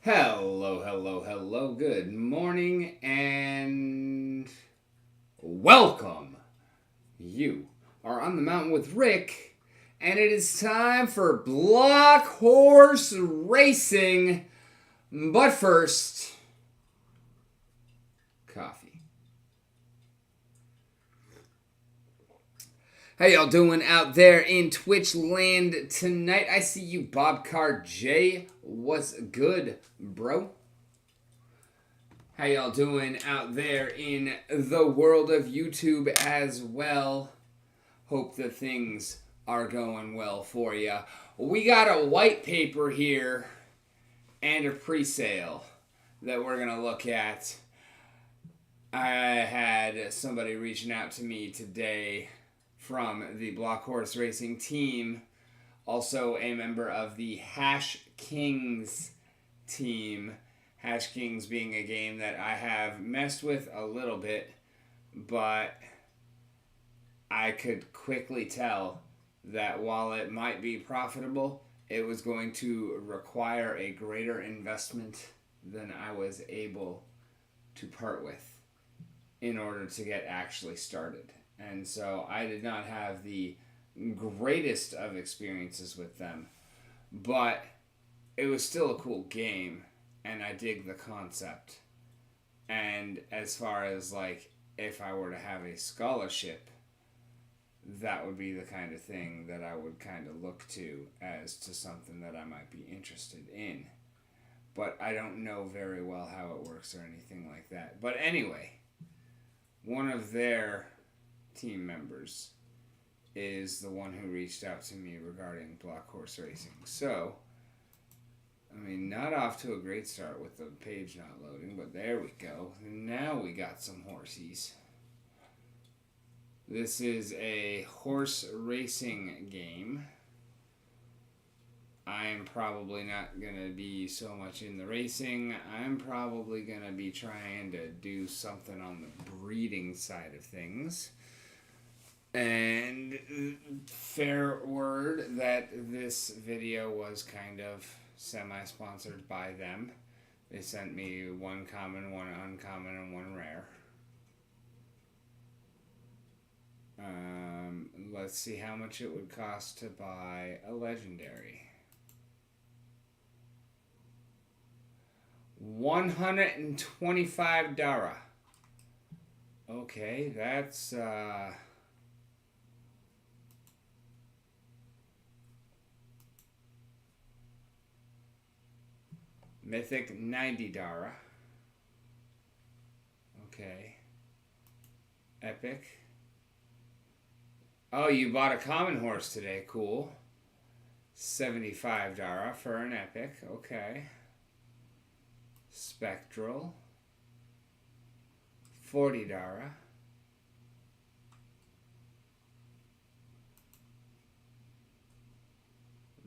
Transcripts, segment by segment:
Hello, hello, hello. Good morning and welcome. You are on the mountain with Rick, and it is time for Block Horse Racing. But first, coffee. How y'all doing out there in Twitch land tonight? I see you, Bob Car J. What's good, bro? How y'all doing out there in the world of YouTube as well? Hope that things are going well for you. We got a white paper here and a pre-sale that we're going to look at. I had somebody reaching out to me today from the Block Horse Racing team, also a member of the Hash Kings team. Hash Kings being a game that I have messed with a little bit, but I could quickly tell that while it might be profitable, it was going to require a greater investment than I was able to part with in order to get actually started. And so I did not have the greatest of experiences with them, but it was still a cool game, and I dig the concept. And as far as like if I were to have a scholarship, that would be the kind of thing that I would kind of look to as to something that I might be interested in. But I don't know very well how it works or anything like that. But anyway, one of their team members is the one who reached out to me regarding Block Horse Racing. So, I mean, not off to a great start with the page not loading, but there we go. Now we got some horsies. This is a horse racing game. I'm probably not going to be so much in the racing. I'm probably going to be trying to do something on the breeding side of things. And fair word that this video was kind of semi-sponsored by them. They sent me one common, one uncommon, and one rare. Let's see how much it would cost to buy a legendary. $125. Okay, that's Mythic $90. Okay. Epic. Oh, you bought a common horse today. Cool. $75 for an epic. Okay. Spectral. $40.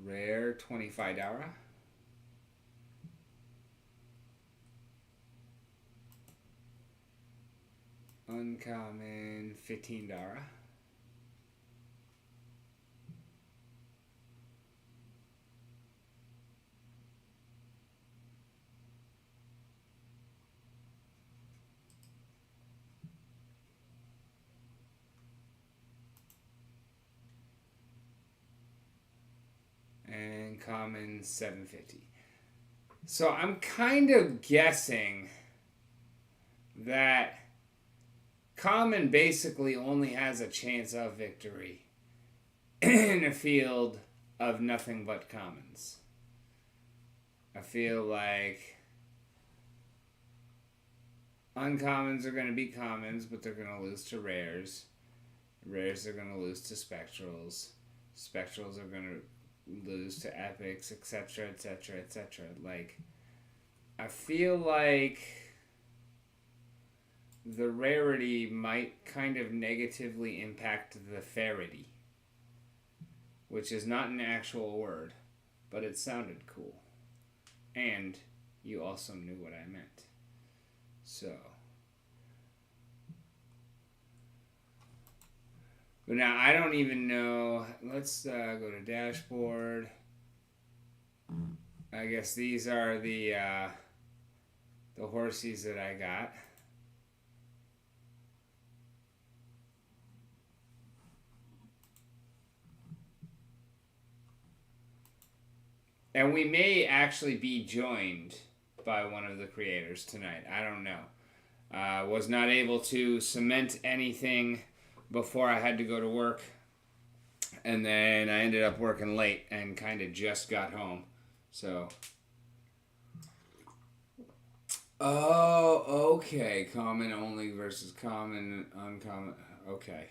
Rare $25. Uncommon $15. And common $7.50. So I'm kind of guessing that common basically only has a chance of victory in a field of nothing but commons. I feel like uncommons are going to be commons, but they're going to lose to rares. Rares are going to lose to spectrals. Spectrals are going to lose to epics, etc., etc., etc. Like, I feel like the rarity might kind of negatively impact the farity, which is not an actual word, but it sounded cool. And you also knew what I meant. So, but now I don't even know. Let's go to dashboard. I guess these are the horsies that I got. And we may actually be joined by one of the creators tonight. I don't know. Was not able to cement anything before I had to go to work. And then I ended up working late and kind of just got home. So. Oh, okay. Common only versus common, uncommon. Okay.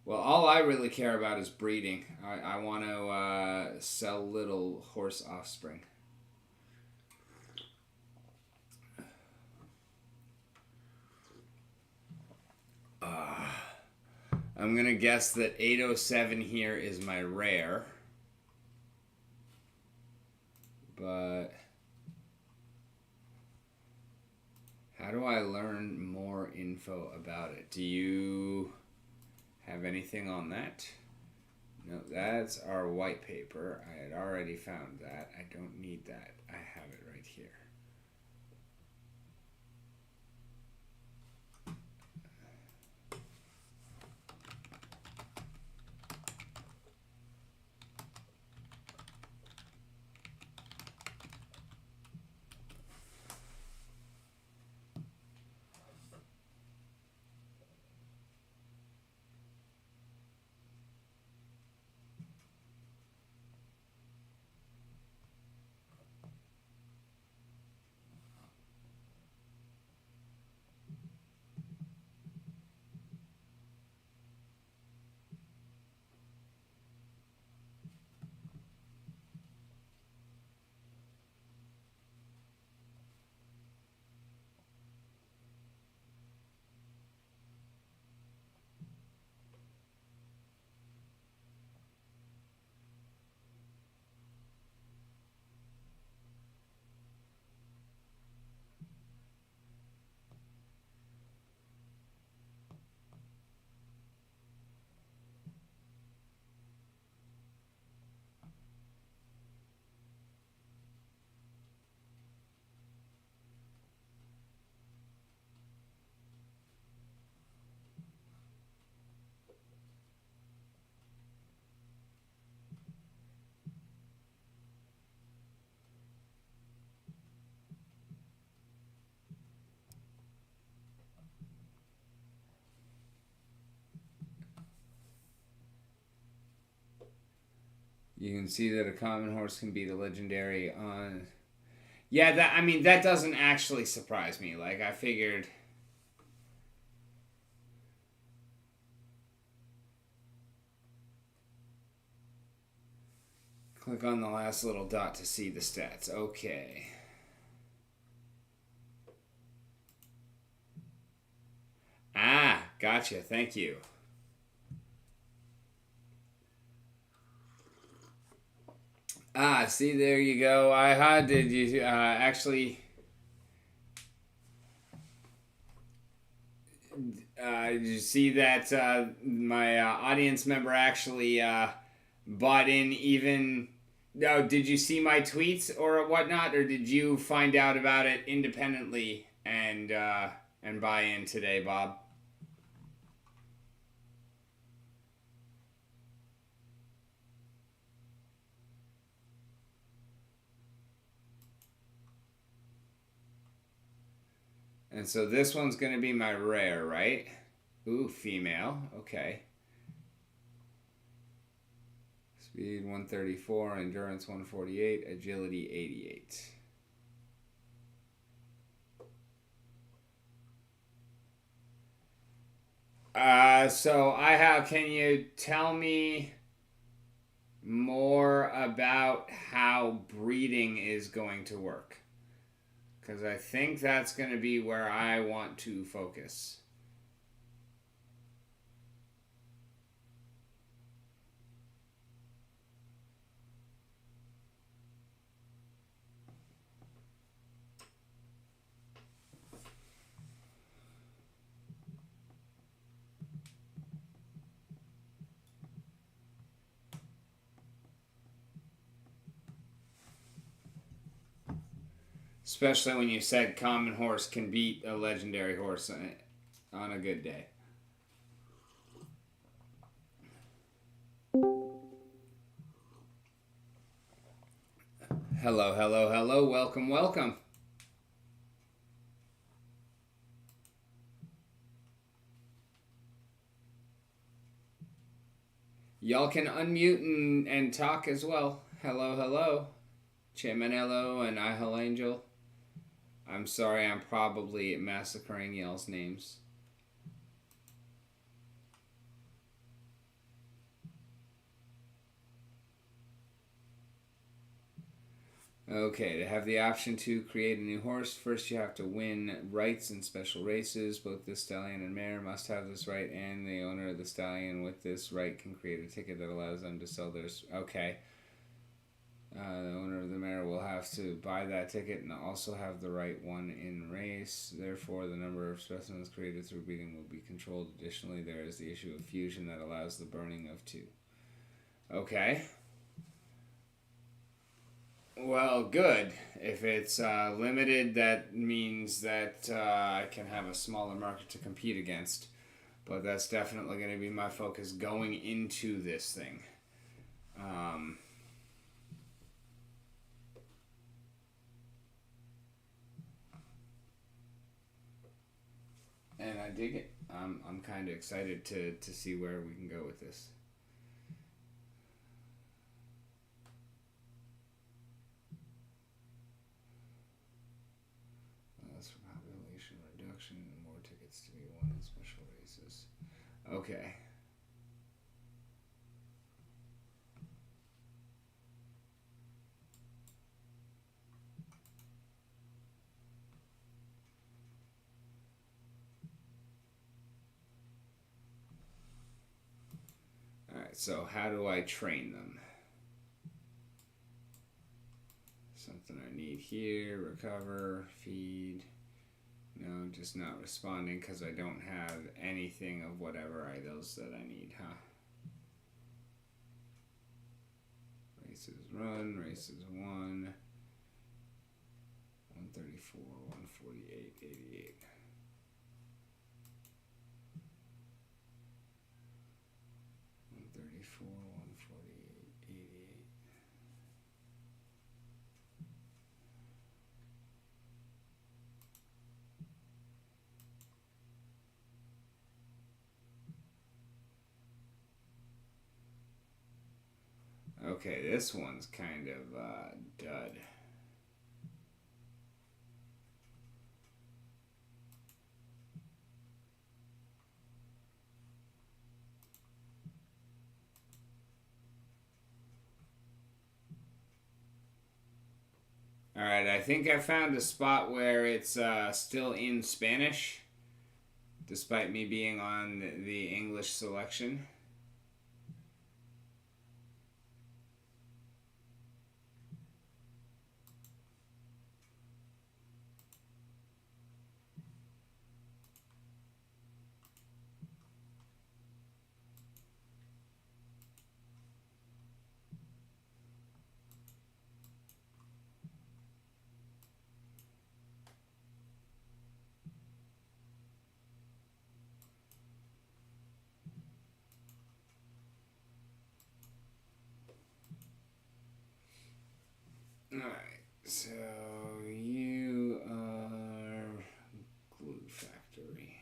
Well, all I really care about is breeding. I want to sell little horse offspring. I'm going to guess that 807 here is my rare. But how do I learn more info about it? Do you have anything on that? No, that's our white paper. I had already found that. I don't need that. I have it right here. You can see that a common horse can beat a legendary on. Yeah, that doesn't actually surprise me. Like I figured. Click on the last little dot to see the stats. Okay. Ah, gotcha. Thank you. Ah, see, there you go. I had. Did you actually? Did you see that my audience member actually bought in even? No, did you see my tweets or whatnot, or did you find out about it independently and buy in today, Bob? And so this one's going to be my rare, right? Ooh, female. Okay. Speed 134, endurance 148, agility 88. So I have. Can you tell me more about how breeding is going to work? Because I think that's going to be where I want to focus. Especially when you said common horse can beat a legendary horse on a good day. Hello, hello, hello. Welcome, welcome. Y'all can unmute and talk as well. Hello, hello. Chimanello and Ihel Angel. I'm sorry, I'm probably massacring y'all's names. Okay, to have the option to create a new horse, first you have to win rights in special races. Both the stallion and mare must have this right, and the owner of the stallion with this right can create a ticket that allows them to sell theirs. Okay. The owner of the mare will have to buy that ticket and also have the right one in race. Therefore, the number of specimens created through breeding will be controlled. Additionally, there is the issue of fusion that allows the burning of two. Okay. Well, good. If it's limited, that means that I can have a smaller market to compete against. But that's definitely going to be my focus going into this thing. And I dig it. I'm kind of excited to see where we can go with this. That's for population reduction and more tickets to be won in special races. Okay. Alright, so how do I train them? Something I need here, recover, feed. No, just not responding because I don't have anything of whatever items that I need, huh? Races run, races won. 134, 148, 88. Okay, this one's kind of dud. Alright, I think I found a spot where it's still in Spanish, despite me being on the English selection. Alright, so you are Glue Factory.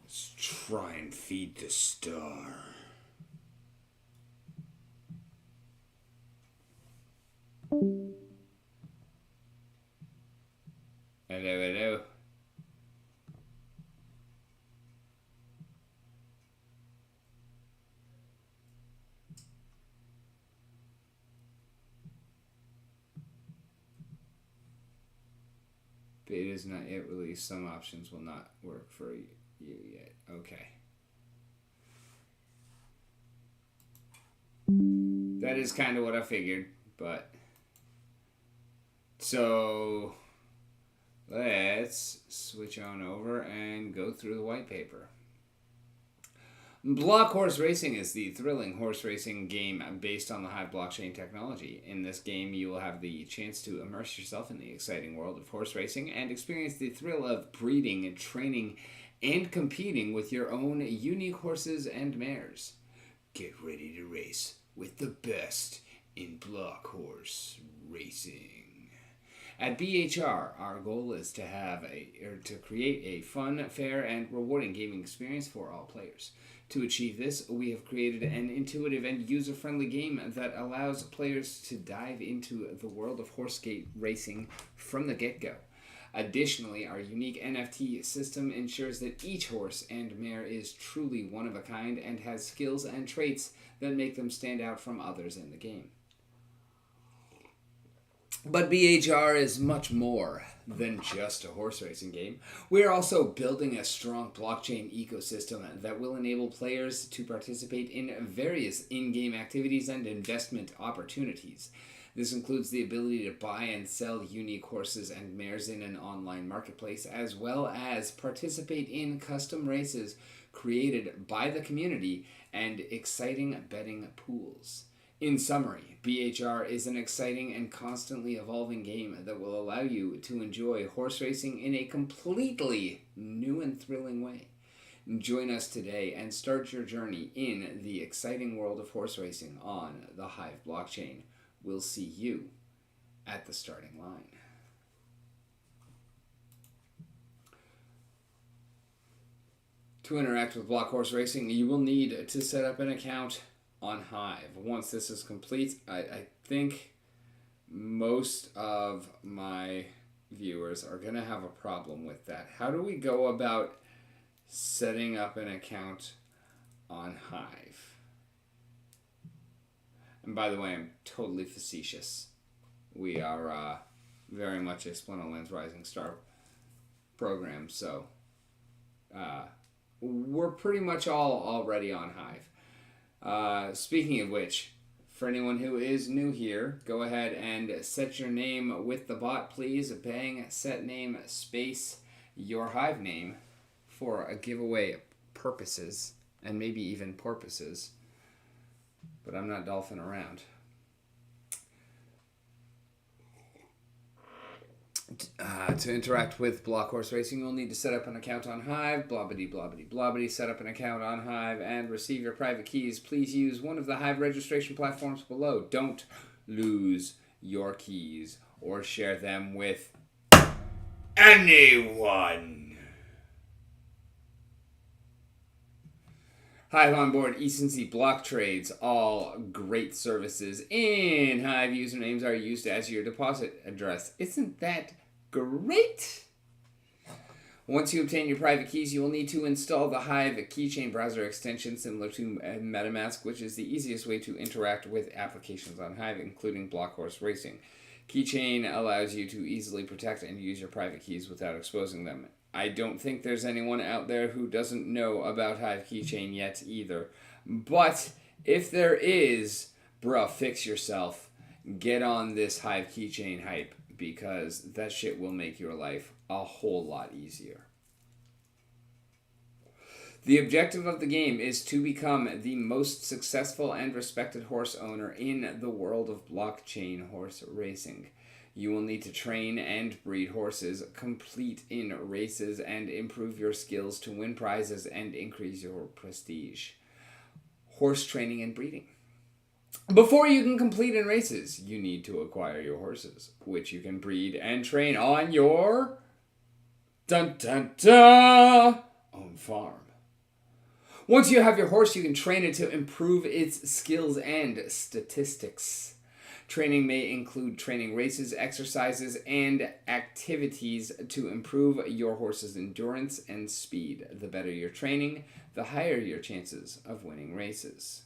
Let's try and feed the star. Hello, hello. Beta is not yet released. Some options will not work for you yet. Okay. That is kind of what I figured, but... So... Let's switch on over and go through the white paper. Block Horse Racing is the thrilling horse racing game based on the Hive blockchain technology. In this game, you will have the chance to immerse yourself in the exciting world of horse racing and experience the thrill of breeding, training, and competing with your own unique horses and mares. Get ready to race with the best in block horse racing. At BHR, our goal is to create a fun, fair, and rewarding gaming experience for all players. To achieve this, we have created an intuitive and user-friendly game that allows players to dive into the world of horse racing from the get-go. Additionally, our unique NFT system ensures that each horse and mare is truly one of a kind and has skills and traits that make them stand out from others in the game. But BHR is much more than just a horse racing game. We are also building a strong blockchain ecosystem that will enable players to participate in various in-game activities and investment opportunities. This includes the ability to buy and sell unique horses and mares in an online marketplace, as well as participate in custom races created by the community and exciting betting pools. In summary, BHR is an exciting and constantly evolving game that will allow you to enjoy horse racing in a completely new and thrilling way. Join us today and start your journey in the exciting world of horse racing on the Hive blockchain. We'll see you at the starting line. To interact with Block Horse Racing, you will need to set up an account on Hive. Once this is complete, I think most of my viewers are going to have a problem with that. How do we go about setting up an account on Hive? And by the way, I'm totally facetious. We are very much a Splinterlands Rising Star program, so we're pretty much all already on Hive. Speaking of which, for anyone who is new here, go ahead and set your name with the bot, please. Bang, set name, space, your Hive name for a giveaway purposes, and maybe even porpoises. But I'm not dolphin around. To interact with Block Horse Racing, you'll need to set up an account on Hive, blobbity, blobbity, blobbity, set up an account on Hive, and receive your private keys. Please use one of the Hive registration platforms below. Don't lose your keys or share them with anyone. Hive Onboard, eCincy block trades, all great services. In Hive, usernames are used as your deposit address. Isn't that great? Once you obtain your private keys, you will need to install the Hive keychain browser extension similar to MetaMask, which is the easiest way to interact with applications on Hive, including Block Horse Racing. Keychain allows you to easily protect and use your private keys without exposing them. I don't think there's anyone out there who doesn't know about Hive Keychain yet either. But if there is, bruh, fix yourself. Get on this Hive Keychain hype, because that shit will make your life a whole lot easier. The objective of the game is to become the most successful and respected horse owner in the world of blockchain horse racing. You will need to train and breed horses, compete in races, and improve your skills to win prizes and increase your prestige. Horse training and breeding. Before you can compete in races, you need to acquire your horses, which you can breed and train on your own farm. Once you have your horse, you can train it to improve its skills and statistics. Training may include training races, exercises, and activities to improve your horse's endurance and speed. The better your training, the higher your chances of winning races.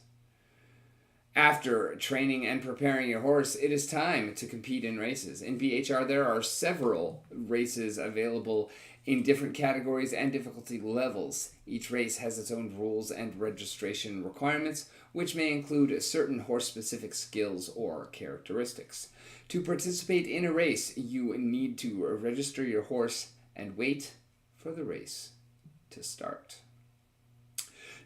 After training and preparing your horse, it is time to compete in races. In BHR, there are several races available in different categories and difficulty levels. Each race has its own rules and registration requirements, which may include certain horse-specific skills or characteristics. To participate in a race, you need to register your horse and wait for the race to start.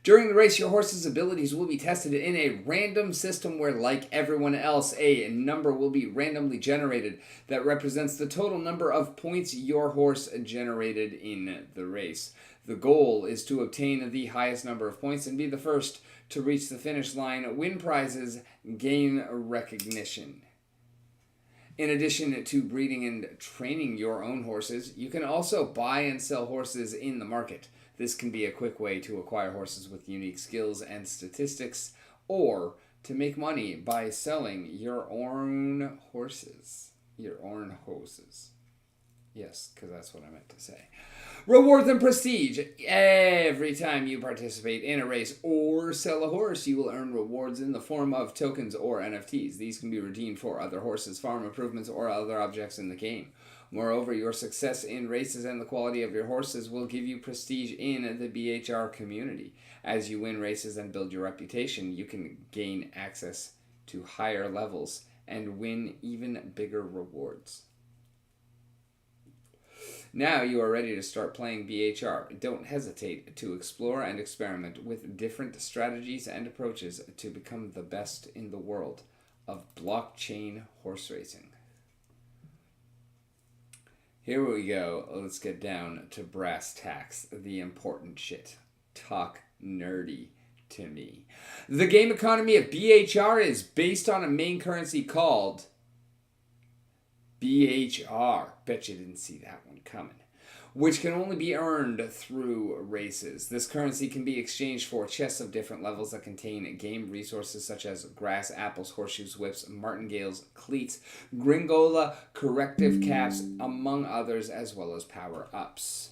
During the race, your horse's abilities will be tested in a random system where, like everyone else, a number will be randomly generated that represents the total number of points your horse generated in the race. The goal is to obtain the highest number of points and be the first to reach the finish line, win prizes, gain recognition. In addition to breeding and training your own horses, you can also buy and sell horses in the market. This can be a quick way to acquire horses with unique skills and statistics, or to make money by selling your own horses. Yes, because that's what I meant to say. Rewards and prestige. Every time you participate in a race or sell a horse, you will earn rewards in the form of tokens or NFTs. These can be redeemed for other horses, farm improvements, or other objects in the game. Moreover, your success in races and the quality of your horses will give you prestige in the BHR community. As you win races and build your reputation, you can gain access to higher levels and win even bigger rewards. Now you are ready to start playing BHR. Don't hesitate to explore and experiment with different strategies and approaches to become the best in the world of blockchain horse racing. Here we go. Let's get down to brass tacks, the important shit. Talk nerdy to me. The game economy of BHR is based on a main currency called BHR. Bet you didn't see that one coming. Which can only be earned through races. This currency can be exchanged for chests of different levels that contain game resources such as grass, apples, horseshoes, whips, martingales, cleats, gringola, corrective caps, among others, as well as power-ups.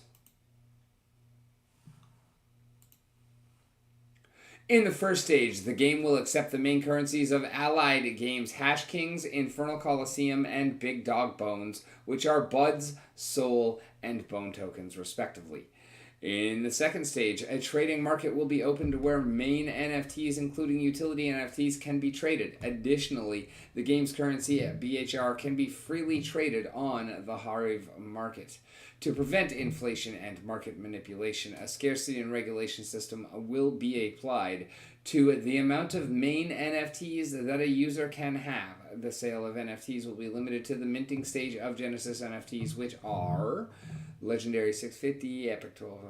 In the first stage, the game will accept the main currencies of Allied Games Hash Kings, Infernal Coliseum, and Big Dog Bones, which are Buds, Soul, and Bone tokens, respectively. In the second stage, a trading market will be opened where main NFTs, including utility NFTs, can be traded. Additionally, the game's currency at BHR can be freely traded on the Hariv market. To prevent inflation and market manipulation, a scarcity and regulation system will be applied to the amount of main NFTs that a user can have. The sale of NFTs will be limited to the minting stage of Genesis NFTs, which are Legendary 650, Epic 12.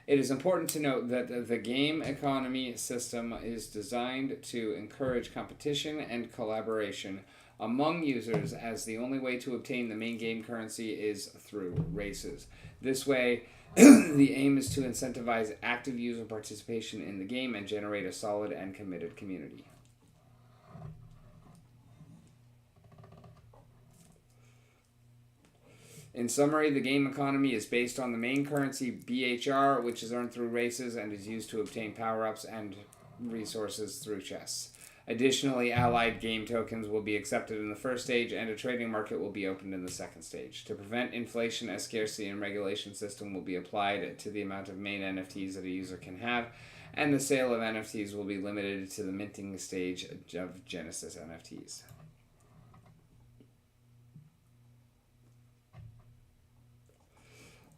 It is important to note that the game economy system is designed to encourage competition and collaboration among users, as the only way to obtain the main game currency is through races. This way, the aim is to incentivize active user participation in the game and generate a solid and committed community. In summary, the game economy is based on the main currency BHR, which is earned through races and is used to obtain power-ups and resources through chests. Additionally, allied game tokens will be accepted in the first stage, and a trading market will be opened in the second stage. To prevent inflation, a scarcity and regulation system will be applied to the amount of main NFTs that a user can have, and the sale of NFTs will be limited to the minting stage of Genesis NFTs.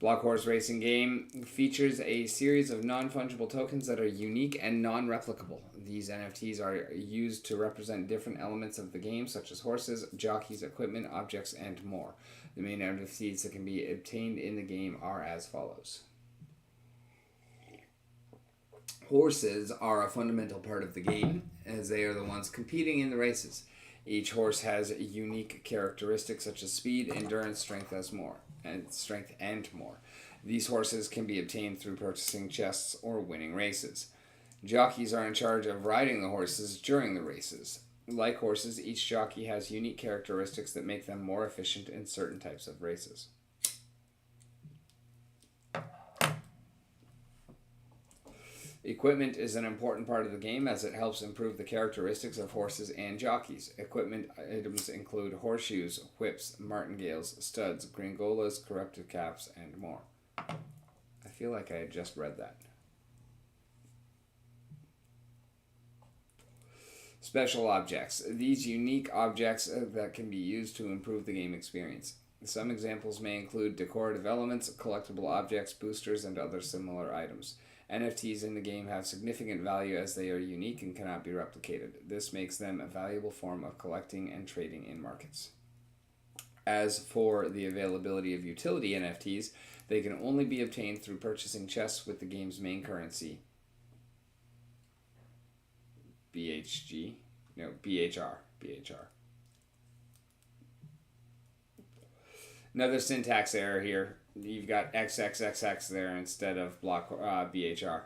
Block Horse Racing game features a series of non-fungible tokens that are unique and non-replicable. These NFTs are used to represent different elements of the game, such as horses, jockeys, equipment, objects, and more. The main NFTs that can be obtained in the game are as follows. Horses are a fundamental part of the game, as they are the ones competing in the races. Each horse has unique characteristics such as speed, endurance, strength and more. These horses can be obtained through purchasing chests or winning races. Jockeys are in charge of riding the horses during the races. Like horses, each jockey has unique characteristics that make them more efficient in certain types of races. Equipment is an important part of the game as it helps improve the characteristics of horses and jockeys. Equipment items include horseshoes, whips, martingales, studs, gringolas, corruptive caps, and more. I feel like I had just read that. Special objects. These unique objects that can be used to improve the game experience. Some examples may include decorative elements, collectible objects, boosters, and other similar items. NFTs in the game have significant value as they are unique and cannot be replicated. This makes them a valuable form of collecting and trading in markets. As for the availability of utility NFTs, they can only be obtained through purchasing chests with the game's main currency, BHR. Another syntax error here. You've got XXXX there instead of block BHR.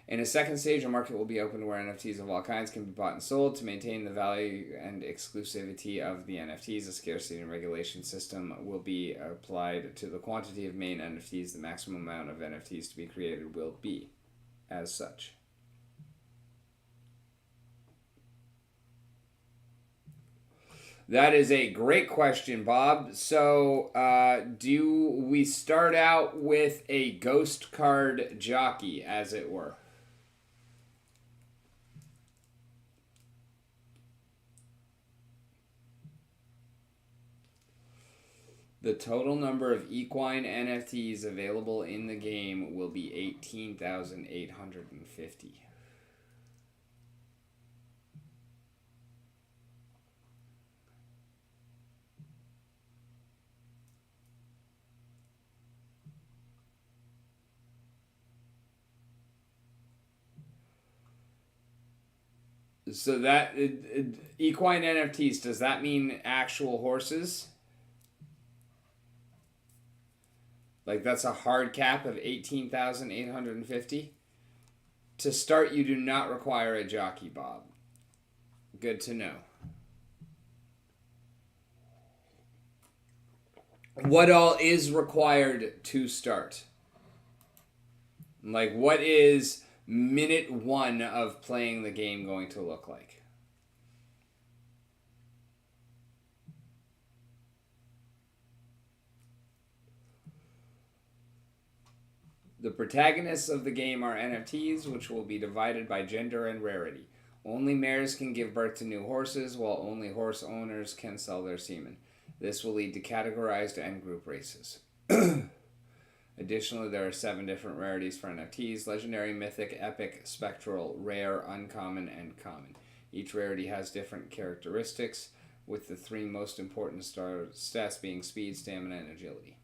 In a second stage, a market will be opened where NFTs of all kinds can be bought and sold. To maintain the value and exclusivity of the NFTs, a scarcity and regulation system will be applied to the quantity of main NFTs. The maximum amount of NFTs to be created will be as such. That is a great question, Bob. So, do we start out with a ghost card jockey, as it were? The total number of equine NFTs available in the game will be 18,850. So that equine NFTs, does that mean actual horses? Like that's a hard cap of 18,850? To start, you do not require a jockey, Bob. Good to know. What all is required to start? Like, what is minute 1 of playing the game going to look like? The protagonists of the game are NFTs, which will be divided by gender and rarity. Only mares can give birth to new horses, while only horse owners can sell their semen. This will lead to categorized and group races. Additionally, there are 7 different rarities for NFTs: legendary, mythic, epic, spectral, rare, uncommon, and common. Each rarity has different characteristics, with the 3 most important stats being speed, stamina, and agility.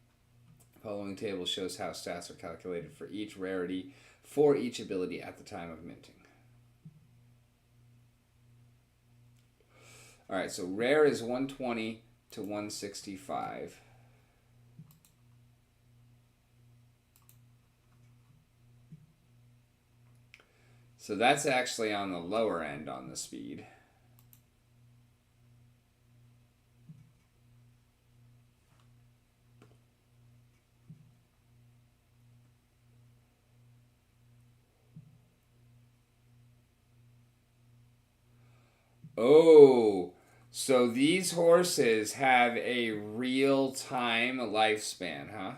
The following table shows how stats are calculated for each rarity for each ability at the time of minting. Alright, so rare is 120 to 165. So that's actually on the lower end on the speed. Oh, so these horses have a real-time lifespan, huh?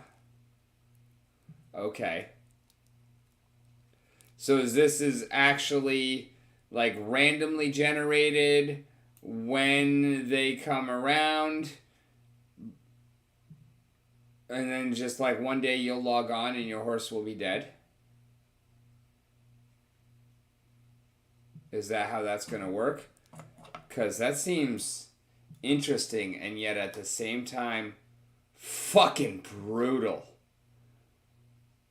Okay. So this is actually like randomly generated when they come around, and then just like one day you'll log on and your horse will be dead? Is that how that's going to work? Because that seems interesting and yet at the same time fucking brutal.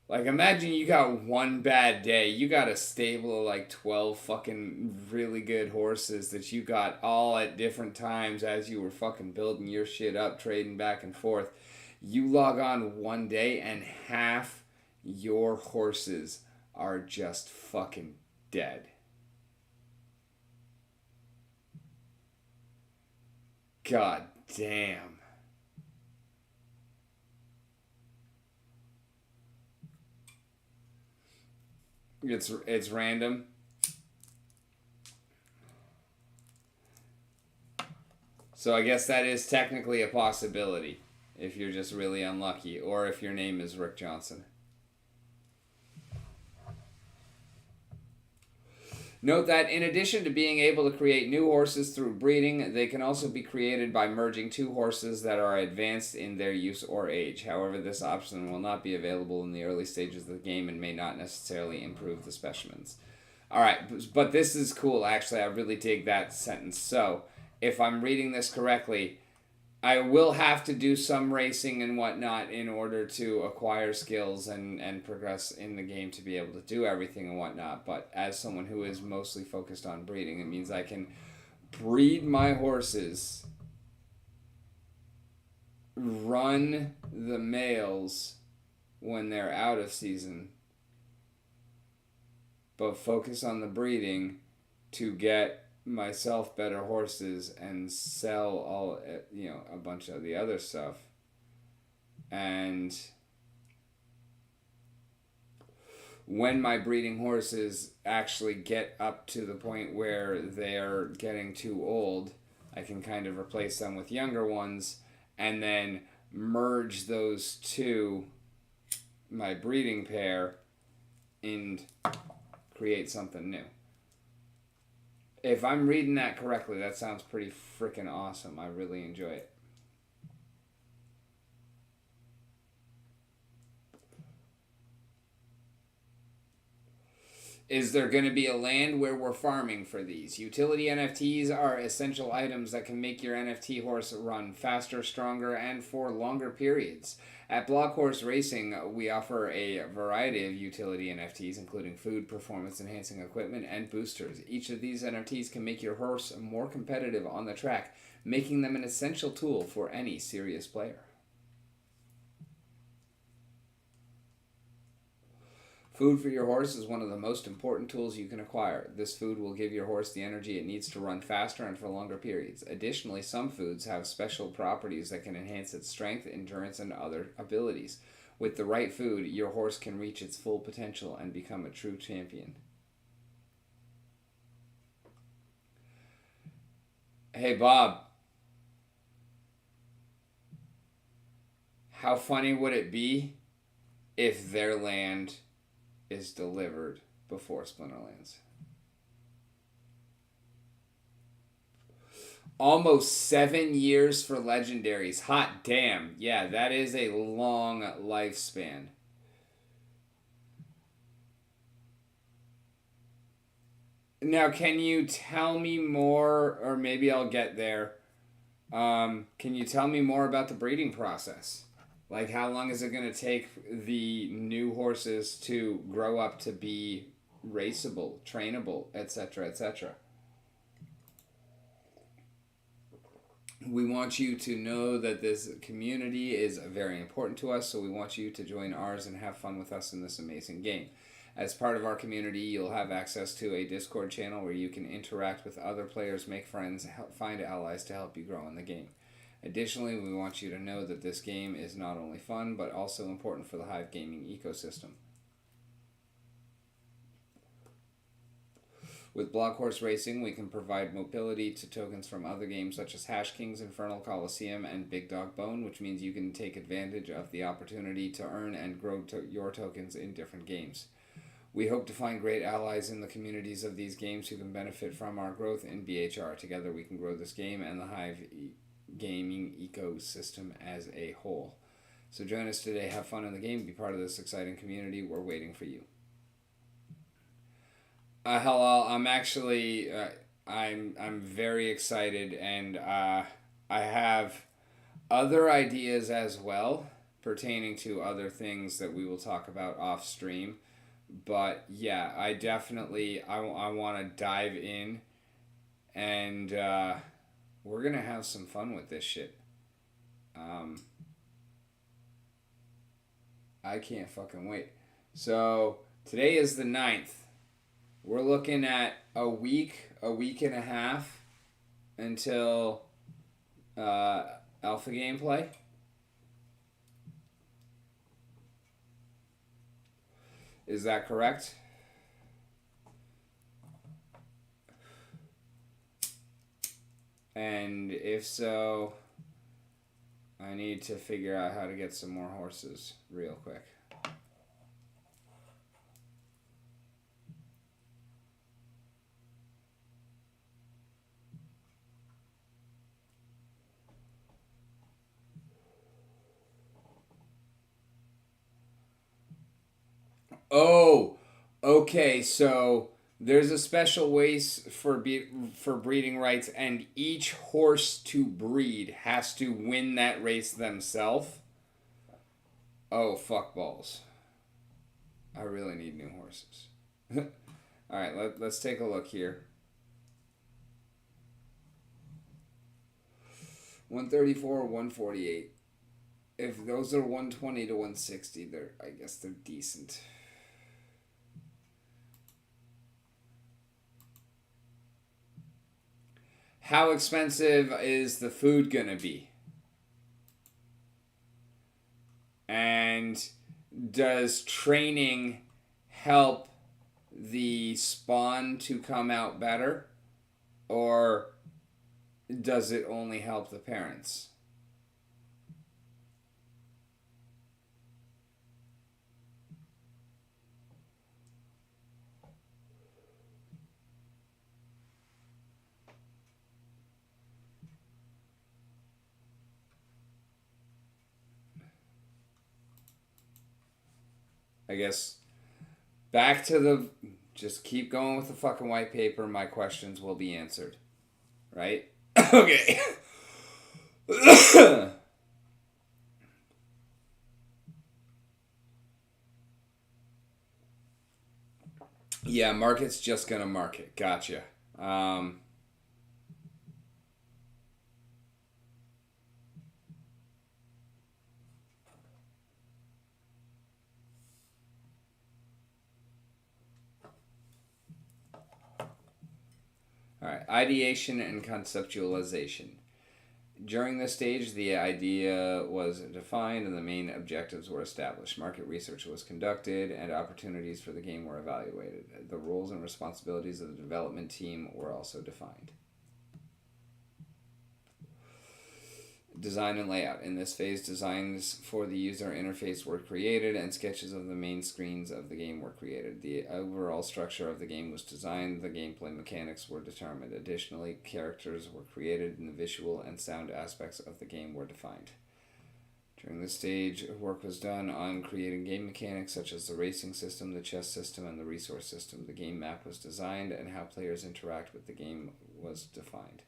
Like, imagine you got one bad day. You got a stable of like 12 fucking really good horses that you got all at different times as you were fucking building your shit up, trading back and forth. You log on one day and half your horses are just fucking dead. God damn. It's random. So I guess that is technically a possibility if you're just really unlucky, or if your name is Rick Johnson. Note that in addition to being able to create new horses through breeding, they can also be created by merging two horses that are advanced in their use or age. However, this option will not be available in the early stages of the game and may not necessarily improve the specimens. Alright, but this is cool, actually. I really dig that sentence. So, if I'm reading this correctly, I will have to do some racing and whatnot in order to acquire skills and progress in the game to be able to do everything and whatnot. But as someone who is mostly focused on breeding, it means I can breed my horses, run the males when they're out of season, but focus on the breeding to get myself better horses and sell all, a bunch of the other stuff. And when my breeding horses actually get up to the point where they're getting too old, I can kind of replace them with younger ones and then merge those two, my breeding pair, and create something new. If I'm reading that correctly, that sounds pretty freaking awesome. I really enjoy it. Is there going to be a land where we're farming for these? Utility NFTs are essential items that can make your NFT horse run faster, stronger, and for longer periods. At Block Horse Racing, we offer a variety of utility NFTs, including food, performance-enhancing equipment, and boosters. Each of these NFTs can make your horse more competitive on the track, making them an essential tool for any serious player. Food for your horse is one of the most important tools you can acquire. This food will give your horse the energy it needs to run faster and for longer periods. Additionally, some foods have special properties that can enhance its strength, endurance, and other abilities. With the right food, your horse can reach its full potential and become a true champion. Hey, Bob. How funny would it be if their land is delivered before Splinterlands? Almost 7 years for legendaries. Hot damn. Yeah, that is a long lifespan. Now, can you tell me more, or maybe I'll get there. Can you tell me more about the breeding process? Like, how long is it going to take the new horses to grow up to be raceable, trainable, etc., etc.? We want you to know that this community is very important to us, so we want you to join ours and have fun with us in this amazing game. As part of our community, you'll have access to a Discord channel where you can interact with other players, make friends, find allies to help you grow in the game. Additionally, we want you to know that this game is not only fun, but also important for the Hive gaming ecosystem. With Block Horse Racing, we can provide mobility to tokens from other games such as Hash Kings, Infernal Coliseum, and Big Dog Bone, which means you can take advantage of the opportunity to earn and grow your tokens in different games. We hope to find great allies in the communities of these games who can benefit from our growth in BHR. Together we can grow this game and the Hive gaming ecosystem as a whole. So join us today, have fun in the game, be part of this exciting community. We're waiting for you. Hello, I'm actually I'm very excited, and I have other ideas as well pertaining to other things that we will talk about off stream. But yeah, I definitely I want to dive in, and we're gonna have some fun with this shit. I can't fucking wait. So today is the 9th. We're looking at a week and a half until alpha gameplay. Is that correct? And if so, I need to figure out how to get some more horses real quick. Oh, okay. So there's a special race for breeding rights, and each horse to breed has to win that race themselves. Oh, fuck balls. I really need new horses. All right, let's take a look here. 134, 148. If those are 120 to 160, I guess they're decent. How expensive is the food gonna be? And does training help the spawn to come out better? Or does it only help the parents? I guess back to the. Just keep going with the fucking white paper. My questions will be answered. Right? Okay. Yeah, market's just gonna market. Gotcha. All right, ideation and conceptualization. During this stage, the idea was defined and the main objectives were established. Market research was conducted and opportunities for the game were evaluated. The roles and responsibilities of the development team were also defined. Design and layout. In this phase, designs for the user interface were created and sketches of the main screens of the game were created. The overall structure of the game was designed, the gameplay mechanics were determined. Additionally, characters were created and the visual and sound aspects of the game were defined. During this stage, work was done on creating game mechanics such as the racing system, the chess system, and the resource system. The game map was designed and how players interact with the game was defined.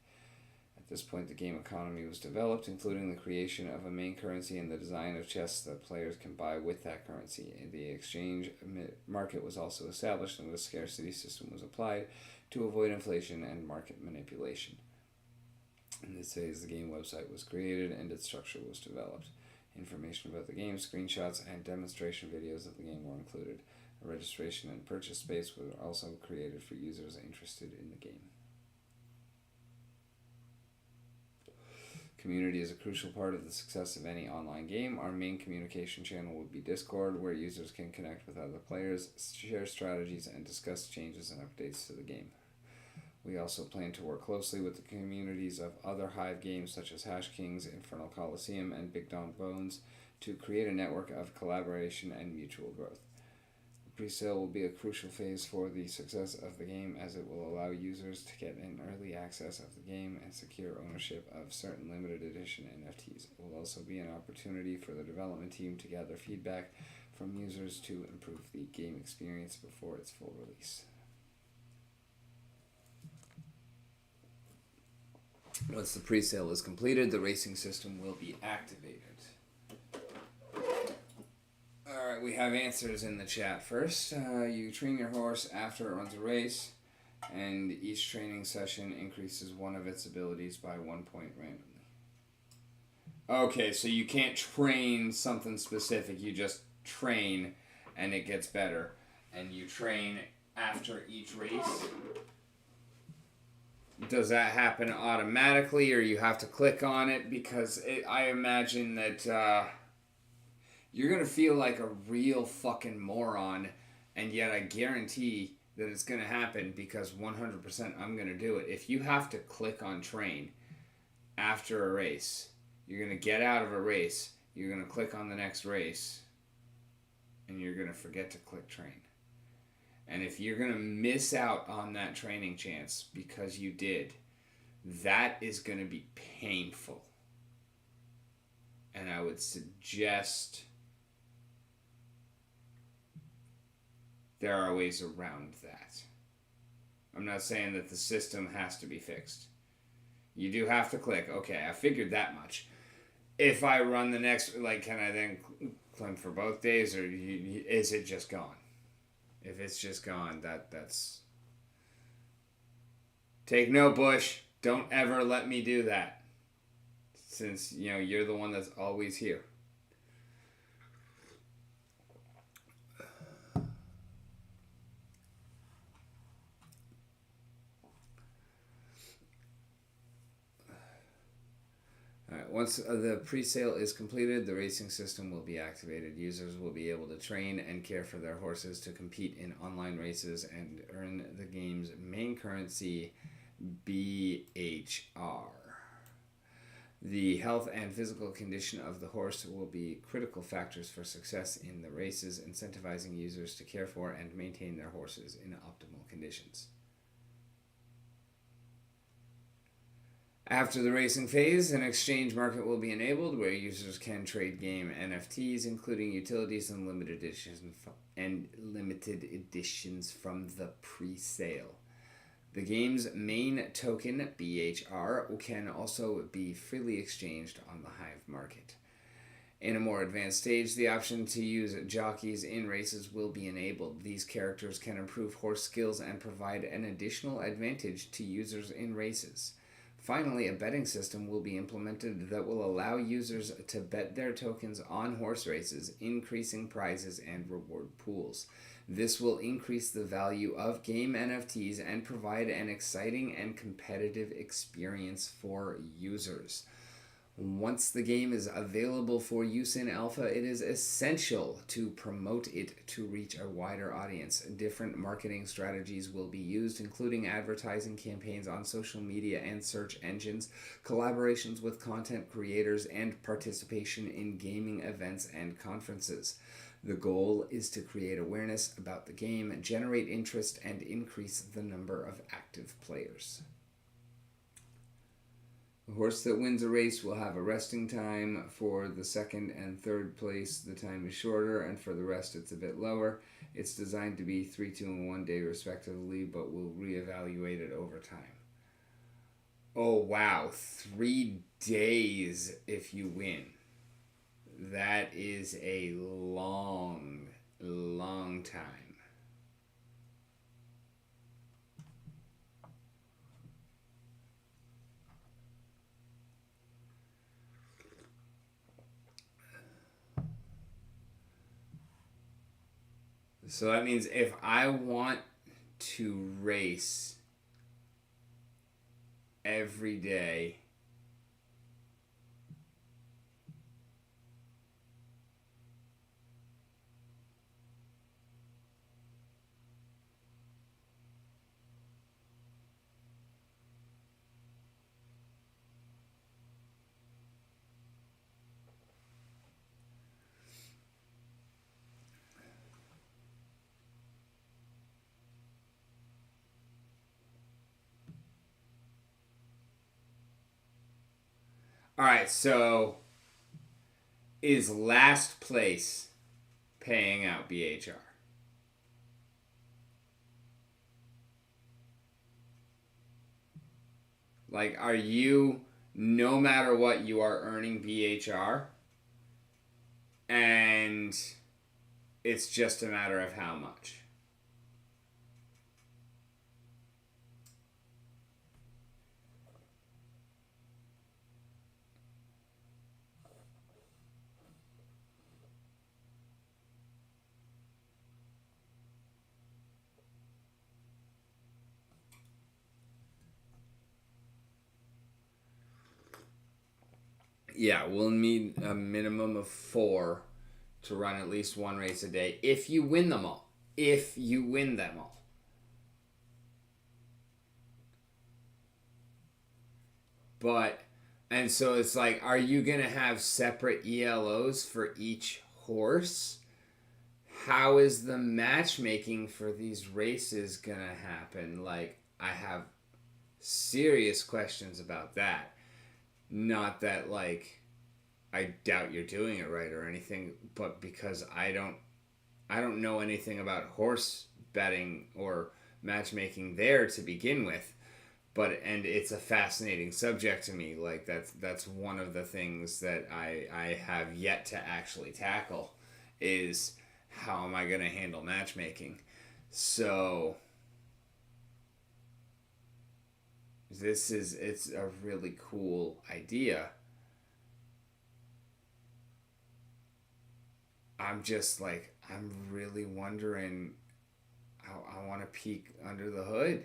At this point, the game economy was developed, including the creation of a main currency and the design of chests that players can buy with that currency. The exchange market was also established, and the scarcity system was applied to avoid inflation and market manipulation. In this phase, the game website was created and its structure was developed. Information about the game, screenshots, and demonstration videos of the game were included. A registration and purchase space was also created for users interested in the game. Community is a crucial part of the success of any online game. Our main communication channel would be Discord, where users can connect with other players, share strategies, and discuss changes and updates to the game. We also plan to work closely with the communities of other Hive games such as Hash Kings, Infernal Coliseum, and Big Don Bones to create a network of collaboration and mutual growth. Presale will be a crucial phase for the success of the game as it will allow users to get an early access of the game and secure ownership of certain limited edition NFTs. It will also be an opportunity for the development team to gather feedback from users to improve the game experience before its full release. Once the presale is completed, the racing system will be activated. Alright, we have answers in the chat first. You train your horse after it runs a race, and each training session increases one of its abilities by 1 point randomly. Okay, so you can't train something specific, you just train and it gets better. And you train after each race. Does that happen automatically, or you have to click on it? Because I imagine that you're going to feel like a real fucking moron, and yet I guarantee that it's going to happen because 100% I'm going to do it. If you have to click on train after a race, you're going to get out of a race, you're going to click on the next race, and you're going to forget to click train. And if you're going to miss out on that training chance because you did, that is going to be painful. And I would suggest There are ways around that. I'm not saying that the system has to be fixed. You do have to click. Okay, I figured that much. If I run the next, like, can I then claim for both days, or is it just gone? If it's just gone, that's. Take note, Bush. Don't ever let me do that. Since, you're the one that's always here. Alright, once the pre-sale is completed, the racing system will be activated. Users will be able to train and care for their horses to compete in online races and earn the game's main currency, BHR. The health and physical condition of the horse will be critical factors for success in the races, incentivizing users to care for and maintain their horses in optimal conditions. After the racing phase, an exchange market will be enabled where users can trade game NFTs, including utilities and limited editions from the pre-sale. The game's main token, BHR, can also be freely exchanged on the Hive market. In a more advanced stage, the option to use jockeys in races will be enabled. These characters can improve horse skills and provide an additional advantage to users in races. Finally, a betting system will be implemented that will allow users to bet their tokens on horse races, increasing prizes and reward pools. This will increase the value of game NFTs and provide an exciting and competitive experience for users. Once the game is available for use in alpha, it is essential to promote it to reach a wider audience. Different marketing strategies will be used, including advertising campaigns on social media and search engines, collaborations with content creators, and participation in gaming events and conferences. The goal is to create awareness about the game, generate interest, and increase the number of active players. The horse that wins a race will have a resting time. For the second and third place, the time is shorter, and for the rest, it's a bit lower. It's designed to be 3, 2, and 1 day respectively, but we'll reevaluate it over time. Oh, wow. 3 days if you win. That is a long, long time. So that means if I want to race every day, all right, so is last place paying out BHR? Like, are you, no matter what, you are earning BHR? And it's just a matter of how much? Yeah, we'll need a minimum of 4 to run at least 1 race a day if you win them all. If you win them all. But, and so it's like, are you going to have separate ELOs for each horse? How is the matchmaking for these races going to happen? Like, I have serious questions about that. Not that, like, I doubt you're doing it right or anything, but because I don't I don't know anything about horse betting or matchmaking there to begin with, but and it's a fascinating subject to me. Like that's one of the things that I have yet to actually tackle is how am I going to handle matchmaking. So it's a really cool idea. I'm just like I'm really wondering how I want to peek under the hood.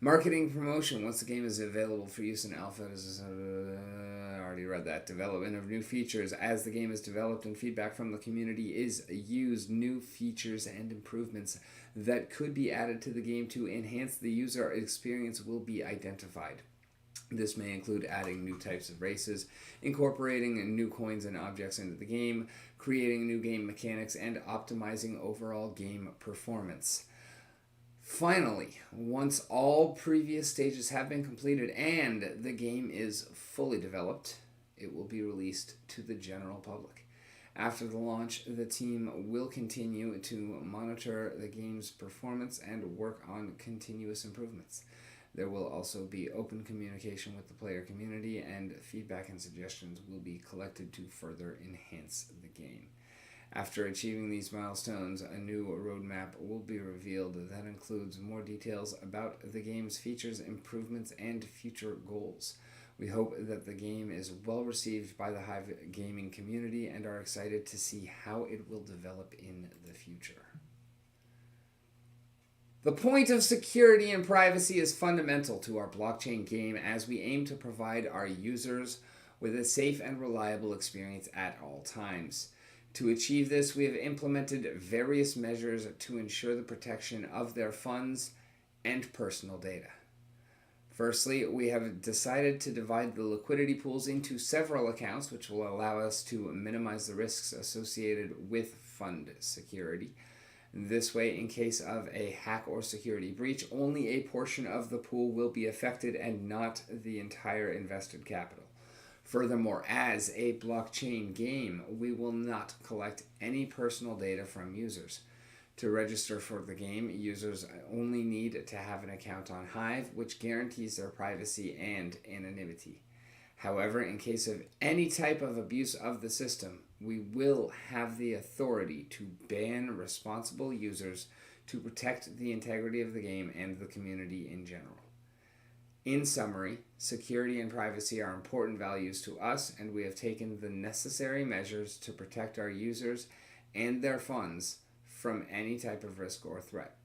Marketing promotion. Once the game is available for use in alpha, I already read that. Development of new features. As the game is developed and feedback from the community is used, new features and improvements that could be added to the game to enhance the user experience will be identified. This may include adding new types of races, incorporating new coins and objects into the game, creating new game mechanics, and optimizing overall game performance. Finally, once all previous stages have been completed and the game is fully developed, it will be released to the general public. After the launch, the team will continue to monitor the game's performance and work on continuous improvements. There will also be open communication with the player community, and feedback and suggestions will be collected to further enhance the game. After achieving these milestones, a new roadmap will be revealed that includes more details about the game's features, improvements, and future goals. We hope that the game is well received by the Hive gaming community and are excited to see how it will develop in the future. The point of security and privacy is fundamental to our blockchain game as we aim to provide our users with a safe and reliable experience at all times. To achieve this, we have implemented various measures to ensure the protection of their funds and personal data. Firstly, we have decided to divide the liquidity pools into several accounts, which will allow us to minimize the risks associated with fund security. This way, in case of a hack or security breach, only a portion of the pool will be affected and not the entire invested capital. Furthermore, as a blockchain game, we will not collect any personal data from users. To register for the game, users only need to have an account on Hive, which guarantees their privacy and anonymity. However, in case of any type of abuse of the system, we will have the authority to ban responsible users to protect the integrity of the game and the community in general. In summary, security and privacy are important values to us, and we have taken the necessary measures to protect our users and their funds from any type of risk or threat.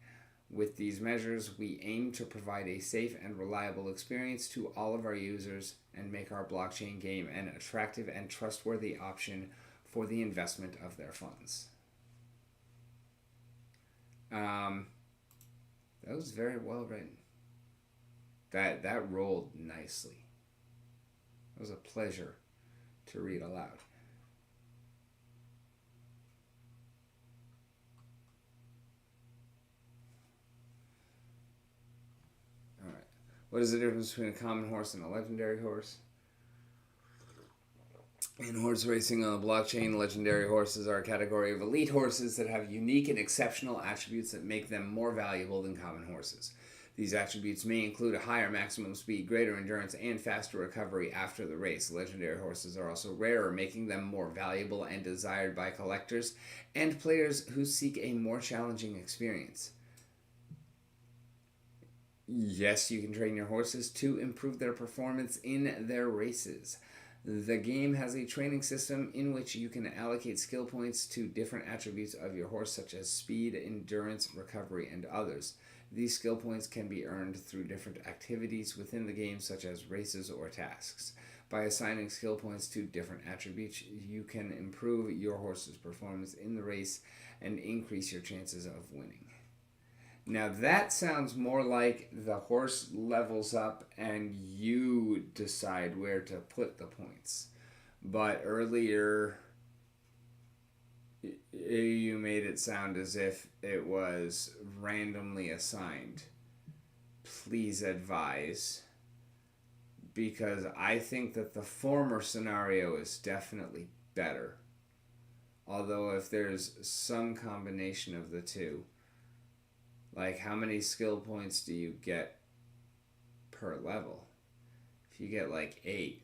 With these measures, we aim to provide a safe and reliable experience to all of our users and make our blockchain game an attractive and trustworthy option for the investment of their funds. That was very well written. That rolled nicely. It was a pleasure to read aloud. All right. What is the difference between a common horse and a legendary horse? In horse racing on the blockchain, legendary horses are a category of elite horses that have unique and exceptional attributes that make them more valuable than common horses. These attributes may include a higher maximum speed, greater endurance, and faster recovery after the race. Legendary horses are also rarer, making them more valuable and desired by collectors and players who seek a more challenging experience. Yes, you can train your horses to improve their performance in their races. The game has a training system in which you can allocate skill points to different attributes of your horse, such as speed, endurance, recovery, and others. These skill points can be earned through different activities within the game, such as races or tasks. By assigning skill points to different attributes, you can improve your horse's performance in the race and increase your chances of winning. Now that sounds more like the horse levels up and you decide where to put the points. But earlier you made it sound as if it was randomly assigned. Please advise, because I think that the former scenario is definitely better. Although if there's some combination of the two, like how many skill points do you get per level? If you get like 8,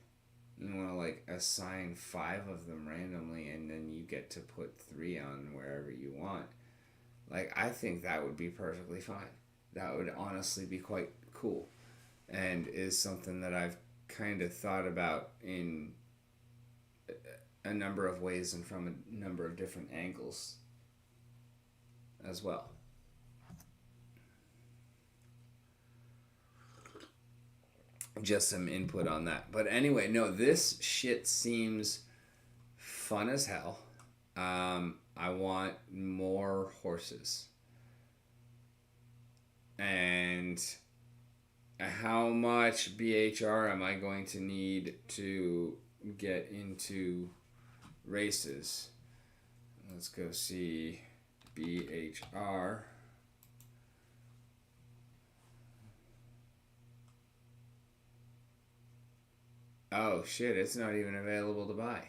you want to like assign 5 of them randomly, and then you get to put 3 on wherever you want. Like, I think that would be perfectly fine. That would honestly be quite cool, and is something that I've kind of thought about in a number of ways and from a number of different angles as well. Just some input on that. But anyway, no, this shit seems fun as hell. I want more horses. And how much BHR am I going to need to get into races? Let's go see BHR. Oh shit, it's not even available to buy.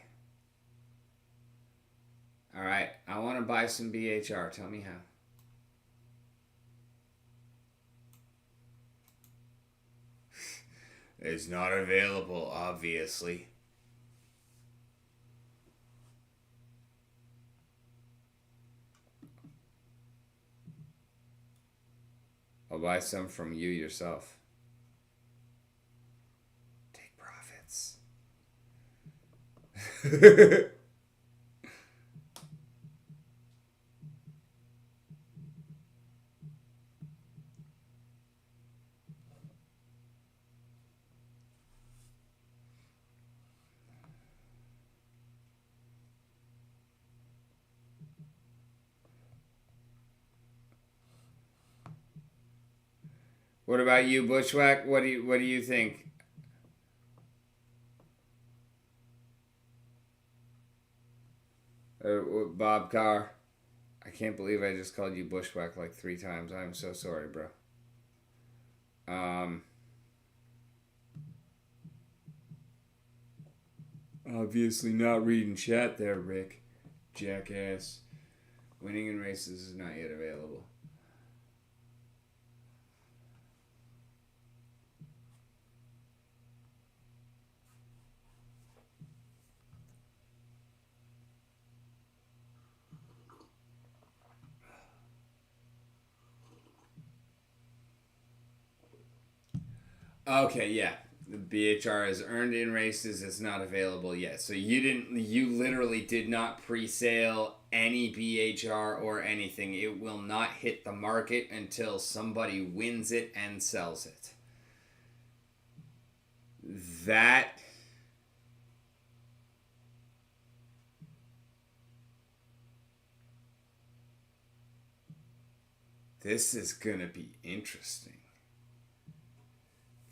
Alright, I want to buy some BHR. Tell me how. It's not available, obviously. I'll buy some from you yourself. Take profits. What about you, Bushwhack? What do you think? Bob Carr. I can't believe I just called you Bushwhack like 3 times. I'm so sorry, bro. Obviously not reading chat there, Rick. Jackass. Winning in races is not yet available. Okay, yeah. The BHR is earned in races. It's not available yet. So you literally did not pre-sale any BHR or anything. It will not hit the market until somebody wins it and sells it. This is gonna be interesting.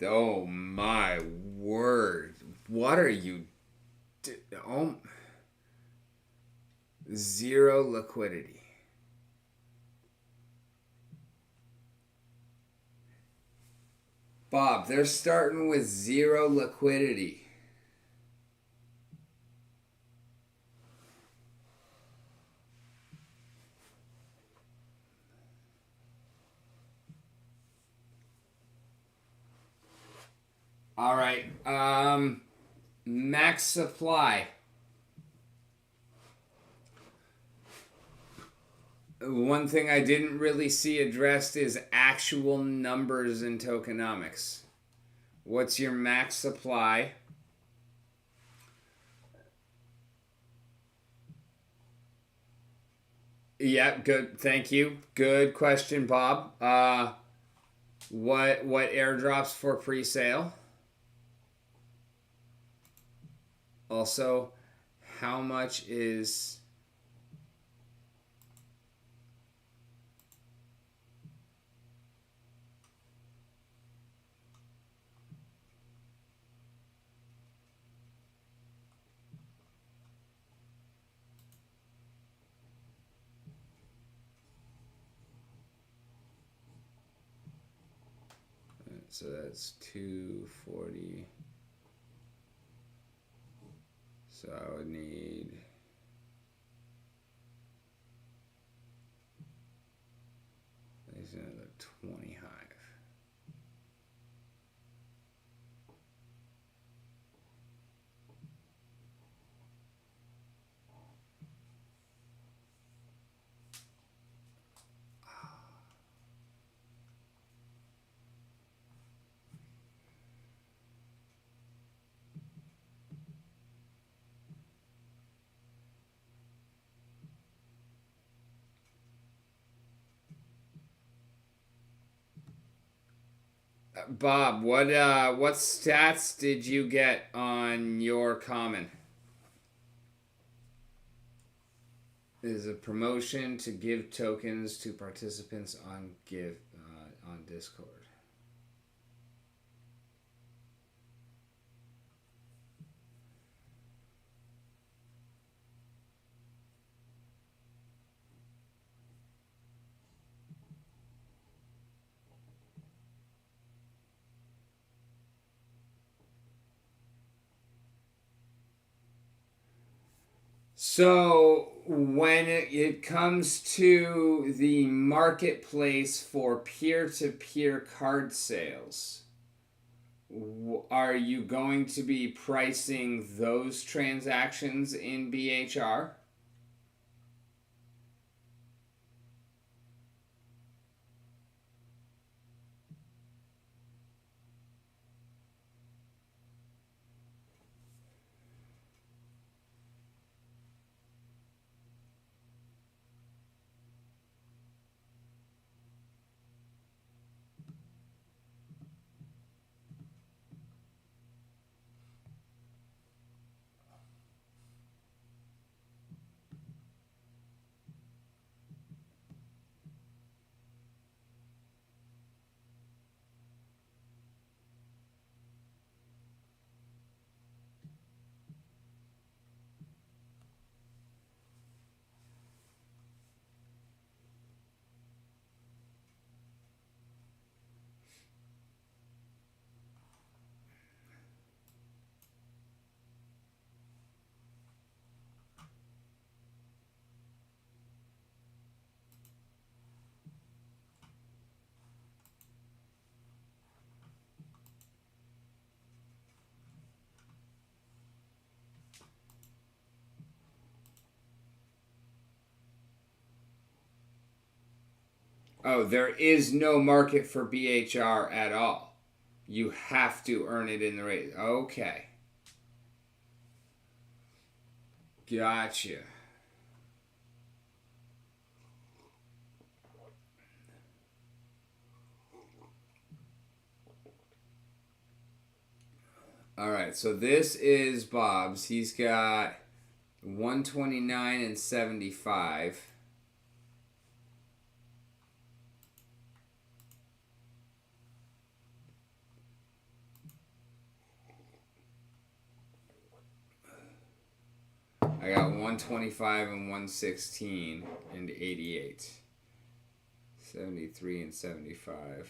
Oh my word. What are you... Oh, 0 liquidity. Bob, they're starting with 0 liquidity. All right. Max supply. One thing I didn't really see addressed is actual numbers in tokenomics. What's your max supply? Yeah, good. Thank you. Good question, Bob. What airdrops for pre-sale? Also, how much is... So that's 240. So I would need There's another 20 hive. Bob, what stats did you get on your common? Is a promotion to give tokens to participants on on Discord. So when it comes to the marketplace for peer-to-peer card sales, are you going to be pricing those transactions in BHR? Oh, there is no market for BHR at all. You have to earn it in the race. Okay. Gotcha. All right, so this is Bob's. He's got 129 and 75. I got 125 and 116 and 88. 73 and 75.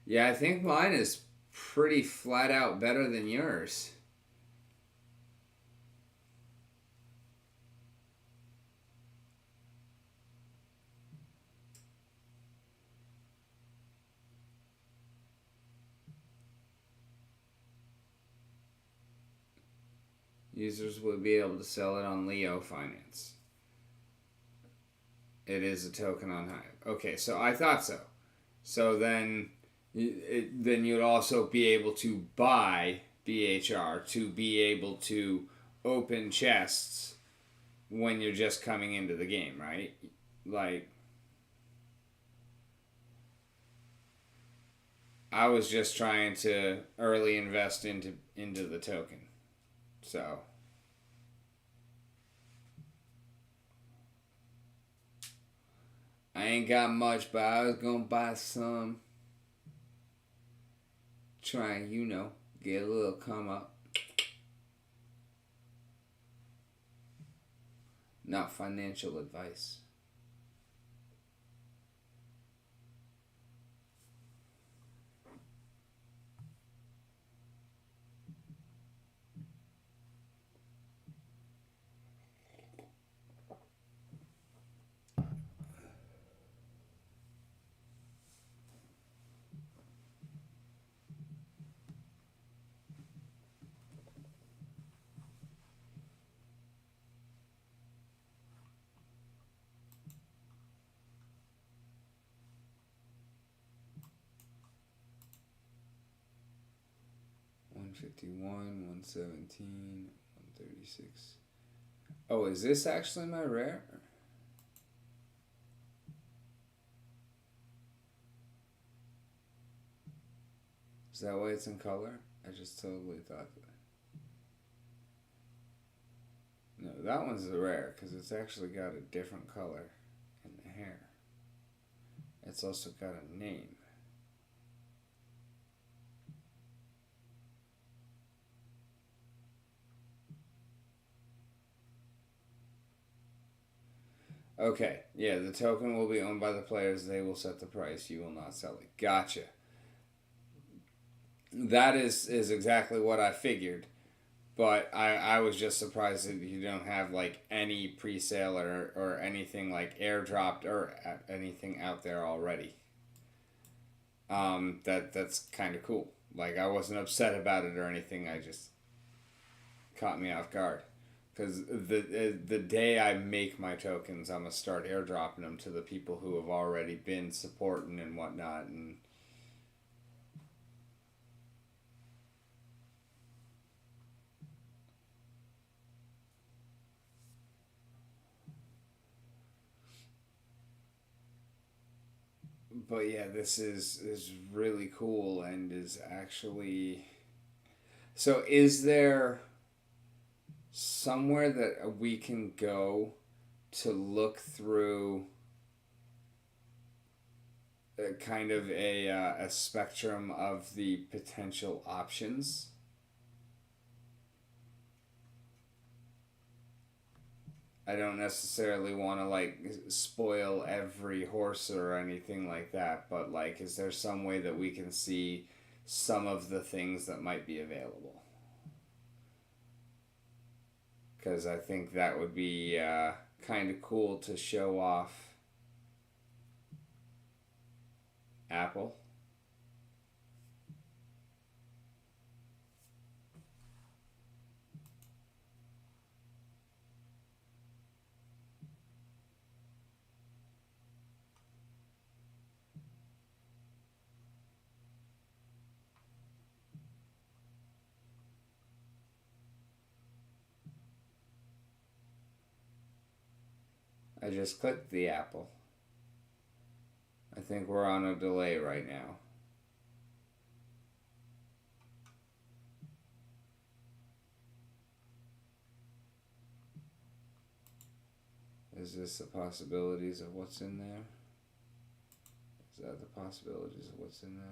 Yeah, I think mine is pretty flat out better than yours. Users will be able to sell it on Leo Finance. It is a token on Hive. Okay, so I thought so. So then you'd also be able to buy BHR to be able to open chests when you're just coming into the game, right? Like, I was just trying to early invest into the token. So I ain't got much, but I was gonna buy some. Try and, get a little come up. Not financial advice. 151, 117, 136. Oh, is this actually my rare? Is that why it's in color? I just totally thought that. No, that one's the rare because it's actually got a different color in the hair. It's also got a name. Okay, yeah, the token will be owned by the players. They will set the price. You will not sell it. Gotcha. That is exactly what I figured. But I was just surprised that you don't have like any pre-sale or anything like airdropped or anything out there already. That's kind of cool. Like I wasn't upset about it or anything. I just caught me off guard. Because the day I make my tokens, I'm gonna start airdropping them to the people who have already been supporting and whatnot. And but yeah, this is really cool and is actually. So is there somewhere that we can go to look through kind of a spectrum of the potential options? I don't necessarily want to like spoil every horse or anything like that, but like, is there some way that we can see some of the things that might be available? Because I think that would be kind of cool to show off Apple. I just clicked the Apple. I think we're on a delay right now. Is this the possibilities of what's in there? Is that the possibilities of what's in there?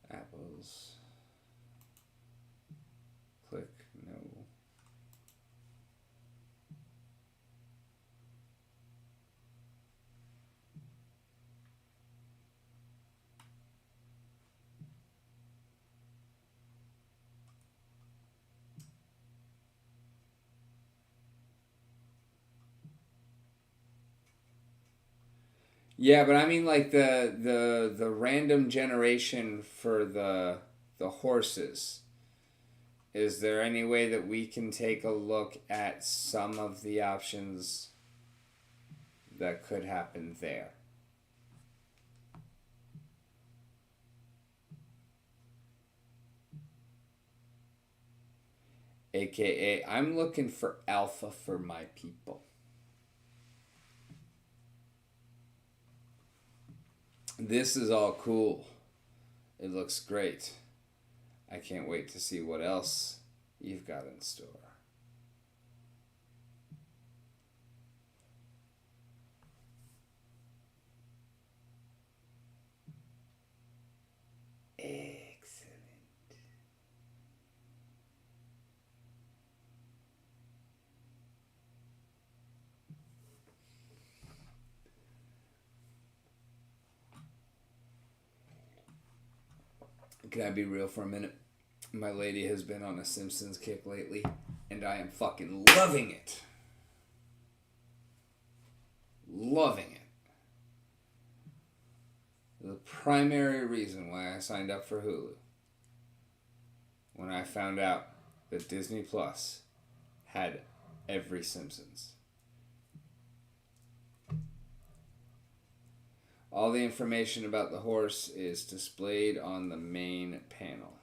Apples. Click no. Yeah, but I mean like the random generation for the horses. Is there any way that we can take a look at some of the options that could happen there? AKA, I'm looking for alpha for my people. This is all cool. It looks great. I can't wait to see what else you've got in store. Excellent. Can I be real for a minute? My lady has been on a Simpsons kick lately, and I am fucking loving it. Loving it. The primary reason why I signed up for Hulu, when I found out that Disney Plus had every Simpsons. All the information about the horse is displayed on the main panel.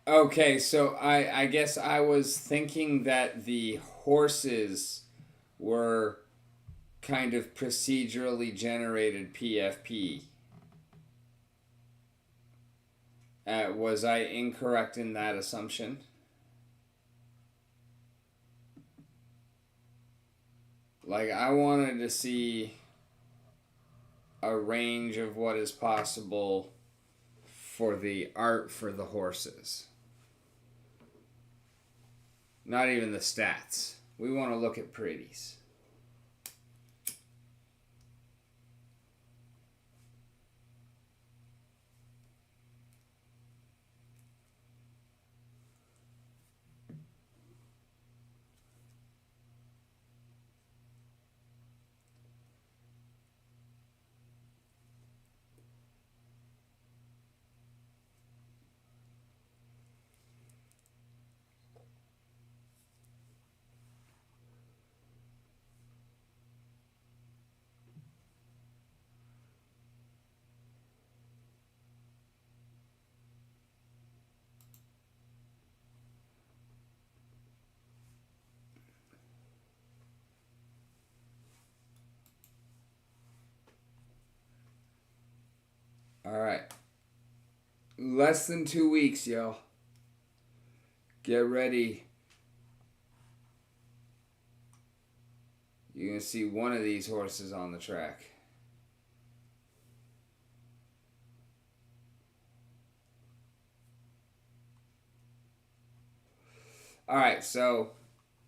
Okay, so I guess I was thinking that the horses were kind of procedurally generated PFP. Was I incorrect in that assumption? Like, I wanted to see a range of what is possible for the art for the horses. Not even the stats. We want to look at pretties. All right. Less than 2 weeks, yo. Get ready. You're going to see one of these horses on the track. All right, so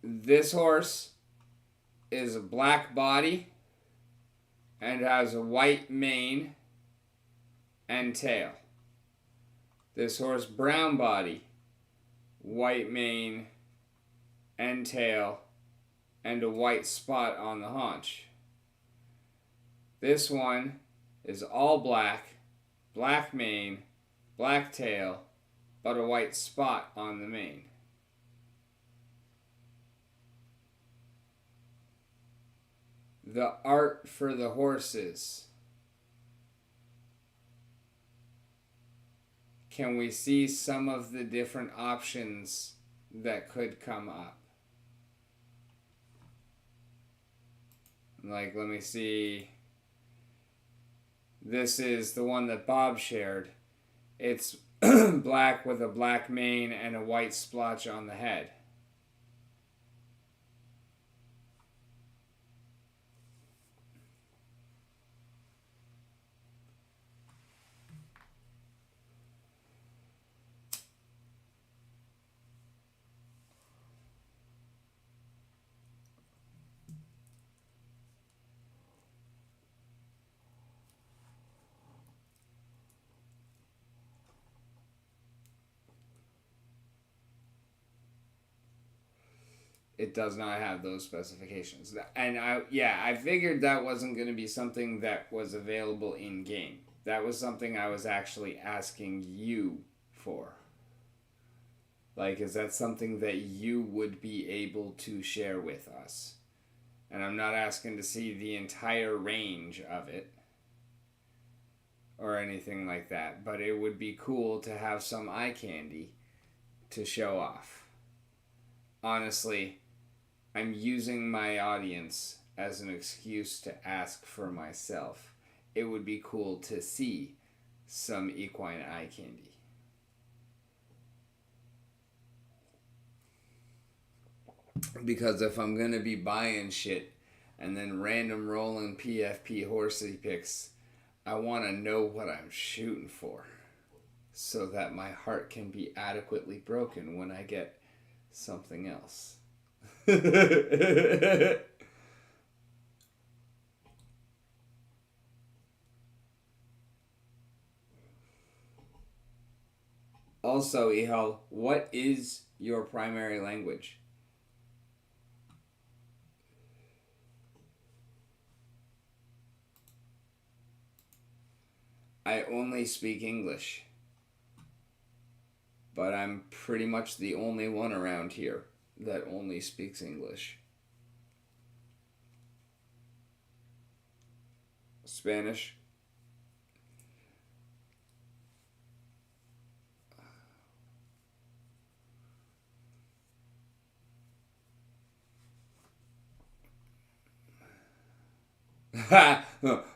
this horse is a black body and has a white mane and tail. This horse, brown body, white mane and tail, and a white spot on the haunch. This one is all black, black mane, black tail, but a white spot on the mane. The art for the horses. Can we see some of the different options that could come up? Like, let me see. This is the one that Bob shared. It's black with a black mane and a white splotch on the head. It does not have those specifications. And I figured that wasn't going to be something that was available in game. That was something I was actually asking you for? Like, is that something that you would be able to share with us? And I'm not asking to see the entire range of it or anything like that, but it would be cool to have some eye candy to show off. Honestly, I'm using my audience as an excuse to ask for myself. It would be cool to see some equine eye candy. Because if I'm gonna be buying shit and then random rolling PFP horsey picks, I want to know what I'm shooting for, so that my heart can be adequately broken when I get something else. Also, Ihal, what is your primary language? I only speak English. But I'm pretty much the only one around here that only speaks English. Spanish?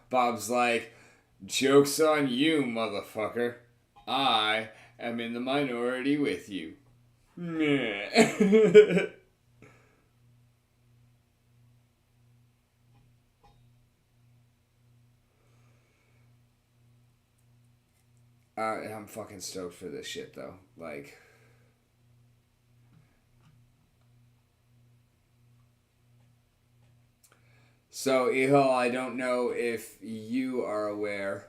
Bob's like, joke's on you, motherfucker. I am in the minority with you. I'm fucking stoked for this shit, though. Like, so, Ihal, I don't know if you are aware,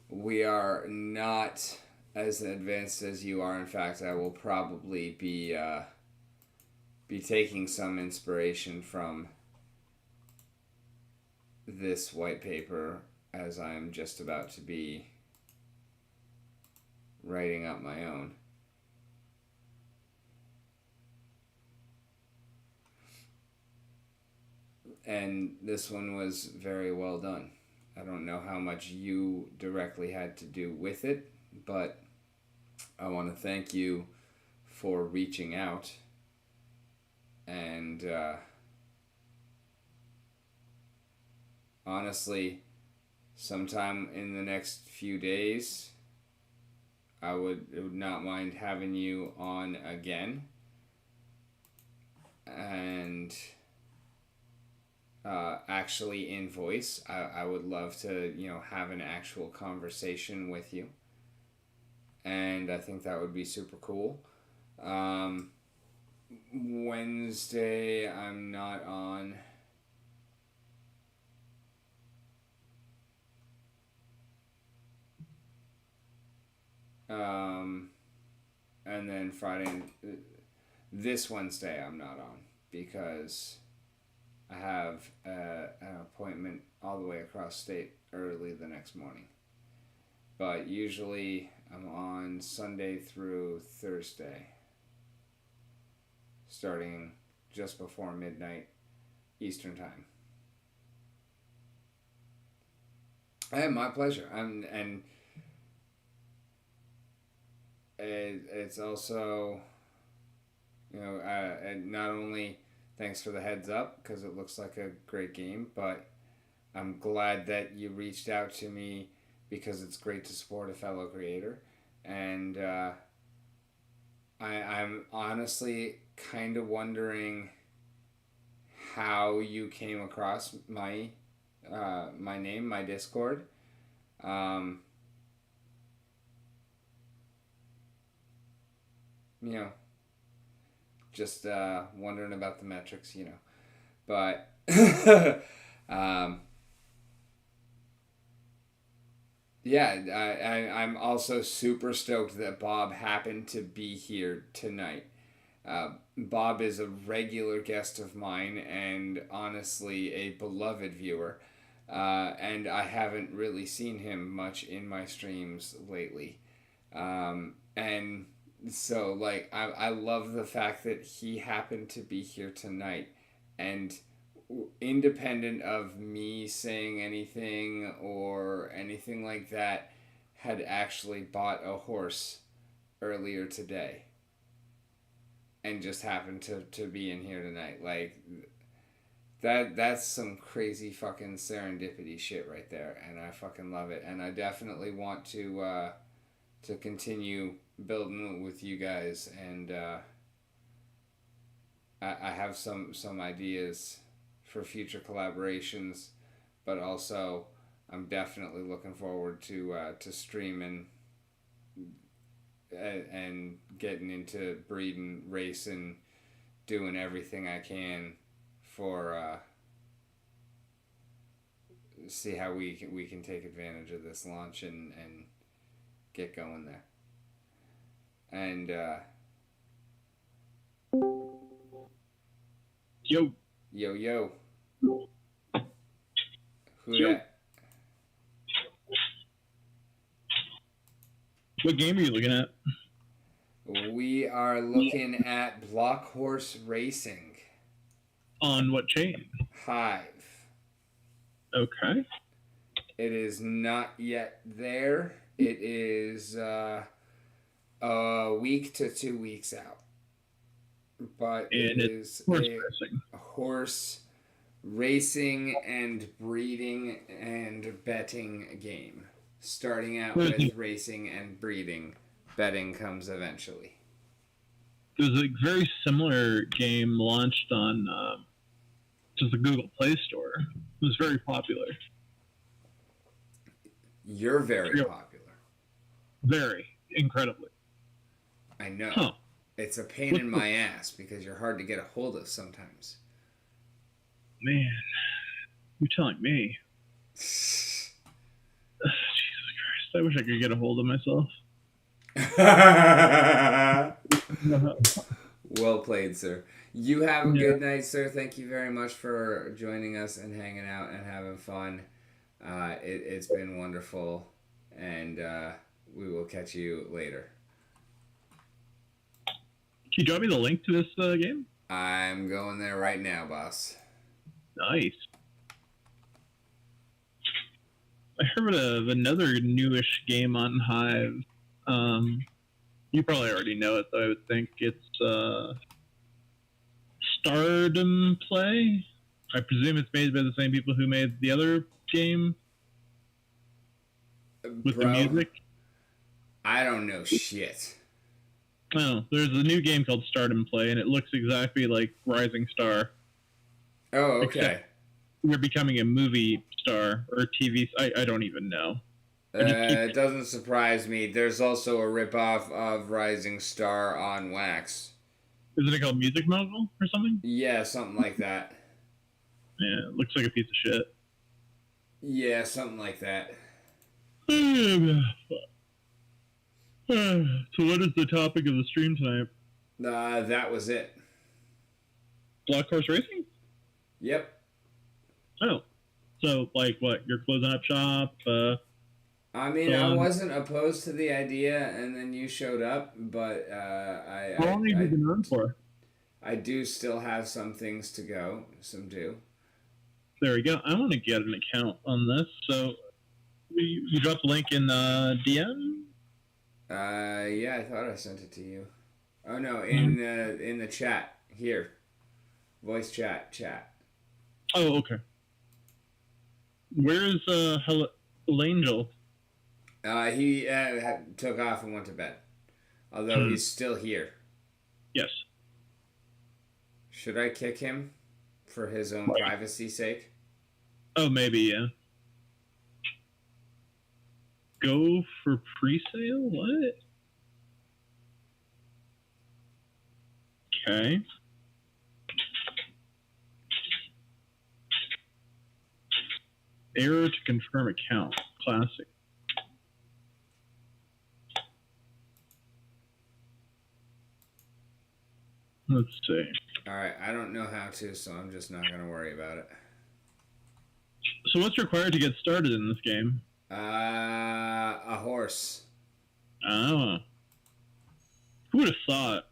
we are not as advanced as you are. In fact, I will probably be taking some inspiration from this white paper, as I'm just about to be writing up my own. And this one was very well done. I don't know how much you directly had to do with it, but I want to thank you for reaching out. And honestly, sometime in the next few days, I would not mind having you on again. And actually in voice. I would love to, have an actual conversation with you. And I think that would be super cool. Wednesday, I'm not on. And then Friday, this Wednesday, I'm not on because I have an appointment all the way across state early the next morning. But usually I'm on Sunday through Thursday, starting just before midnight Eastern time. My pleasure. And it's also, and not only thanks for the heads up, because it looks like a great game, but I'm glad that you reached out to me because it's great to support a fellow creator. And I'm honestly kind of wondering how you came across my name, my Discord. Just wondering about the metrics, But yeah, I'm also super stoked that Bob happened to be here tonight. Bob is a regular guest of mine and honestly a beloved viewer. And I haven't really seen him much in my streams lately. And so, like, I love the fact that he happened to be here tonight. And independent of me saying anything or anything like that, had actually bought a horse earlier today and just happened to be in here tonight. Like, that's some crazy fucking serendipity shit right there, and I fucking love it. And I definitely want to continue building with you guys, and I have some ideas for future collaborations, but also I'm definitely looking forward to streaming and getting into breeding, racing, doing everything I can for see how we can take advantage of this launch and get going there. And Yo. yo, who Yo. that? What game are you looking at? We are looking at Block Horse Racing. On what chain? Hive. Okay. It is not yet there. It is a week to 2 weeks out. But it is a horse racing and breeding and betting game. Starting out with racing and breeding. Betting comes eventually. There's a very similar game launched on just the Google Play Store. It was very popular. You're very popular. Very. Incredibly. I know. Huh. It's a pain in my ass because you're hard to get a hold of sometimes. Man, you're telling me. Jesus Christ, I wish I could get a hold of myself. Well played, sir. You have a good night, sir. Thank you very much for joining us and hanging out and having fun. It's been wonderful, and we will catch you later. Can you drop me the link to this game? I'm going there right now, boss. Nice. I heard of another newish game on Hive. You probably already know it, though. I would think it's Stardom Play. I presume it's made by the same people who made the other game with the music. I don't know shit. Oh, there's a new game called Stardom Play, and it looks exactly like Rising Star. Oh, okay. You're becoming a movie star or a TV. I don't even know. It doesn't surprise me. There's also a ripoff of Rising Star on Wax. Isn't it called Music Mogul or something? Yeah, something like that. Yeah, it looks like a piece of shit. Yeah, something like that. So what is the topic of the stream tonight? That was it. Block Horse Racing? Yep. Oh. So, like, what? You're closing up shop? I mean, I wasn't opposed to the idea, and then you showed up, but How long have you been on for? I do still have some things to go. Some do. There we go. I want to get an account on this. So, you dropped the link in DM? Yeah, I thought I sent it to you. Oh no, in the chat here, voice chat. Oh, okay. Where's Angel? He took off and went to bed. Although he's still here. Yes. Should I kick him for his own privacy's sake? Oh, maybe, yeah. Go for pre-sale? What? Okay. Error to confirm account. Classic. Let's see. Alright, I don't know how to, so I'm just not going to worry about it. So what's required to get started in this game? A horse. Oh. Who would have thought?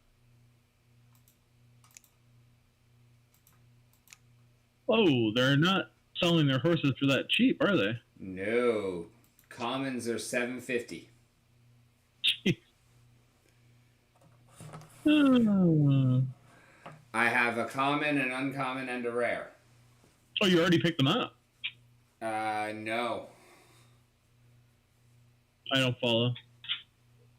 Oh, they're not selling their horses for that cheap, are they? No. Commons are $750. Oh, I have a common, an uncommon, and a rare. you already picked them up. No. I don't follow.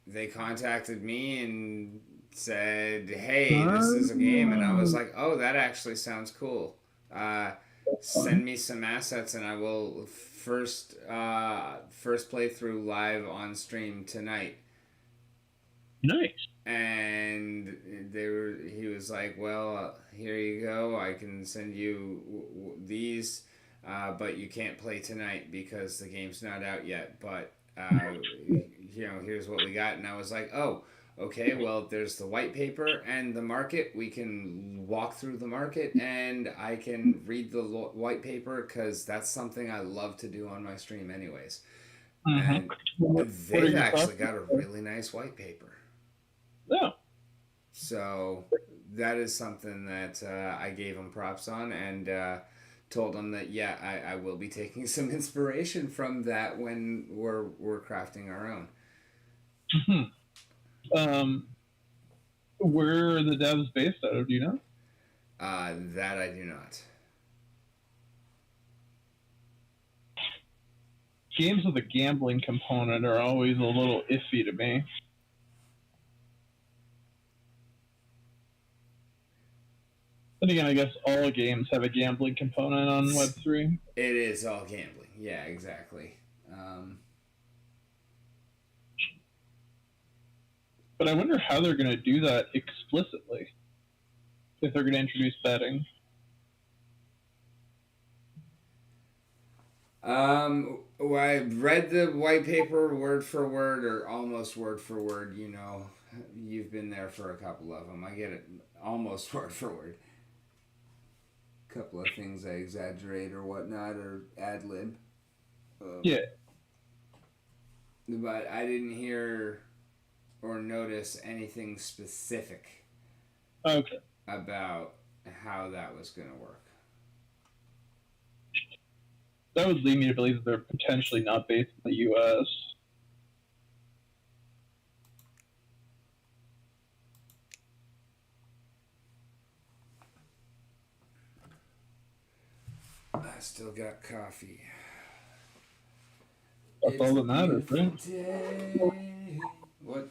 They contacted me and said, "Hey, this is a game," and I was like, "Oh, that actually sounds cool. Send me some assets, and I will first playthrough live on stream tonight." Nice. And he was like, "Well, here you go. I can send you these, but you can't play tonight because the game's not out yet. But here's what we got." And I was like, "Oh, okay. Well, there's the white paper and the market. We can walk through the market, and I can read the white paper because that's something I love to do on my stream, anyways." And they've actually got a really nice white paper. Yeah. So that is something that I gave him props on, and told him that I will be taking some inspiration from that when we're crafting our own. Mm-hmm. Where are the devs based out of? Do you know? That I do not. Games with a gambling component are always a little iffy to me. But again, I guess all games have a gambling component on Web3. It is all gambling. Yeah, exactly. But I wonder how they're going to do that explicitly. If they're going to introduce betting. Well, I read the white paper word for word, or almost word for word. You've been there for a couple of them. I get it almost word for word. Couple of things I exaggerate or whatnot, or ad lib. Yeah. But I didn't hear or notice anything specific about how that was going to work. That would lead me to believe that they're potentially not based in the U.S. I still got coffee. That's all that matters, right? What?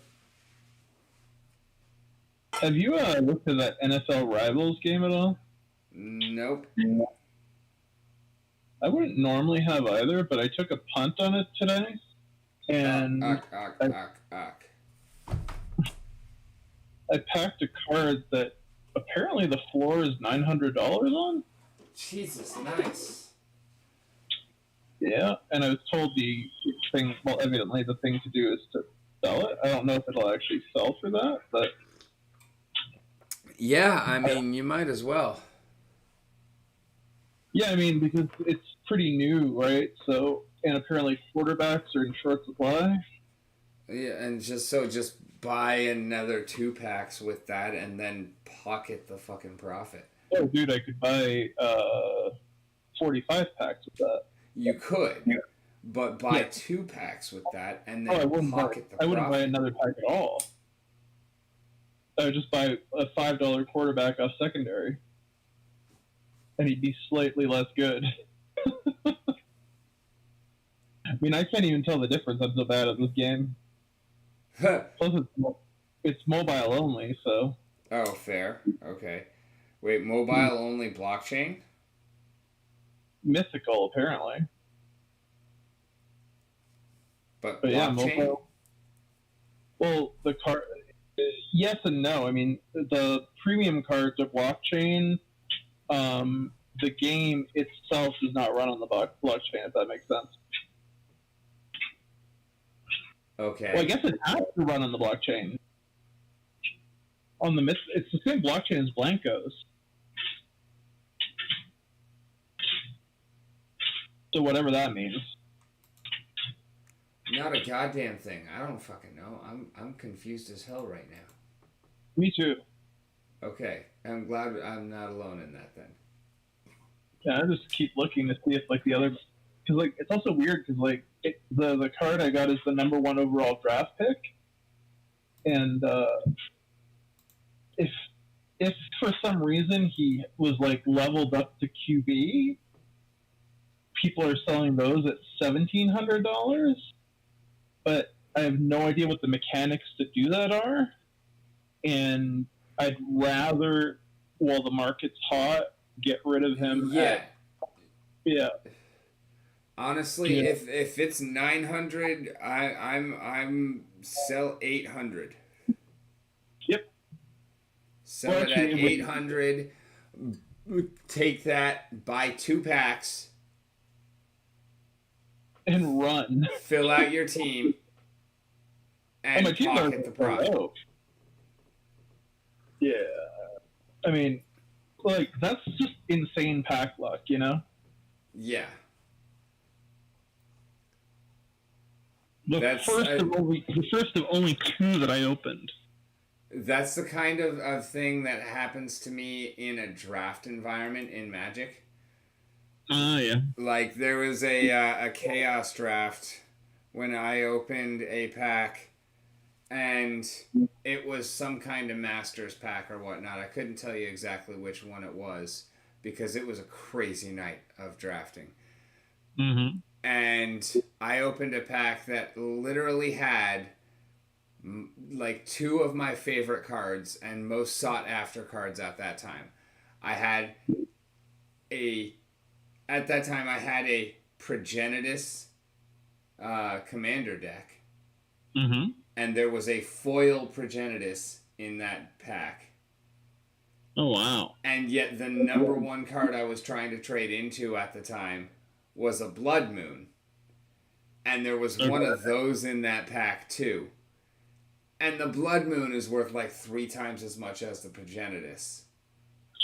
Have you looked at that NFL Rivals game at all? Nope. I wouldn't normally have either, but I took a punt on it today, and I packed a card that apparently the floor is $900 on. Jesus, nice. Yeah, and I was told the thing, well, evidently the thing to do is to sell it. I don't know if it'll actually sell for that, but... Yeah, I mean, you might as well. Yeah, I mean, because it's pretty new, right? So, and apparently quarterbacks are in short supply. Yeah, and just buy another 2-packs with that and then pocket the fucking profit. Oh, dude, I could buy 45 packs with that. You could, but buy 2-packs with that and then pocket the profit. I wouldn't buy another pack at all. I would just buy a $5 quarterback off secondary. And he'd be slightly less good. I mean, I can't even tell the difference. I'm so bad at this game. Plus, it's mobile only, so... Oh, fair. Okay. Wait, mobile only blockchain? Mythical, apparently. But yeah, mobile. Well, the card... Yes and no. I mean, the premium cards are blockchain. The game itself does not run on the blockchain, if that makes sense. Okay. Well, I guess it has to run on the blockchain. It's the same blockchain as Blanco's. So whatever that means. Not a goddamn thing. I don't fucking know. I'm confused as hell right now. Me too. Okay, I'm glad I'm not alone in that then. Yeah, I just keep looking to see if like the other, because like it's also weird because like the card I got is the number one overall draft pick, and if if for some reason he was like leveled up to QB, people are selling those at $1,700, but I have no idea what the mechanics to do that are, and I'd rather, while the market's hot, get rid of him Yeah, at yeah honestly, yeah if it's 900, I'm sell 800. yep. Sell Well, it at actually, 800. Take that, buy 2 packs, and run. fill out your team, Oh, my and team's already pocket the profit. low. Yeah, I mean, like that's just insane pack luck, you know. Yeah, The that's first of only two that I opened. that's the kind of thing that happens to me in a draft environment in Magic. Ah, yeah. Like there was a chaos draft when I opened a pack, and it was some kind of masters pack or whatnot. I couldn't tell you exactly which one it was because it was a crazy night of drafting. Mm-hmm. And I opened a pack that literally had like 2 of my favorite cards and most sought after cards at that time. I had a At that time I had a Progenitus commander deck, Mm-hmm. and there was a foil Progenitus in that pack. Oh wow. And yet the number one card I was trying to trade into at the time was a Blood Moon. And there was one of those in that pack too. And the Blood Moon is worth like 3 times as much as the Progenitus.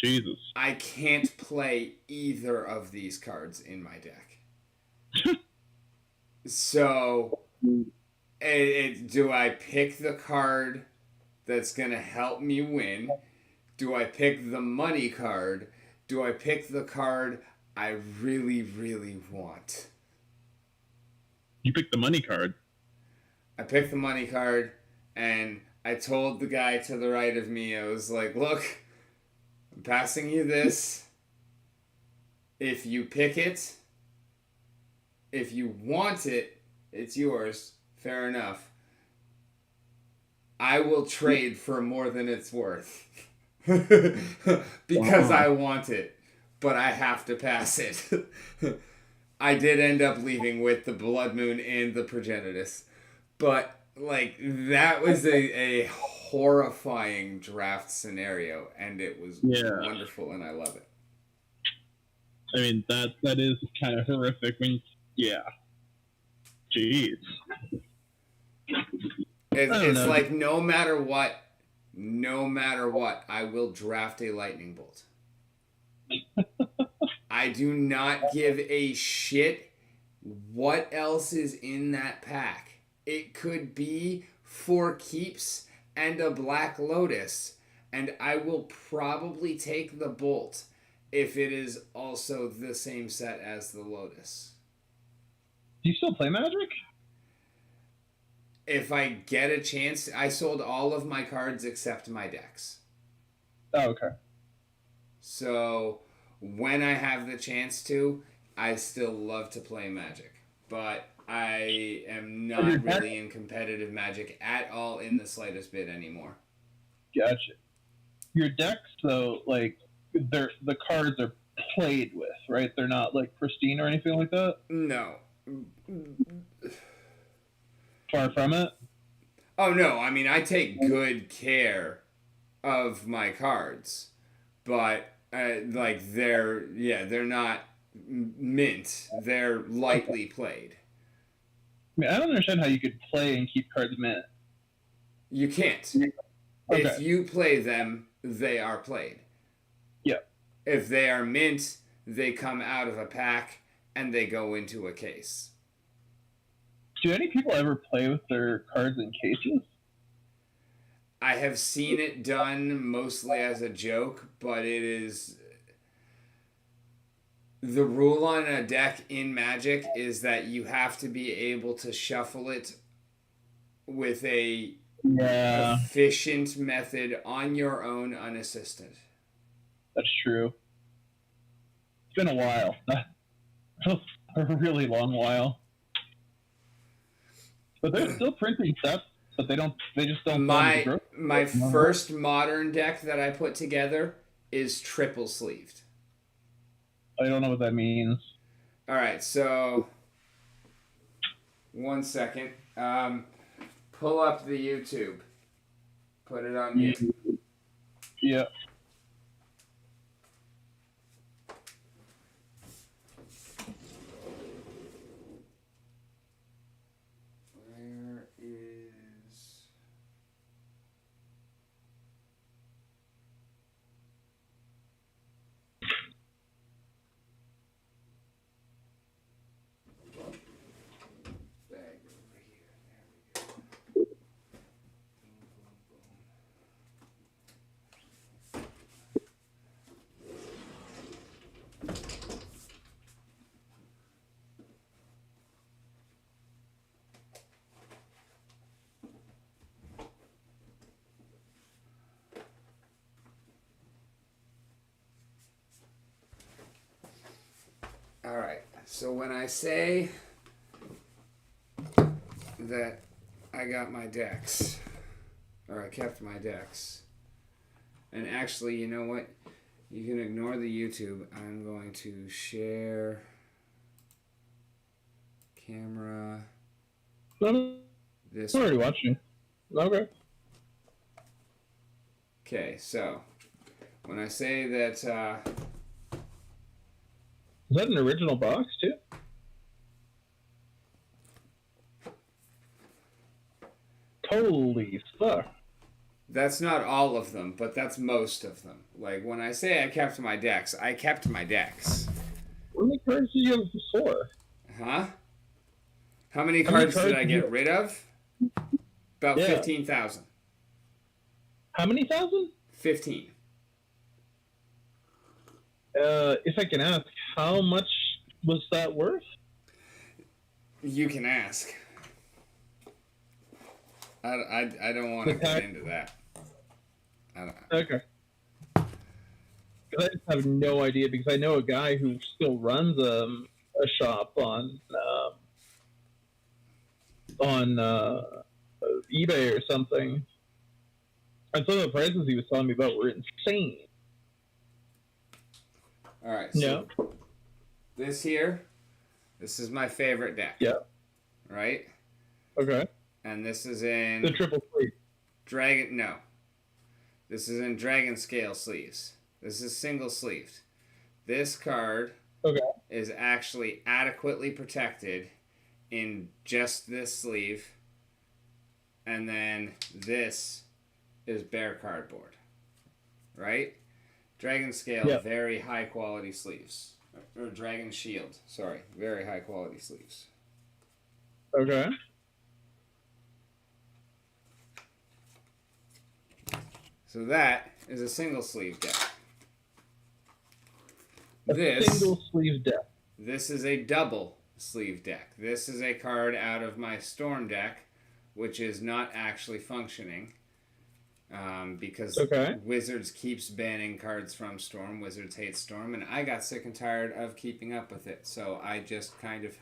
Jesus. I can't play either of these cards in my deck. So, do I pick the card that's going to help me win? Do I pick the money card? Do I pick the card I really, really want? You picked the money card. I picked the money card, and I told the guy to the right of me, I was like, look, I'm passing you this. If you pick it, if you want it, it's yours. Fair enough. I will trade for more than it's worth. Because I want it. But I have to pass it. I did end up leaving with the Blood Moon and the Progenitus. But, like, that was a horrifying draft scenario, and it was wonderful, and I love it. I mean, that is kind of horrific when, yeah. Jeez. It's like no matter what, I will draft a lightning bolt. I do not give a shit what else is in that pack. It could be 4 keeps and a Black Lotus, and I will probably take the bolt if it is also the same set as the Lotus. Do you still play Magic? If I get a chance, I sold all of my cards except my decks. Oh, okay. So when I have the chance to, I still love to play Magic. But I am not really in competitive Magic at all in the slightest bit anymore. Gotcha. Your decks, though, like, the cards are played with, right? They're not, like, pristine or anything like that? No. Far from it? Oh, no. I mean, I take good care of my cards. But, like, they're not mint. They're lightly played. I mean, I don't understand how you could play and keep cards mint. You can't. Okay. If you play them, they are played. Yeah. If they are mint, they come out of a pack and they go into a case. Do any people ever play with their cards in cases? I have seen it done mostly as a joke, but it is the rule on a deck in Magic is that you have to be able to shuffle it with a Yeah, efficient method on your own, unassisted. that's true. It's been a while. A really long while. But they're still printing stuff, but they just don't sell them to grocery My stores. first modern deck that I put together is triple sleeved. I don't know what that means. All right, so 1 second. Pull up the YouTube. Put it on mute. Yeah. Where is... Bag over here. There we go. Boom, boom, boom. All right. So when I say that I got my decks, or I kept my decks, and actually, you know what? You can ignore the YouTube. I'm going to share camera. I'm This. already watching. Okay. Okay, so when I say that, Is that an original box too? Holy fuck! that's not all of them, but that's most of them. Like when I say I kept my decks, I kept my decks. How many cards do you have before? Huh? How many cards did I get rid of? About Yeah. 15,000. How many thousand? 15. If I can ask, how much was that worth? You can ask. I don't want to get into that. I don't. Okay. 'Cause I just have no idea because I know a guy who still runs a shop on eBay or something. And some of the prices he was telling me about were insane. All right. So this here, this is my favorite deck. Yeah. Right. Okay. And this is in The triple sleeve. Dragon. No. This is in Dragon Scale sleeves. This is single sleeved. This card is actually adequately protected in just this sleeve. And then this is bare cardboard. Right? Dragon Scale, very high quality sleeves. Or Dragon Shield, sorry. Very high quality sleeves. Okay. So that is a single sleeve deck. Single sleeve deck. This is a double sleeve deck. This is a card out of my Storm deck, which is not actually functioning. Because Wizards keeps banning cards from Storm. Wizards hate Storm, and I got sick and tired of keeping up with it. So I just kind of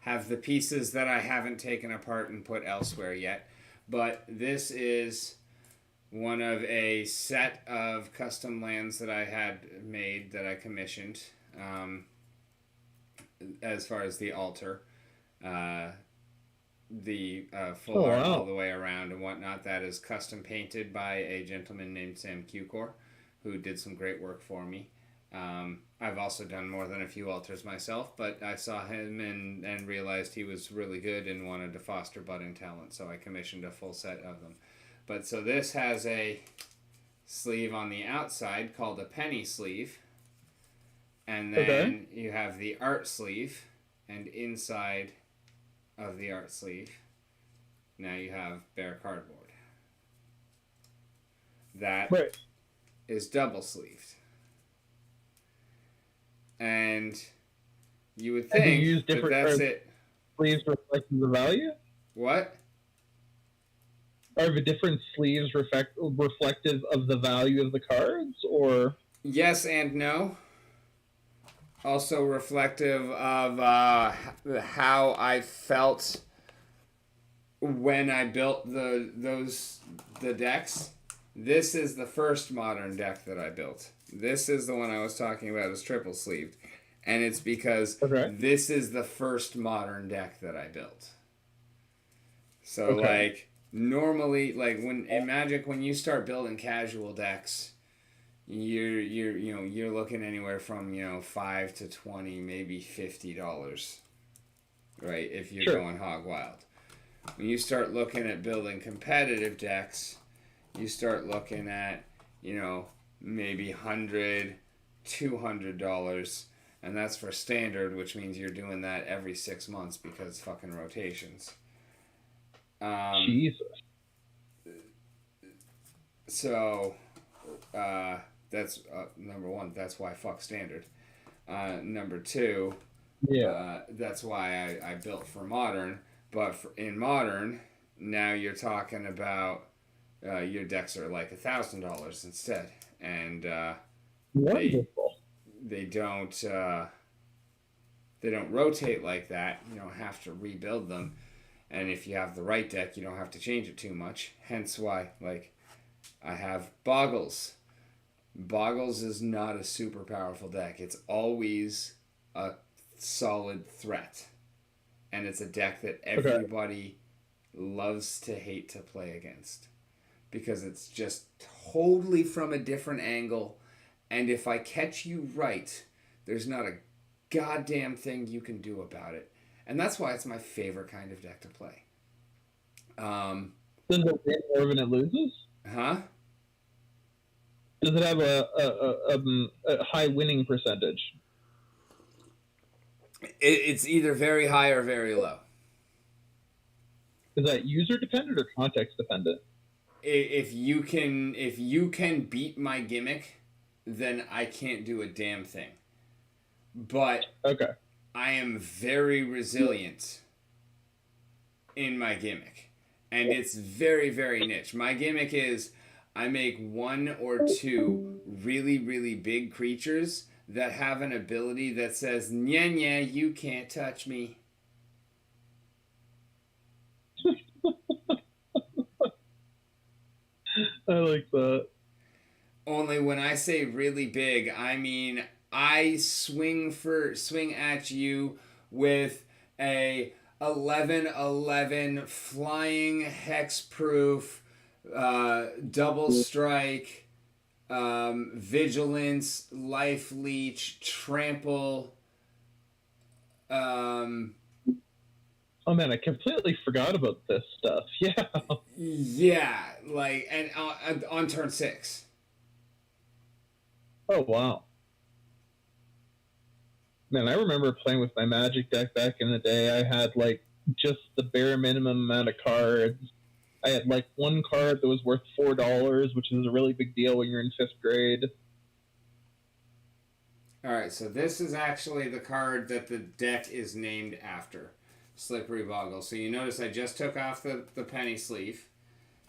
have the pieces that I haven't taken apart and put elsewhere yet. But this is one of a set of custom lands that I had made that I commissioned as far as the altar. The full art all the way around and whatnot. That is custom painted by a gentleman named Sam Cucor, who did some great work for me. I've also done more than a few altars myself, but I saw him and realized he was really good and wanted to foster budding talent, so I commissioned a full set of them. But so this has a sleeve on the outside called a penny sleeve, and then you have the art sleeve, and inside of the art sleeve, now you have bare cardboard. that Right. is double sleeved. And you would And do you think use that different that's it. sleeves reflecting the value? What? Are the different sleeves reflective of the value of the cards, or? Yes and no. Also reflective of how I felt when I built the decks. This is the first modern deck that I built. This is the one I was talking about as triple sleeved. And it's because Okay. this is the first modern deck that I built. So Okay. like normally like when in Magic when you start building casual decks, you're looking anywhere from, $5 to $20, maybe $50, right? If you're Sure. going hog wild. When you start looking at building competitive decks, you start looking at, maybe $100, $200, and that's for standard, which means you're doing that every 6 months because fucking rotations. Jesus. So, that's number one. That's why fuck standard. Number two, Yeah. that's why I built for modern. But in modern, now you're talking about your decks are like $1,000 instead, and Wonderful. they don't rotate like that. You don't have to rebuild them, and if you have the right deck, you don't have to change it too much. Hence why, like, I have Boggles. Boggles is not a super powerful deck. It's always a solid threat. And it's a deck that everybody loves to hate to play against. Because it's just totally from a different angle. And if I catch you right, there's not a goddamn thing you can do about it. And that's why it's my favorite kind of deck to play. Does it win more than it loses? Huh? Does it have a high winning percentage? It's either very high or very low. Is that user dependent or context dependent? If you can beat my gimmick, then I can't do a damn thing. But Okay. I am very resilient in my gimmick. And it's very, very niche. My gimmick is I make one or two really, really big creatures that have an ability that says, "Nya nya, you can't touch me." I like that. Only when I say really big, I mean I swing at you with a 11/11 flying hexproof double strike, vigilance, life leech, trample. Oh man, I completely forgot about this stuff. Yeah. Yeah, like, and on turn 6. Oh wow. Man, I remember playing with my Magic deck back in the day. I had like just the bare minimum amount of cards. I had like one card that was worth $4, which is a really big deal when you're in 5th grade. Alright, so this is actually the card that the deck is named after. Slippery Boggle. So you notice I just took off the penny sleeve.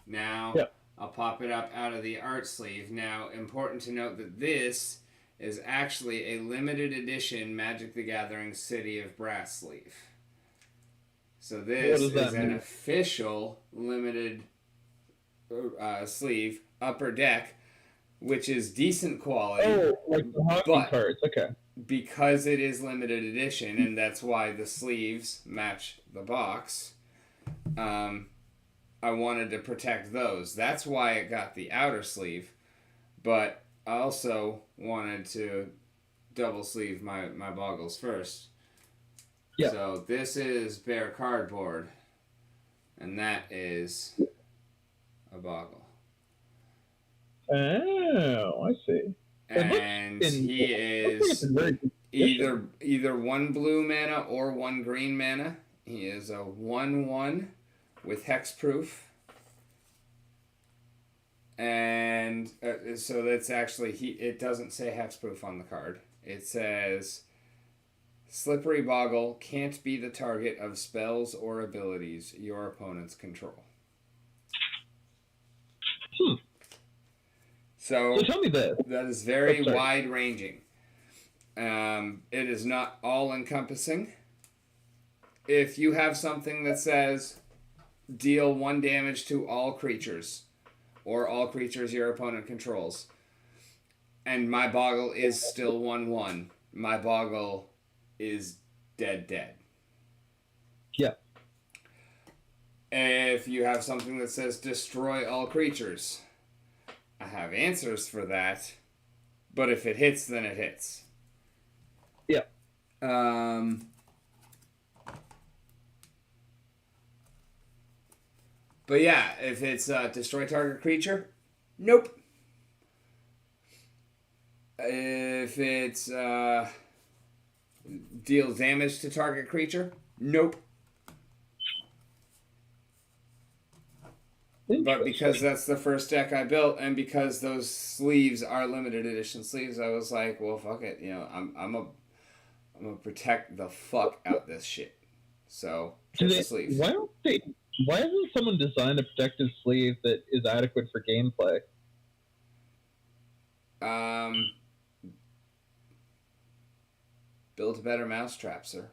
Now Yeah. I'll pop it up out of the art sleeve. Now, important to note that this is actually a limited edition Magic the Gathering City of Brass sleeve. So this is an official limited sleeve upper deck, which is decent quality. Oh, like the hockey cards. Okay. Because it is limited edition, and that's why the sleeves match the box, I wanted to protect those. That's why it got the outer sleeve, but I also wanted to double sleeve my Boggles first. Yeah. So this is bare cardboard, and that is a Boggle. Oh, I see. And he is either 1 blue mana or 1 green mana. He is a 1/1 with hexproof. And so that's actually it doesn't say hexproof on the card. It says slippery boggle can't be the target of spells or abilities your opponents control. So tell me this. That is very wide ranging. It is not all encompassing. If you have something that says deal 1 damage to all creatures, or all creatures your opponent controls, and my boggle is still 1/1, my boggle is dead. Yeah. If you have something that says destroy all creatures, I have answers for that, but if it hits, then it hits. Yeah. But yeah, if it's destroy target creature, nope. If it's deal damage to target creature, nope. But because that's the first deck I built, and because those sleeves are limited edition sleeves, I was like, well, fuck it. You know, I'm gonna protect the fuck out this shit. So the sleeves. Why hasn't someone designed a protective sleeve that is adequate for gameplay? Build a better mousetrap, sir.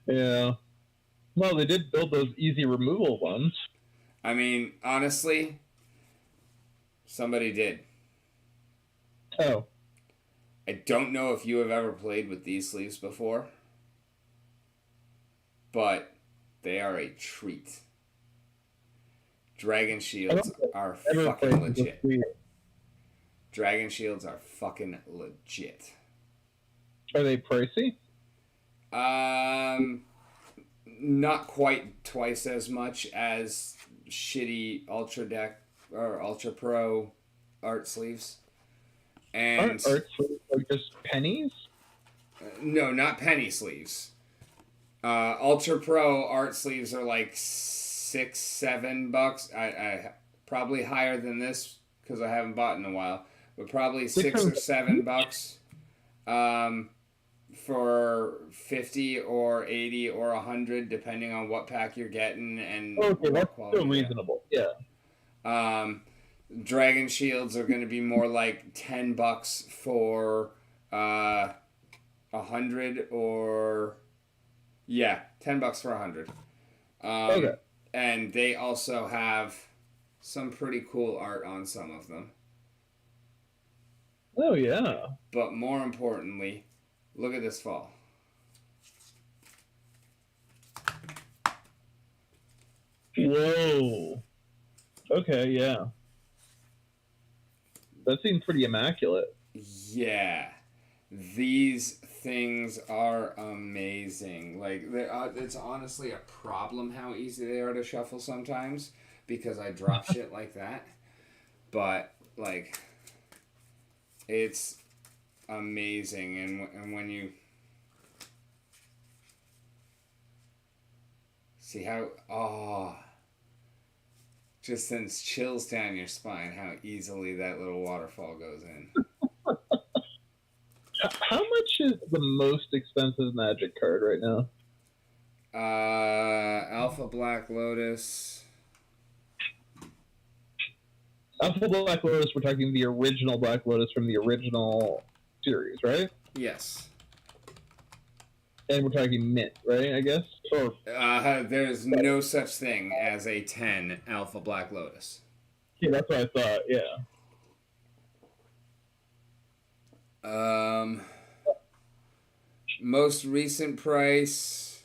Yeah. Well, they did build those easy removal ones. I mean, honestly, somebody did. Oh. I don't know if you have ever played with these sleeves before, but they are a treat. Dragon shields are fucking legit. Dragon shields are fucking legit. Are they pricey? Not quite twice as much as shitty Ultra Deck or Ultra Pro art sleeves. And aren't art sleeves like just pennies? No, not penny sleeves. Ultra Pro art sleeves are like $6-7. I probably higher than this because I haven't bought in a while, but probably $6 or $7. For 50 or 80 or 100, depending on what pack you're getting and okay, that's still reasonable. Yeah. Dragon shields are going to be more like $10 for 100, or $10 for 100. Okay. And they also have some pretty cool art on some of them. Oh yeah. But more importantly, look at this fall. Whoa. Okay, yeah. That seems pretty immaculate. Yeah. These things are amazing. Like, it's honestly a problem how easy they are to shuffle sometimes because I drop shit like that. But, like, it's amazing. And when you see how, just sends chills down your spine how easily that little waterfall goes in. How much is the most expensive Magic card right now? Alpha Black Lotus. Alpha Black Lotus, we're talking the original Black Lotus from the original series, right? Yes. And we're talking mint, right, I guess? Or there's no such thing as a 10 Alpha Black Lotus. Yeah, that's what I thought, yeah. Most recent price.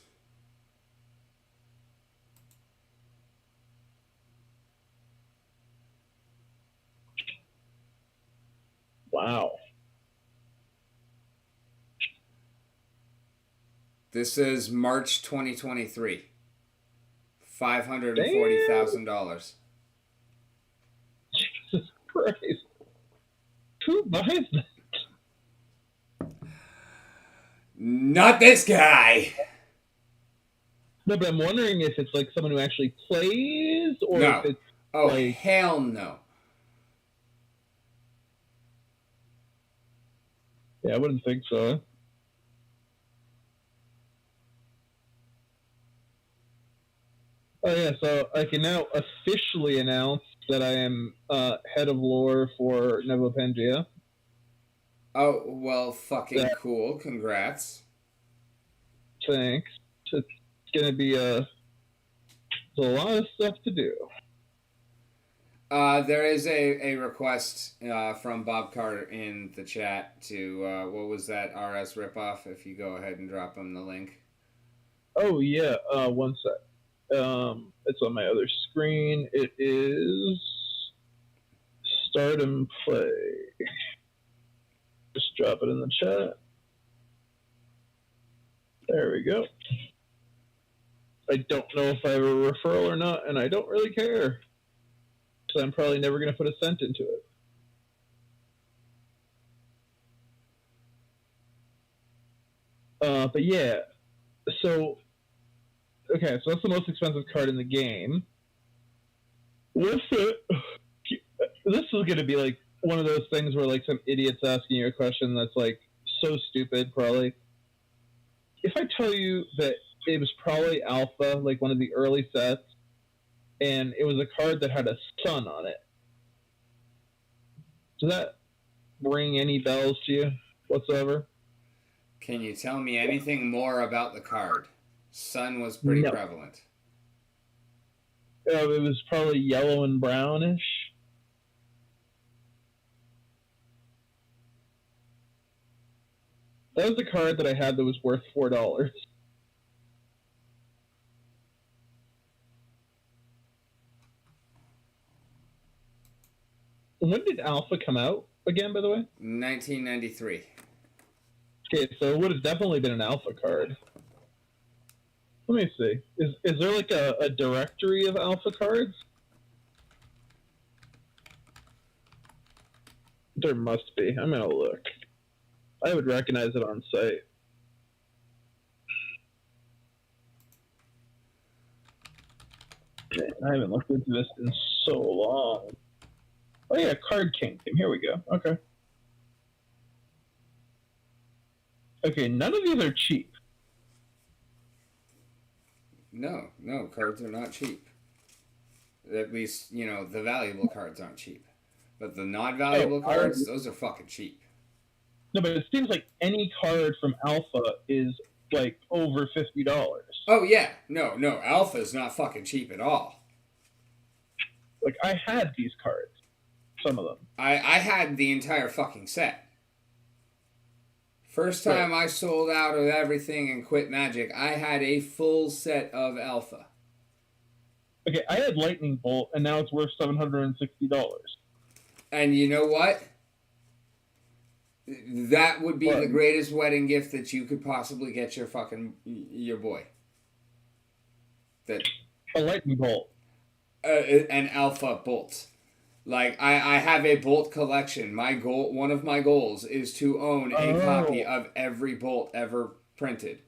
Wow. This is March 2023. $540,000. Jesus Christ. Who buys that? Not this guy. No, but I'm wondering if it's like someone who actually plays, or if No. it's Oh, like, hell no. yeah, I wouldn't think so. Oh yeah, so I can now officially announce that I am head of lore for Nevopengia. Oh, well, fucking That cool. Congrats. thanks. It's gonna be a lot of stuff to do. There is a request from Bob Carter in the chat to, what was that RS ripoff? If you go ahead and drop him the link. Oh yeah, one sec. It's on my other screen. It is start and play. Just drop it in the chat. There we go. I don't know if I have a referral or not, and I don't really care. So I'm probably never going to put a cent into it. But yeah, so okay, so that's the most expensive card in the game. With it, this is going to be like one of those things where like some idiot's asking you a question that's like so stupid, probably. If I tell you that it was probably Alpha, like one of the early sets, and it was a card that had a sun on it, does that ring any bells to you whatsoever? Can you tell me anything more about the card? Sun was pretty No. prevalent. It was probably yellow and brownish. That was the card that I had that was worth $4. When did Alpha come out again, by the way? 1993. Okay, so it would have definitely been an Alpha card. Let me see. Is there like a directory of Alpha cards? There must be. I'm gonna look. I would recognize it on site. Man, I haven't looked into this in so long. Oh yeah, Card King. Here we go. Okay. Okay, none of these are cheap. No, cards are not cheap. At least, the valuable cards aren't cheap. But the non-valuable cards, those are fucking cheap. No, but it seems like any card from Alpha is like over $50. Oh yeah, no, Alpha is not fucking cheap at all. Like I had these cards, some of them. I had the entire fucking set. First time I sold out of everything and quit Magic, I had a full set of Alpha. Okay, I had Lightning Bolt, and now it's worth $760. And you know what? That would be the greatest wedding gift that you could possibly get your boy. That a Lightning Bolt. An Alpha Bolt. Like I have a Bolt collection. One of my goals is to own a copy of every Bolt ever printed.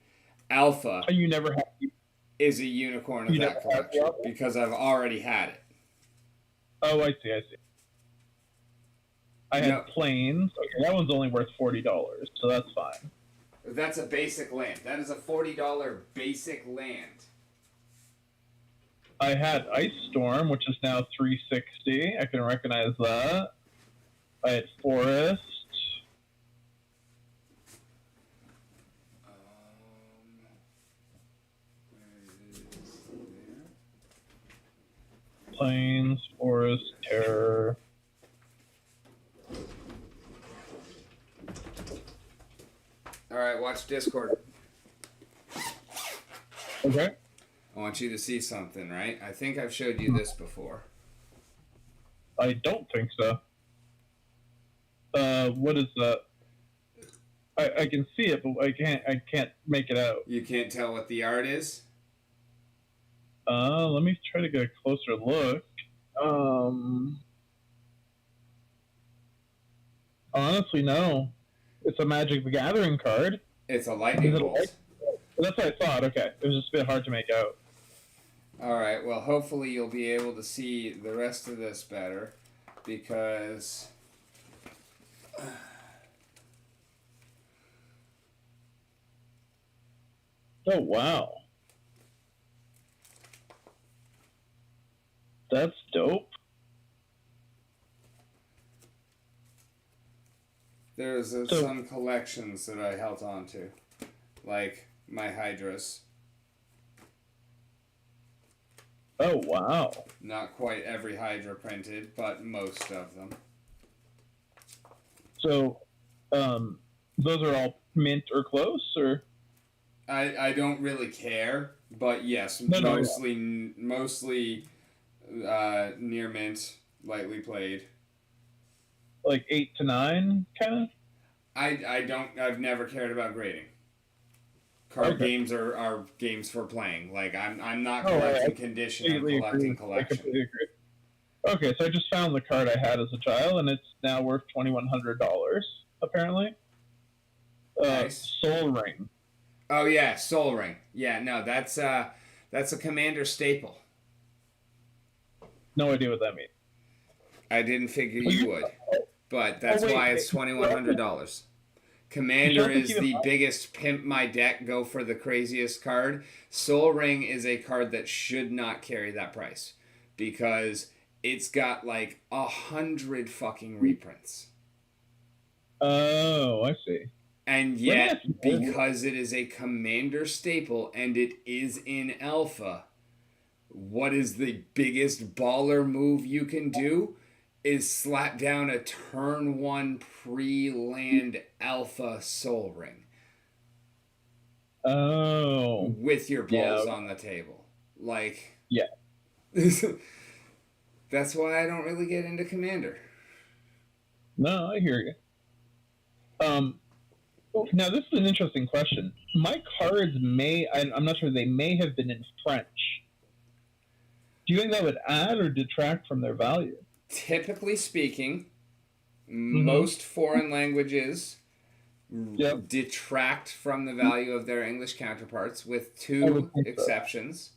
Alpha. You never have. Is a unicorn of that collection because I've already had it. Oh, I see. I had Plains. Okay, that one's only worth $40, so that's fine. That's a basic land. That is a $40 basic land. I had Ice Storm, which is now $360. I can recognize that. I had Forest. Plains, Forest, Terror. Alright, watch Discord. Okay. I want you to see something, right? I think I've showed you this before. I don't think so. What is that? I can see it, but I can't make it out. You can't tell what the art is? Let me try to get a closer look. Honestly, no. It's a Magic the Gathering card. It's a lightning bolt. Is That's what I thought. Okay, it was just a bit hard to make out. All right. Well, hopefully you'll be able to see the rest of this better, because Oh wow, that's dope. there's So, some collections that I held on to, like my Hydras. oh wow. Not quite every Hydra printed, but most of them. So, those are all mint or close, or I don't really care, but yes, no, no, yeah. mostly near mint, lightly played. Like 8 to 9, kind of. I've never cared about grading. Card Okay. games are games for playing. Like I'm not Oh, collecting condition, I'm completely collecting agree. I collection. completely agree. Okay, so I just found the card I had as a child, and it's now worth $2,100 apparently. Nice. Soul Ring. Oh yeah, Soul Ring. Yeah, no, that's a commander staple. No idea what that means. I didn't figure you would. But that's wait, why it's $2,100. Commander is the biggest pimp my deck, go for the craziest card. Soul Ring is a card that should not carry that price, because it's got like 100 fucking reprints. Oh, I see. And yet, because it is a commander staple and it is in alpha, what is the biggest baller move you can do? Is slap down a turn 1 pre-land alpha Soul Ring. Oh. With your balls on the table. Like, yeah. That's why I don't really get into Commander. No, I hear you. Now this is an interesting question. My cards I'm not sure, they may have been in French. Do you think that would add or detract from their value? Typically speaking, most foreign languages detract from the value of their English counterparts, with two exceptions: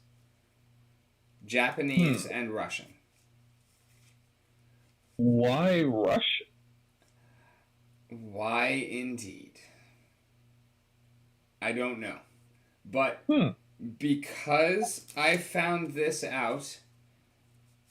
Japanese and Russian. Why Russian? Why indeed? I don't know. But because I found this out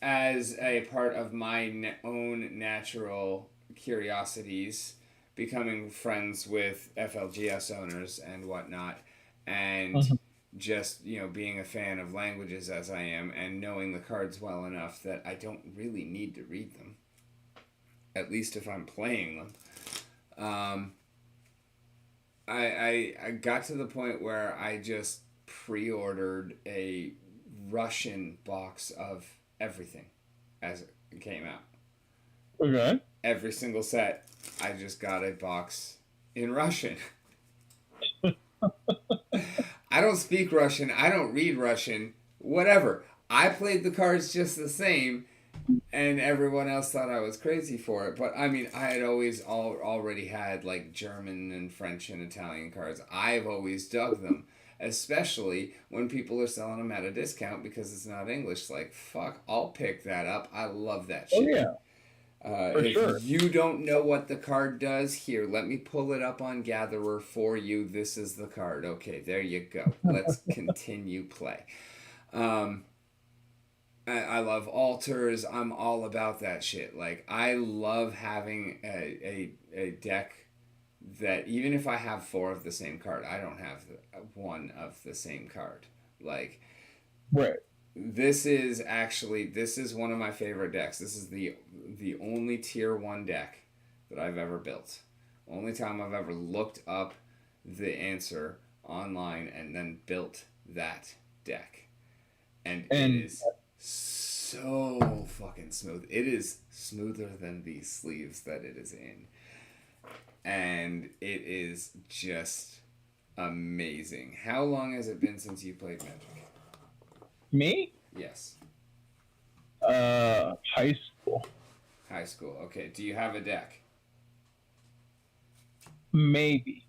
as a part of my own natural curiosities, becoming friends with FLGS owners and whatnot, and just, being a fan of languages as I am, and knowing the cards well enough that I don't really need to read them, at least if I'm playing them. I got to the point where I just pre-ordered a Russian box of everything as it came out. Okay. Every single set, I just got a box in Russian. I don't speak Russian. I don't read Russian. Whatever. I played the cards just the same, and everyone else thought I was crazy for it. But I mean, I had already had like German and French and Italian cards. I've always dug them, especially when people are selling them at a discount because it's not English. Like, fuck, I'll pick that up. I love that shit. Oh yeah. If you don't know what the card does, here, let me pull it up on Gatherer for you. This is the card. Okay, there you go. Let's continue play. I love altars. I'm all about that shit. Like, I love having a deck that, even if I have 4 of the same card, I don't have 1 of the same card. Like, right. This is one of my favorite decks. This is the only tier 1 deck that I've ever built. Only time I've ever looked up the answer online and then built that deck. And it is so fucking smooth. It is smoother than the sleeves that it is in. And it is just amazing. How long has it been since you played Magic? Me? Yes. High school. High school. Okay. Do you have a deck? Maybe.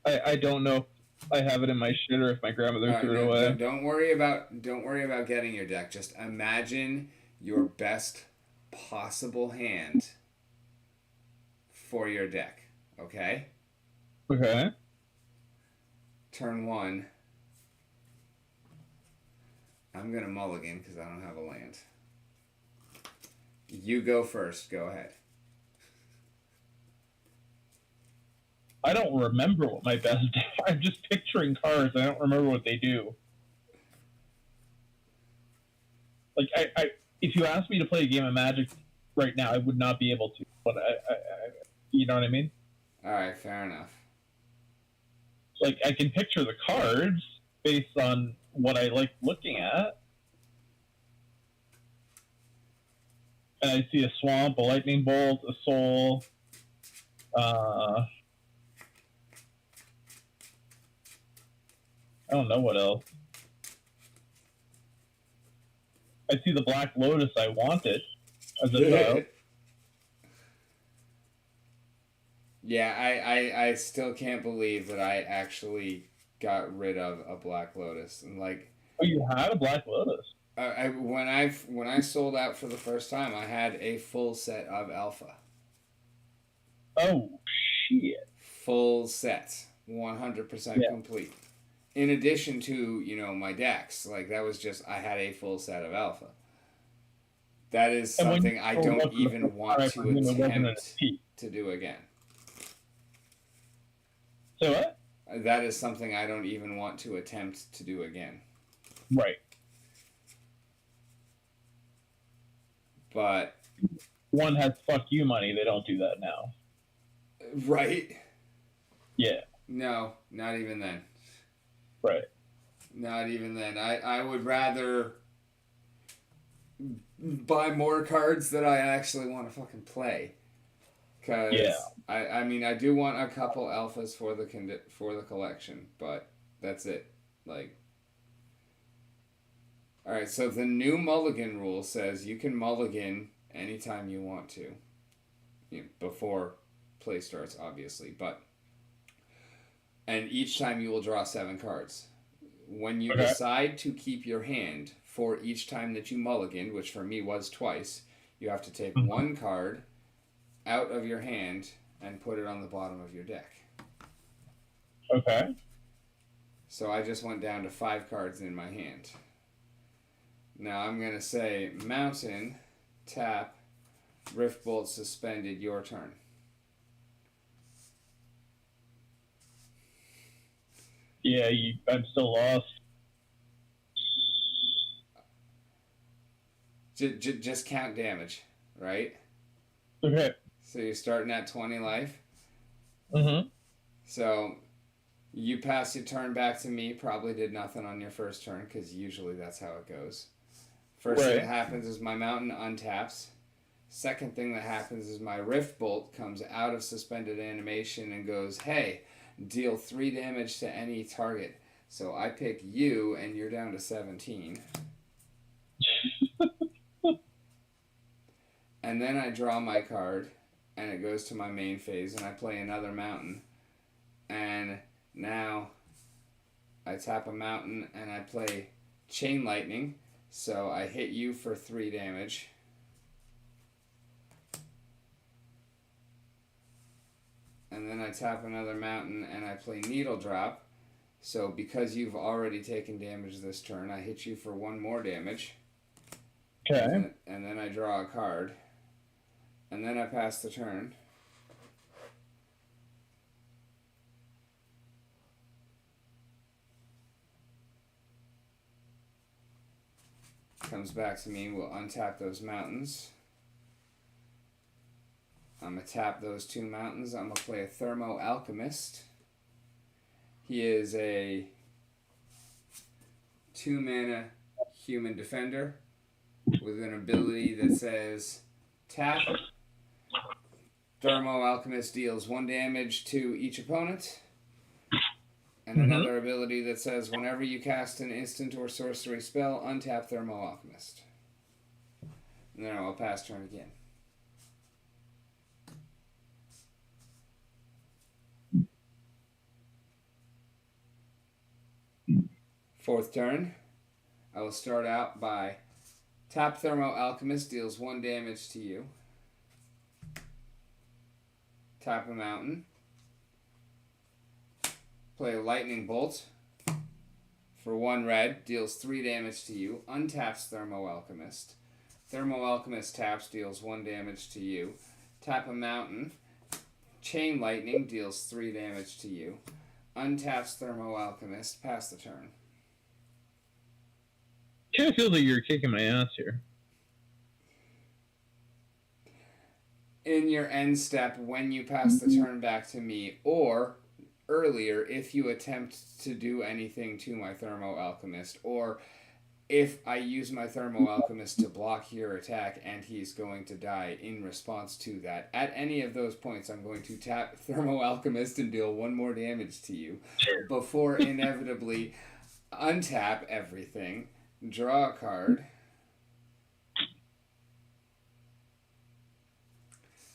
I don't know. I have it in my shitter if my grandmother All right, threw it no, away. don't worry about getting your deck. Just imagine your best possible hand for your deck. Okay. Okay. Turn one. I'm gonna mulligan because I don't have a land. You go first. Go ahead. I don't remember what my best. I'm just picturing cards. I don't remember what they do. Like if you asked me to play a game of Magic right now, I would not be able to. But you know what I mean? All right, fair enough. Like I can picture the cards based on what I like looking at, and I see a swamp, a lightning bolt, a soul. I don't know what else. I see the Black Lotus I wanted as a child. Yeah, I still can't believe that I actually got rid of a Black Lotus. And like, Oh, you had a Black Lotus? when I sold out for the first time, I had a full set of Alpha. Oh shit! Full set, 100% complete. In addition to, you know, my decks, like that was just I had a full set of Alpha. That is something I don't even want to attempt to do again. So what? That is something I don't even want to attempt to do again. Right. But one has fuck you money. They don't do that now. Right? Yeah. No, not even then. Right. Not even then. I would rather buy more cards that I actually want to fucking play. Cause I mean I do want a couple alphas for the collection, but that's it. Like, all right. So the new mulligan rule says you can mulligan anytime you want to, you know, before play starts, obviously, but and each time you will draw 7 cards. When you decide to keep your hand for each time that you mulligan, which for me was twice, you have to take 1 card out of your hand and put it on the bottom of your deck. Okay. So I just went down to 5 cards in my hand. Now I'm going to say Mountain, tap, Rift Bolt suspended, your turn. Yeah, I'm still lost. Just count damage, right? Okay. So you're starting at 20 life. Mm-hmm. So you pass your turn back to me. Probably did nothing on your first turn because usually that's how it goes. First thing that happens is my Mountain untaps. Second thing that happens is my Rift Bolt comes out of suspended animation and goes, hey, deal 3 damage to any target. So I pick you and you're down to 17. And then I draw my card and it goes to my main phase and I play another Mountain. And now I tap a Mountain and I play Chain Lightning. So I hit you for 3 damage. And then I tap another Mountain and I play Needle Drop. So because you've already taken damage this turn, I hit you for 1 more damage. Okay. And then I draw a card. And then I pass the turn. Comes back to me, we'll untap those Mountains. I'm going to tap those 2 Mountains. I'm going to play a Thermo Alchemist. He is a 2-mana human defender with an ability that says tap. Thermo Alchemist deals 1 damage to each opponent. And another ability that says whenever you cast an instant or sorcery spell, untap Thermo Alchemist. And then I'll pass turn again. Fourth turn, I will start out by tap Thermo Alchemist, deals 1 damage to you. Tap a mountain. Play a Lightning Bolt for 1 red, deals 3 damage to you. Untaps Thermo Alchemist. Thermo Alchemist taps, deals 1 damage to you. Tap a mountain. Chain Lightning deals 3 damage to you. Untaps Thermo Alchemist. Pass the turn. I kind of feel that you're kicking my ass here. In your end step, when you pass the turn back to me, or earlier if you attempt to do anything to my Thermo Alchemist, or if I use my Thermo Alchemist to block your attack and he's going to die in response to that, at any of those points I'm going to tap Thermo Alchemist and deal 1 more damage to you before inevitably untap everything, draw a card.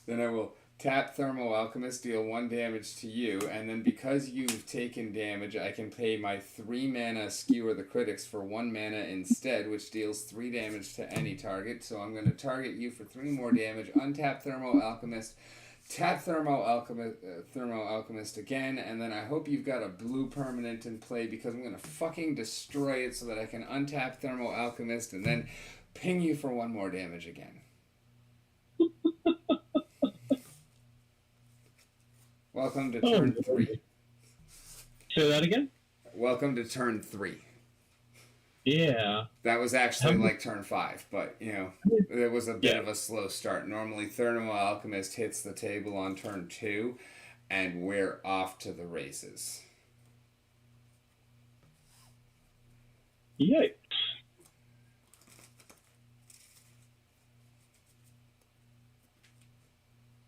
Then I will tap Thermo Alchemist, deal 1 damage to you, and then because you've taken damage, I can pay my 3 mana Skewer the Critics for 1 mana instead, which deals 3 damage to any target. So I'm going to target you for 3 more damage, untap Thermo Alchemist, tap Thermo Alchemist again, and then I hope you've got a blue permanent in play because I'm going to fucking destroy it so that I can untap Thermo Alchemist and then ping you for 1 more damage again. Welcome to turn 3. Say that again? Welcome to turn 3. Yeah. That was actually like turn 5, but, you know, it was a bit of a slow start. Normally, Thermo Alchemist hits the table on turn 2, and we're off to the races. Yikes.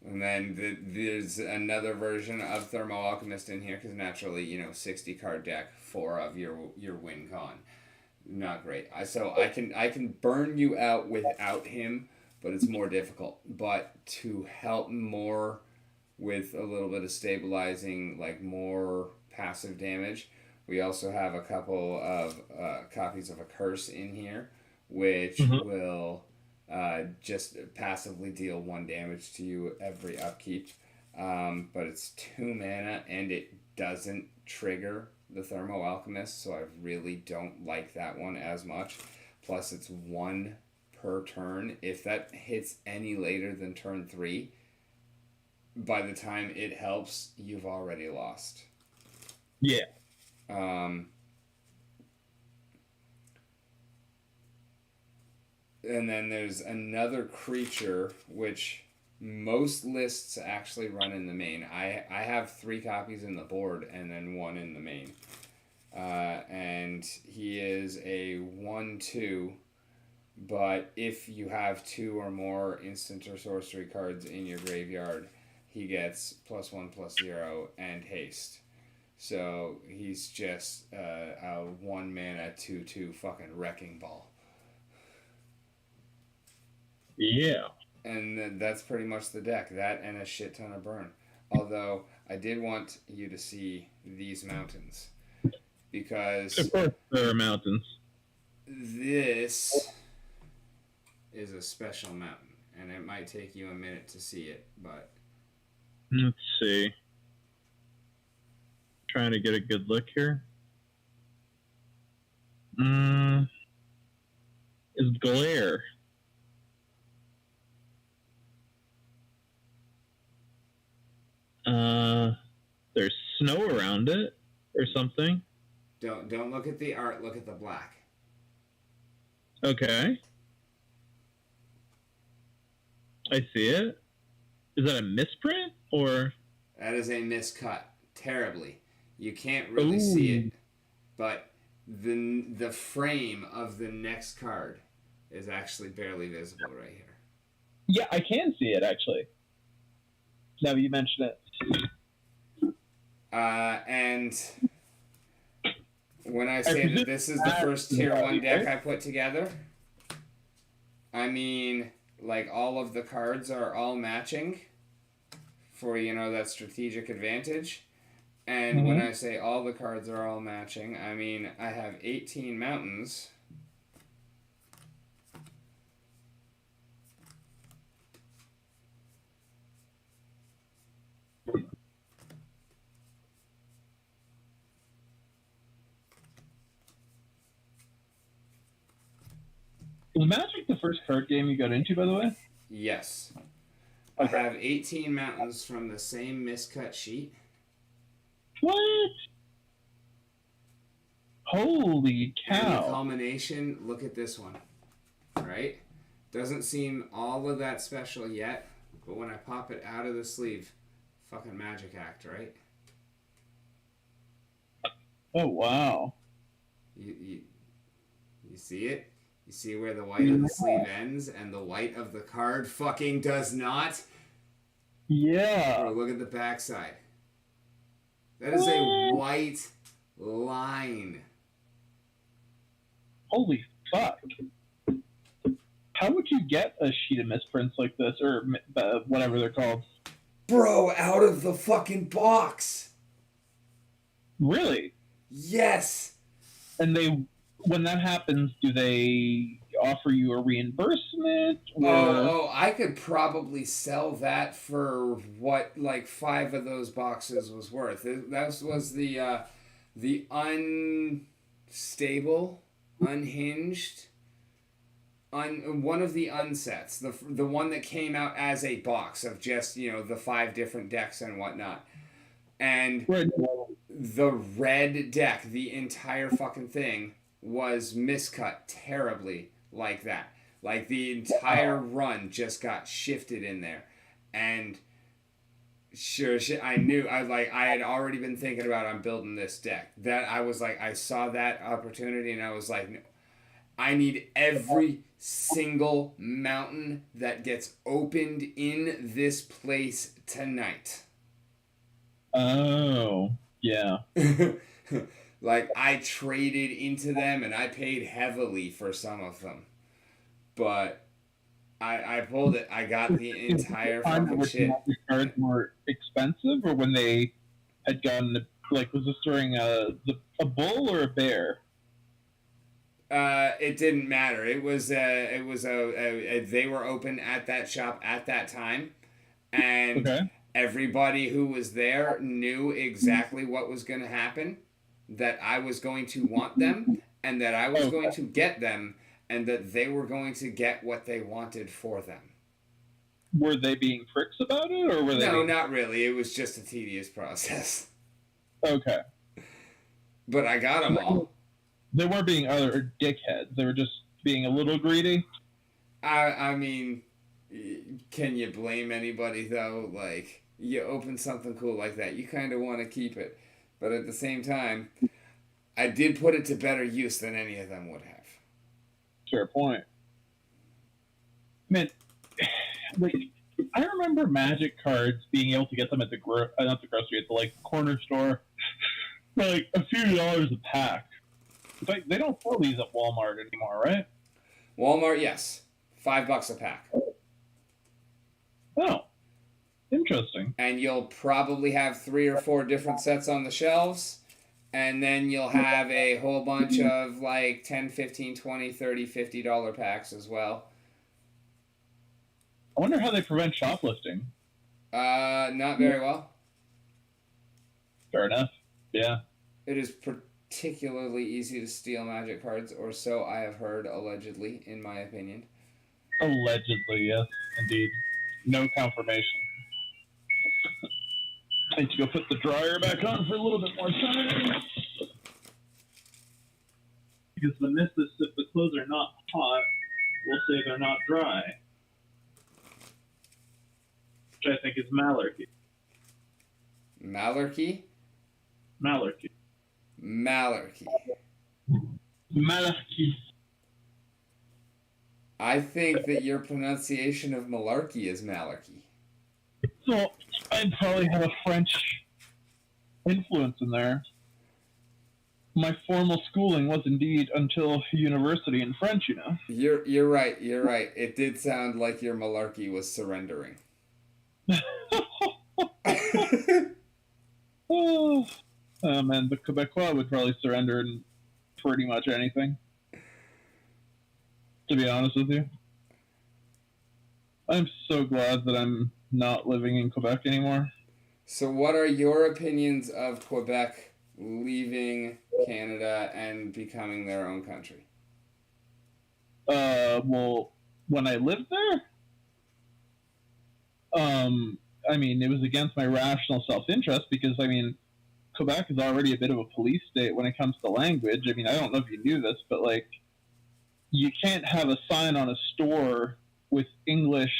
And then there's another version of Thermo Alchemist in here, because naturally, 60 card deck, 4 of your win con. Not great. So I can burn you out without him, but it's more difficult. But to help more with a little bit of stabilizing, like more passive damage, we also have a couple of copies of a curse in here, which will just passively deal 1 damage to you every upkeep. But it's 2 mana and it doesn't trigger the Thermo Alchemist, so I really don't like that one as much. Plus it's 1 per turn. If that hits any later than turn 3, by the time it helps, you've already lost. Yeah. And then there's another creature which most lists actually run in the main. I have 3 copies in the board and then 1 in the main. And he is a 1/2, but if you have 2 or more instant or sorcery cards in your graveyard, he gets +1/+0 and haste. So he's just a 1 mana 2/2 fucking wrecking ball. Yeah. And that's pretty much the deck. That and a shit ton of burn. Although, I did want you to see these mountains. Because Of course there are mountains. This is a special mountain. And it might take you a minute to see it, but... Let's see. Trying to get a good look here. Is Glare. There's snow around it or something. Don't look at the art, look at the black. Okay. I see it. Is that a misprint or? That is a miscut. Terribly. You can't really see it, but the frame of the next card is actually barely visible right here. Yeah, I can see it actually. Now you mention it. And when I say that this is the first tier 1 deck I put together, I mean, like, all of the cards are all matching for, that strategic advantage. And when I say all the cards are all matching, I mean I have 18 mountains. Was Magic the first card game you got into, by the way? Yes. Okay. I have 18 mountains from the same miscut sheet. What? Holy And the cow. culmination, look at this one. Right? Doesn't seem all of that special yet, but when I pop it out of the sleeve, fucking magic act, right? Oh, wow. You see it? You see where the white of the sleeve ends and the white of the card fucking does not? Yeah. Or look at the backside. That is a white line. Holy fuck. How would you get a sheet of misprints like this, or whatever they're called? Bro, out of the fucking box. Really? Yes. And when that happens, do they offer you a reimbursement? Or... Oh, I could probably sell that for what, like 5 of those boxes was worth. That was the unstable, unhinged, one of the unsets, the one that came out as a box of just, the 5 different decks and whatnot. And the red deck, the entire fucking thing, was miscut terribly like that. Like the entire run just got shifted in there. And sure shit, I had already been thinking about I'm building this deck. That I was like, I saw that opportunity and I was like, no, I need every single mountain that gets opened in this place tonight. Oh, yeah. Like, I traded into them and I paid heavily for some of them. But I pulled it. I got the entire fucking shit. The cards more expensive, or when they had gotten, like, was this during a bull or a bear? It didn't matter. It was they were open at that shop at that time, and everybody who was there knew exactly what was going to happen, that I was going to want them, and that I was going to get them, and that they were going to get what they wanted for them. Were they being pricks about it, or were they? No, not really. It was just a tedious process. Okay. But I got them all. They weren't being other dickheads. They were just being a little greedy. I mean, can you blame anybody, though? Like, you open something cool like that, you kind of want to keep it. But at the same time, I did put it to better use than any of them would have. Fair point. Man, like, I remember Magic cards being able to get them at the not the grocery, at the, like, corner store, for like a few dollars a pack. Like, they don't sell these at Walmart anymore, right? Walmart, yes. $5 a pack. Oh. Interesting. And you'll probably have 3 or 4 different sets on the shelves. And then you'll have a whole bunch of like $10, $15, $20, $30, $50 packs as well. I wonder how they prevent shoplifting. Not very well. Fair enough. Yeah. It is particularly easy to steal Magic cards, or so I have heard, allegedly, in my opinion. Allegedly, yes, indeed. No confirmation. I need to go put the dryer back on for a little bit more time. Because the myth is if the clothes are not hot, we'll say they're not dry. Which I think is malarkey. Malarkey? Malarkey. Malarkey. Malarkey. I think that your pronunciation of malarkey is malarkey. So, I probably have a French influence in there. My formal schooling was indeed until university in French, you know. You're right. It did sound like your malarkey was surrendering. Oh, And the Quebecois would probably surrender in pretty much anything. To be honest with you, I'm so glad that I'm not living in Quebec anymore. So, what are your opinions of Quebec leaving Canada and becoming their own country? Well, when I lived there, I mean, it was against my rational self-interest because, I mean, Quebec is already a bit of a police state when it comes to language. I mean, I don't know if you knew this, but like, you can't have a sign on a store with English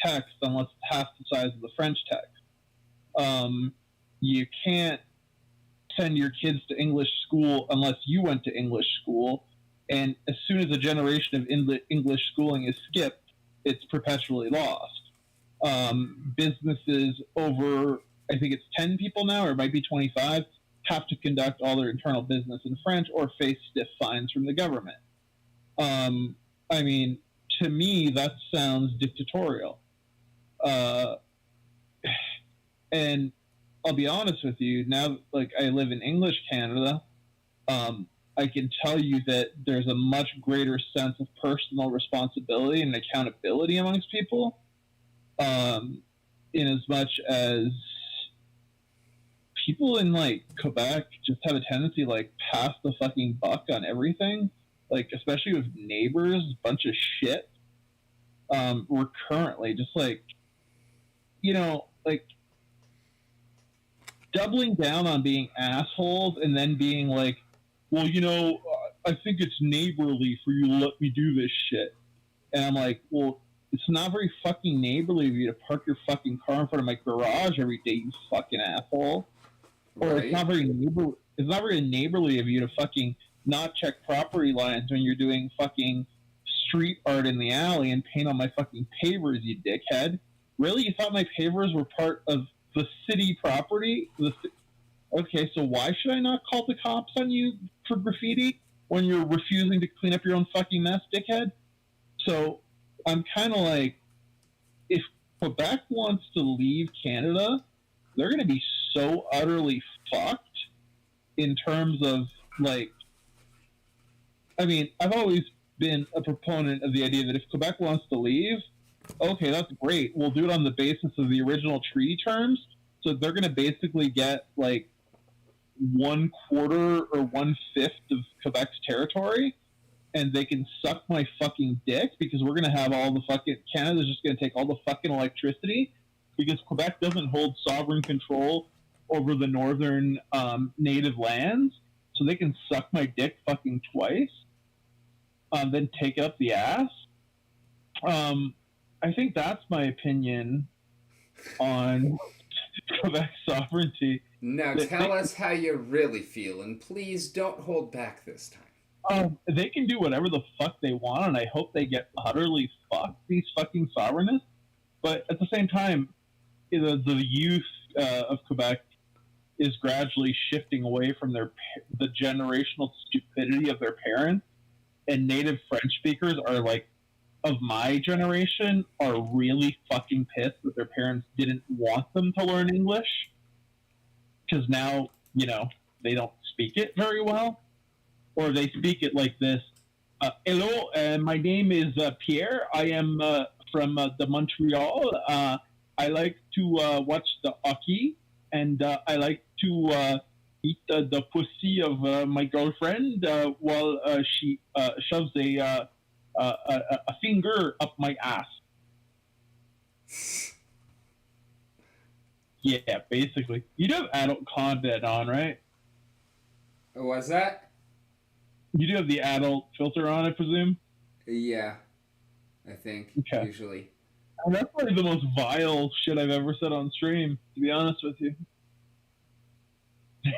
text unless it's half the size of the French text. You can't send your kids to English school unless you went to English school. And as soon as a generation of English schooling is skipped, it's perpetually lost. Businesses over, I think it's 10 people now, or it might be 25, have to conduct all their internal business in French or face stiff fines from the government. I mean, to me, that sounds dictatorial. And I'll be honest with you, now, like, I live in English Canada, I can tell you that there's a much greater sense of personal responsibility and accountability amongst people. In as much as people in like Quebec just have a tendency to like pass the fucking buck on everything, like especially with neighbors, bunch of shit. We're currently just like, like doubling down on being assholes and then being like, well, I think it's neighborly for you to let me do this shit. And I'm like, well, it's not very fucking neighborly of you to park your fucking car in front of my garage every day, you fucking asshole. Or Right? it's not very neighborly of you to fucking not check property lines when you're doing fucking street art in the alley and paint on my fucking pavers, you dickhead. Really? You thought my pavers were part of the city property? Okay, so why should I not call the cops on you for graffiti when you're refusing to clean up your own fucking mess, dickhead? So I'm kind of like, if Quebec wants to leave Canada, they're going to be so utterly fucked in terms of, like, I mean, I've always been a proponent of the idea that if Quebec wants to leave, okay, that's great. We'll do it on the basis of the original treaty terms. So they're going to basically get, like, 1/4 or 1/5 of Quebec's territory, and they can suck my fucking dick because we're going to have all the fucking, Canada's just going to take all the fucking electricity because Quebec doesn't hold sovereign control over the northern native lands, so they can suck my dick fucking twice, then take up the ass. I think that's my opinion on Quebec sovereignty. Now tell us how you really feel, and please don't hold back this time. They can do whatever the fuck they want, and I hope they get utterly fucked, these fucking sovereignists. But at the same time, the youth of Quebec is gradually shifting away from the generational stupidity of their parents, and native French speakers are like, of my generation, are really fucking pissed that their parents didn't want them to learn English because now, they don't speak it very well, or they speak it like this. Hello, my name is Pierre. I am from the Montreal. I like to watch the hockey, and I like to eat the pussy of my girlfriend while she shoves a finger up my ass. Yeah, basically. You do have adult content on, right? What's that? You do have the adult filter on, I presume? Yeah, I think, okay. Usually. And that's probably the most vile shit I've ever said on stream, to be honest with you.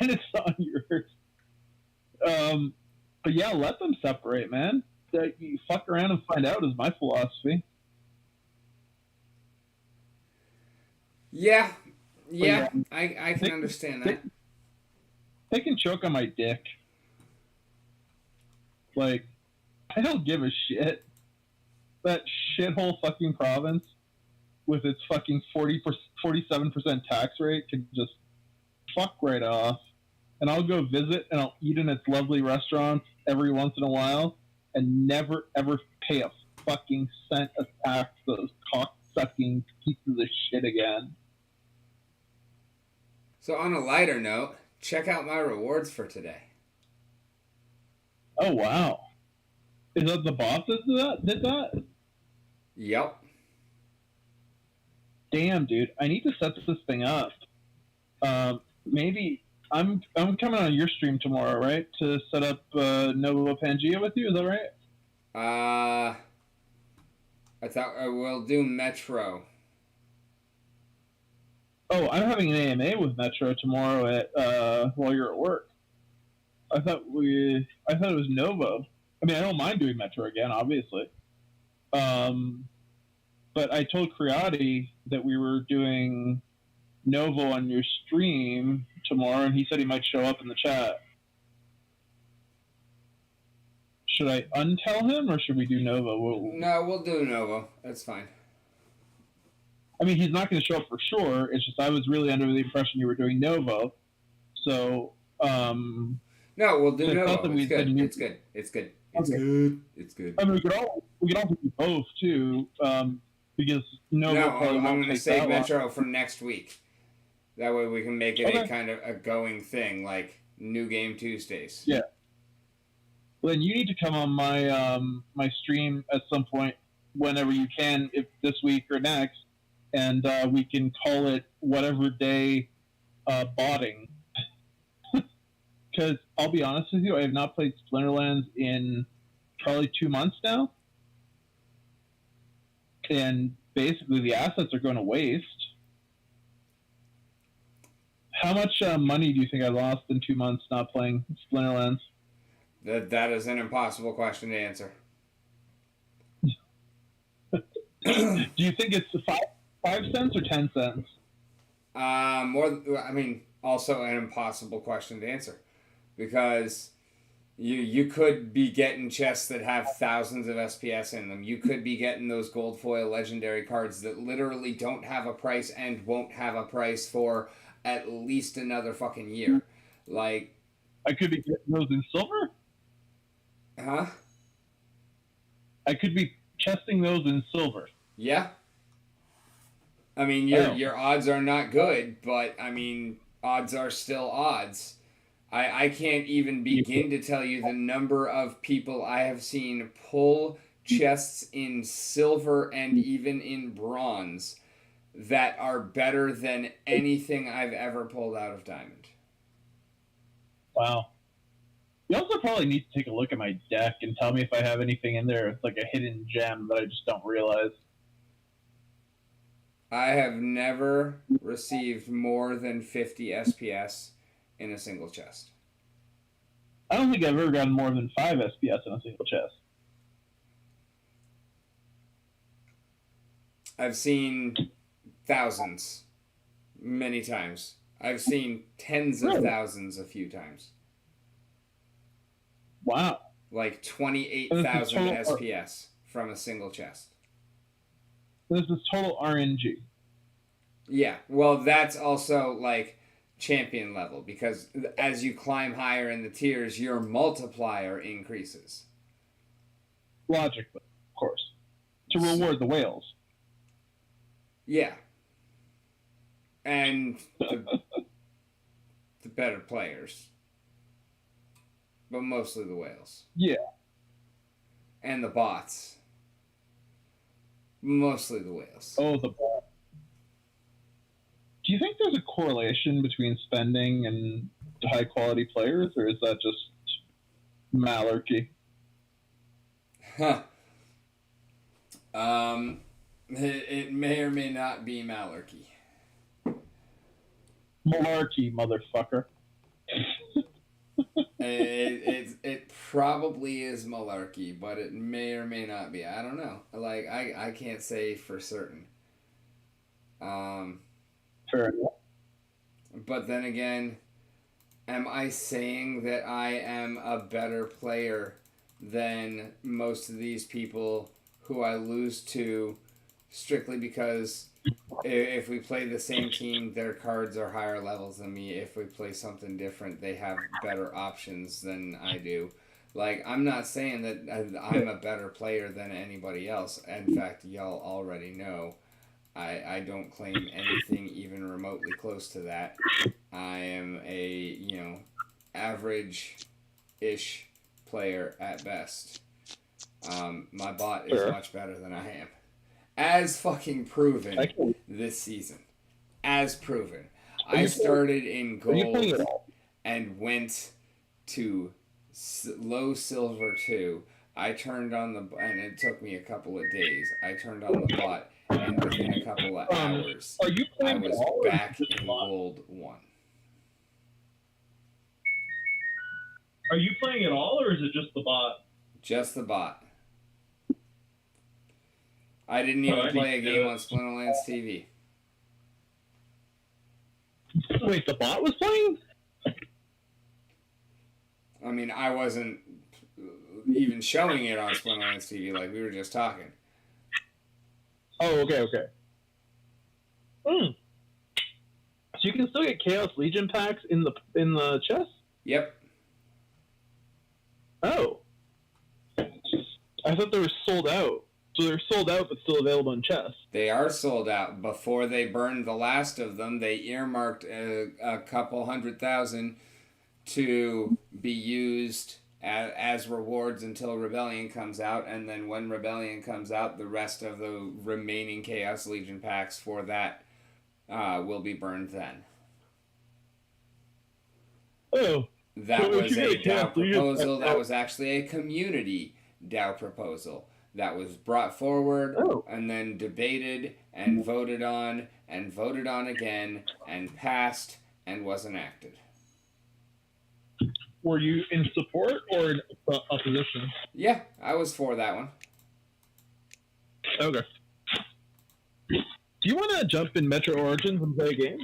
And it's on yours. But yeah, let them separate, man. You fuck around and find out is my philosophy. Yeah, yeah. I can understand that. They can choke on my dick. Like, I don't give a shit. That shithole fucking province with its fucking 47% tax rate can just fuck right off. and I'll go visit and I'll eat in its lovely restaurants every once in a while, and never ever pay a fucking cent of tax to those cock sucking pieces of shit again. So on a lighter note, check out my rewards for today. Oh wow. Is that the bosses did that? Yep. Damn, dude. I need to set this thing up. Maybe I'm coming on your stream tomorrow, right? To set up Nova Pangea with you. Is that right? I thought we'll do Metro. Oh, I'm having an AMA with Metro tomorrow at while you're at work. I thought it was Novo. I mean, I don't mind doing Metro again, obviously. But I told Creati that we were doing Novo on your stream tomorrow, and he said he might show up in the chat. Should I untell him, or should we do Novo? No, we'll do Novo. That's fine. I mean, he's not going to show up for sure. It's just I was really under the impression you were doing Novo. So, no, we'll do Novo. It's good. It's good. It's good. It's okay. good. It's good. I mean, we could also do both too, because Novo. No, probably I'm won't going to take save that Metro long. for next week. That way we can make it Okay. a kind of a going thing, like New Game Tuesdays. Yeah. Well, then you need to come on my my stream at some point, whenever you can, if this week or next, and we can call it whatever day botting. Because I'll be honest with you, I have not played Splinterlands in probably 2 months now, and basically the assets are going to waste. How much money do you think I lost in 2 months not playing Splinterlands? That is an impossible question to answer. Do you think it's 5 cents or 10 cents? Also an impossible question to answer, because you could be getting chests that have thousands of SPS in them. You could be getting those gold foil legendary cards that literally don't have a price and won't have a price for at least another fucking year. Like, I could be getting those in silver? huh? I could be chesting those in silver. Yeah. I mean, your odds are not good, but I mean, odds are still odds. I can't even begin to tell you the number of people I have seen pull chests in silver and even in bronze that are better than anything I've ever pulled out of diamond. Wow. You also probably need to take a look at my deck and tell me if I have anything in there. It's like a hidden gem that I just don't realize. I have never received more than 50 SPS in a single chest. I don't think I've ever gotten more than 5 SPS in a single chest. I've seen thousands many times. I've seen tens of thousands a few times. Wow. Like 28,000 SPS from a single chest. This is total RNG. Yeah, well, that's also like champion level, because as you climb higher in the tiers, your multiplier increases. Logically, of course. To reward the whales. Yeah. And the better players. But mostly the whales. Yeah. And the bots. Mostly the whales. Oh, the bot. Do you think there's a correlation between spending and high quality players, or is that just malarkey? Huh. It may or may not be malarkey. Malarkey, motherfucker. It probably is malarkey, but it may or may not be. I don't know. Like, I can't say for certain. Fair enough. But then again, am I saying that I am a better player than most of these people who I lose to strictly because If we play the same team, their cards are higher levels than me. If we play something different, they have better options than I do. Like, I'm not saying that I'm a better player than anybody else. In fact, y'all already know I don't claim anything even remotely close to that. I am a, average-ish player at best. My bot is much better than I am. As fucking proven this season. As proven. I started in gold and went to low silver 2. I turned on and it took me a couple of days. I turned on the bot, and within a couple of hours, I was back in gold 1. Are you playing at all, or is it just the bot? Just the bot. I didn't even play a game on Splinterlands TV. Wait, the bot was playing? I mean, I wasn't even showing it on Splinterlands TV. Like, we were just talking. Oh, okay. So you can still get Chaos Legion packs in the chest? Yep. Oh. I thought they were sold out. So they're sold out but still available in chests. They are sold out. Before they burned the last of them, they earmarked a couple 100,000 to be used as rewards until Rebellion comes out, and then when Rebellion comes out, the rest of the remaining Chaos Legion packs for that will be burned then. Oh. That was a DAO proposal. That was actually a community DAO proposal that was brought forward and then debated and voted on again and passed and was enacted. Were you in support or in opposition? Yeah, I was for that one. Okay. Do you want to jump in Metro Origins and play a game?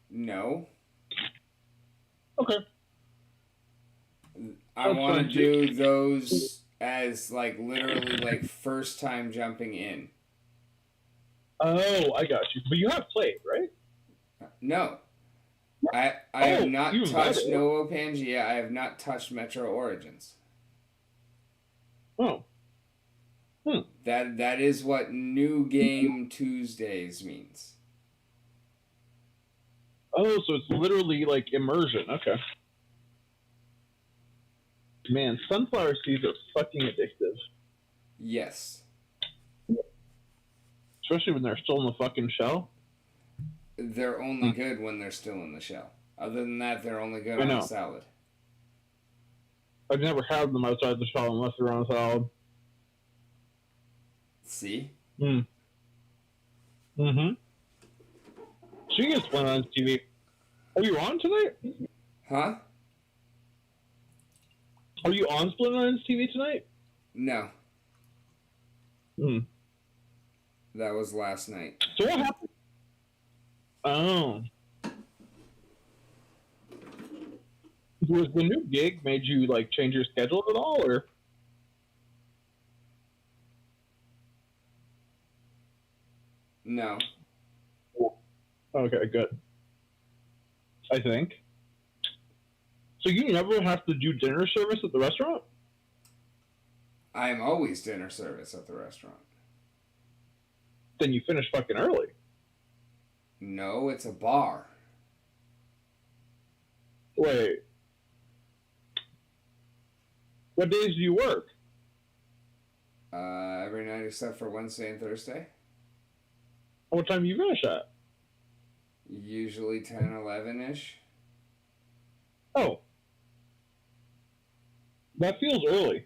No. Okay. I want to do those as, like, literally, like, first time jumping in. Oh, I got you. But you have played, right? No. I have not touched Novo Pangea. I have not touched Metro Origins. Oh. That is what New Game Tuesdays means. Oh, so it's literally like immersion. Okay. Man, sunflower seeds are fucking addictive. Yes. Especially when they're still in the fucking shell. They're only good when they're still in the shell. Other than that, they're only good on a salad. I've never had them outside the shell unless they're on a salad. See? Mm-hmm. Speaking of Splinterlands TV, are you on tonight? Huh? Are you on Splinterlands TV tonight? No. That was last night. So what happened? Oh. Was the new gig made you, like, change your schedule at all, or? No. Okay, good. I think. So you never have to do dinner service at the restaurant? I am always dinner service at the restaurant. Then you finish fucking early. No, it's a bar. Wait. What days do you work? Every night except for Wednesday and Thursday. What time do you finish at? Usually 10, 11-ish. Oh. That feels early.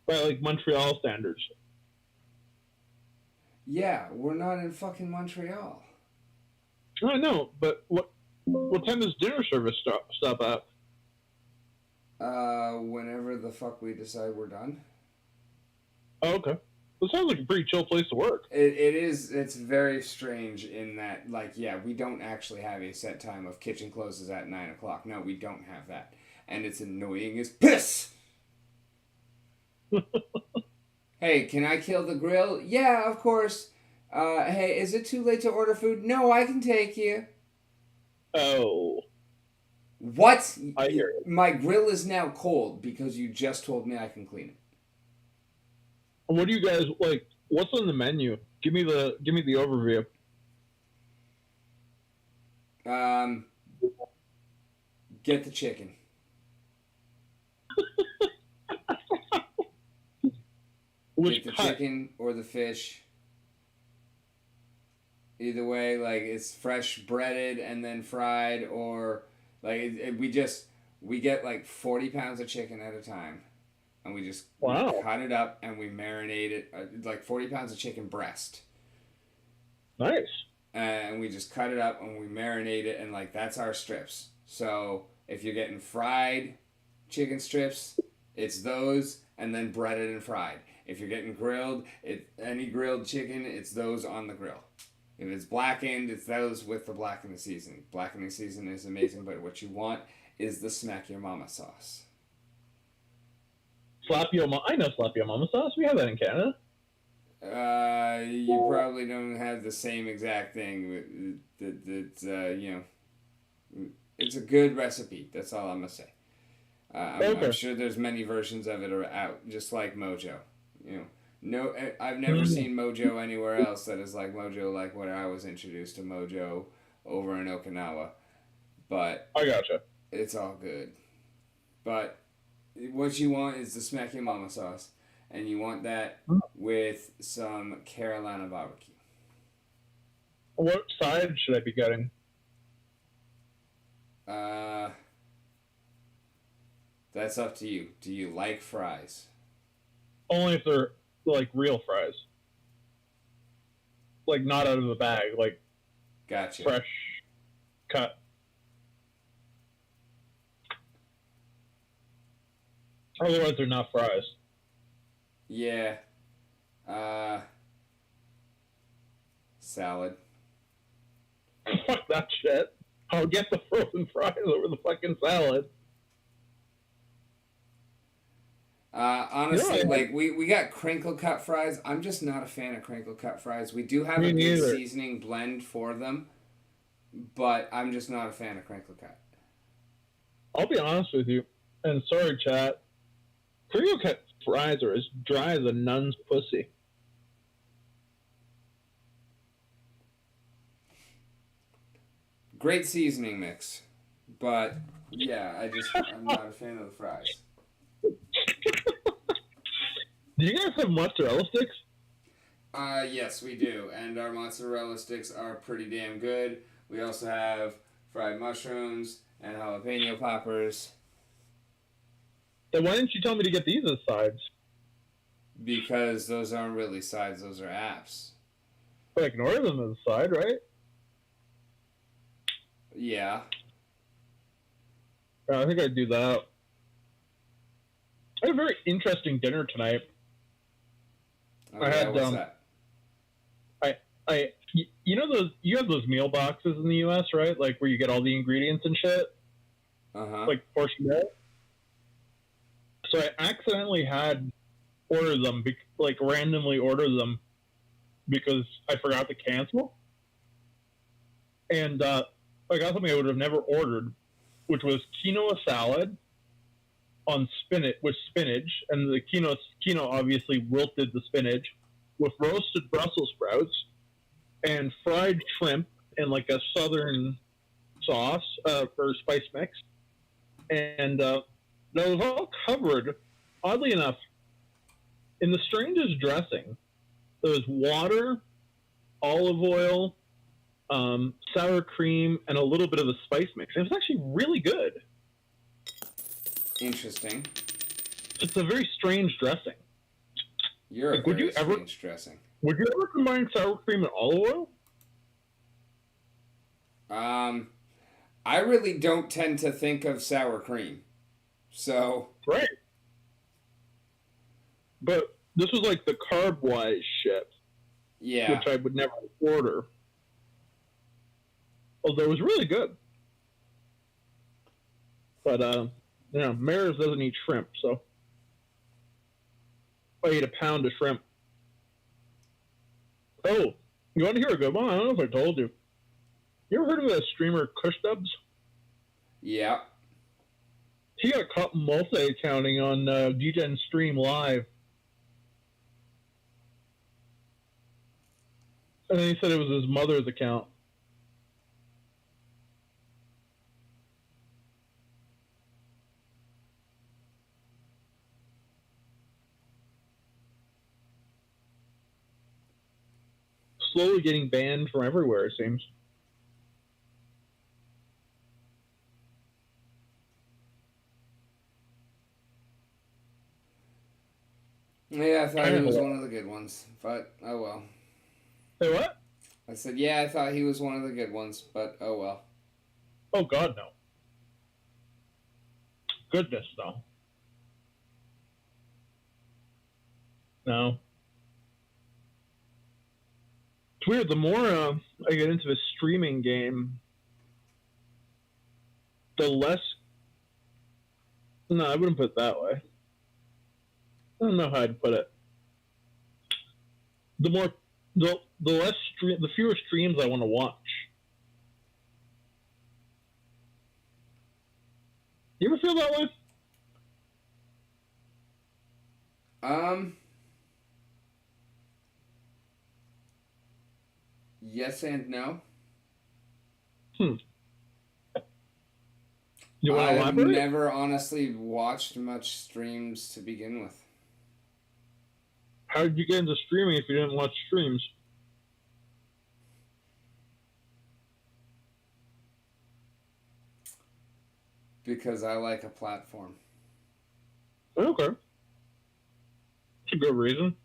By, like, Montreal standards. Yeah, we're not in fucking Montreal. I know, but what time does dinner service stop at? Whenever the fuck we decide we're done. Oh, okay. This sounds like a pretty chill place to work. It is. It's very strange in that, like, yeah, we don't actually have a set time of kitchen closes at 9 o'clock. No, we don't have that, and it's annoying as piss. Hey, can I kill the grill? Yeah, of course. Hey, is it too late to order food? No, I can take you. Oh, What? I hear it. My grill is now cold because you just told me I can clean What do you guys like? What's on the menu? Give me the overview. it. Get the chicken. Which Get the cut? chicken or the fish. Either way, like it's fresh breaded and then fried, or like we get like 40 pounds of chicken at a time, and we Wow, cut it up and we marinate it like 40 pounds of chicken breast, nice. and we just cut it up and we marinate it, and like that's our strips. So if you're getting fried chicken strips, it's those and then breaded and fried. If you're getting grilled, any grilled chicken, it's those on the grill. If it's blackened, it's those with the blackening seasoning. Blackening seasoning is amazing, but what you want is the smack your mama sauce. Slap Yo Mama. I know Slap Yo Mama sauce. We have that in Canada. You probably don't have the same exact thing. It's it's a good recipe. That's all I'm gonna say. I'm sure there's many versions of it are out, just like Mojo. You know, no, I've never seen Mojo anywhere else that is like Mojo, like when I was introduced to Mojo over in Okinawa. But I gotcha. it's all good. But what you want is the smack your mama sauce, and you want that with some Carolina barbecue. What side should I be getting? Uh, that's up to you. Do you like fries? Only if they're like real fries, like not out of the bag, like Gotcha. fresh cut. Otherwise, they're not fries. Yeah. Salad. Fuck that shit. I'll get the frozen fries over the fucking salad. Honestly, Yeah. like we got crinkle cut fries. I'm just not a fan of crinkle cut fries. We do have Me a good neither. seasoning blend for them, but I'm just not a fan of crinkle cut. I'll be honest with you, and sorry, chat. Crinkle cut fries are as dry as a nun's pussy. Great seasoning mix, but yeah, I'm not a fan of the fries. Do you guys have mozzarella sticks? Yes, we do, and our mozzarella sticks are pretty damn good. We also have fried mushrooms and jalapeno poppers Then why didn't you tell me to get these as sides? because those aren't really sides; those are apps. But ignore them as a side, right? Yeah. I think I'd do that. I had a very interesting dinner tonight. Okay, I had, what's that? You know those, you have those meal boxes in the U.S., right? Like where you get all the ingredients and shit, like portion meal. So I accidentally had ordered them, like randomly ordered them because I forgot to cancel, and I got something I would have never ordered, which was quinoa salad on spinach with spinach, and the quinoa obviously wilted the spinach with roasted Brussels sprouts and fried shrimp in like a southern sauce or spice mix, and that was all covered, oddly enough, in the strangest dressing. There was water, olive oil, sour cream, and a little bit of the spice mix. It was actually really good. Interesting. It's a very strange dressing. You're Like, a very strange dressing. Would you ever combine sour cream and olive oil? I really don't tend to think of sour cream, so Right. But This was like the carb-wise shit, Yeah. which I would never order. Although it was really good. But, Maris doesn't eat shrimp, so I ate a pound of shrimp. Oh, you want to hear a good one? I don't know if I told you. You ever heard of that streamer Kush Dubs? Yeah. He got caught multi-accounting on DGen Stream Live. And then he said it was his mother's account. Slowly getting banned from everywhere, it seems. Yeah, I thought he was one of the good ones, but oh well. Say what? I said, yeah, I thought he was one of the good ones, but oh well. Oh, God, no. Goodness, no. No. It's weird. The more I get into the streaming game, the less. No, I wouldn't put it that way. I don't know how I'd put it. The more, the less the fewer streams I want to watch. You ever feel that way? Yes and no. You want to I've elaborate? never honestly watched much streams to begin with. How did you get into streaming if you didn't watch streams? Because I like a platform. Okay. That's a good reason.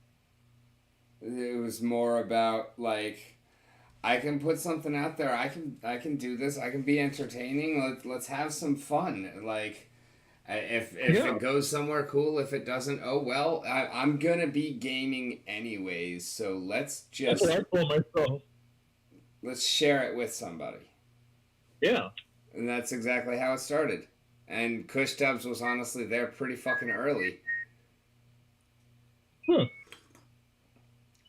It was more about like I can put something out there. I can do this. I can be entertaining. Let's have some fun. Like if it goes somewhere cool, if it doesn't, oh well. I'm gonna be gaming anyways. So let's just. That's what I told myself. Let's share it with somebody. Yeah. And that's exactly how it started. And Kush Dubs was honestly there pretty fucking early. When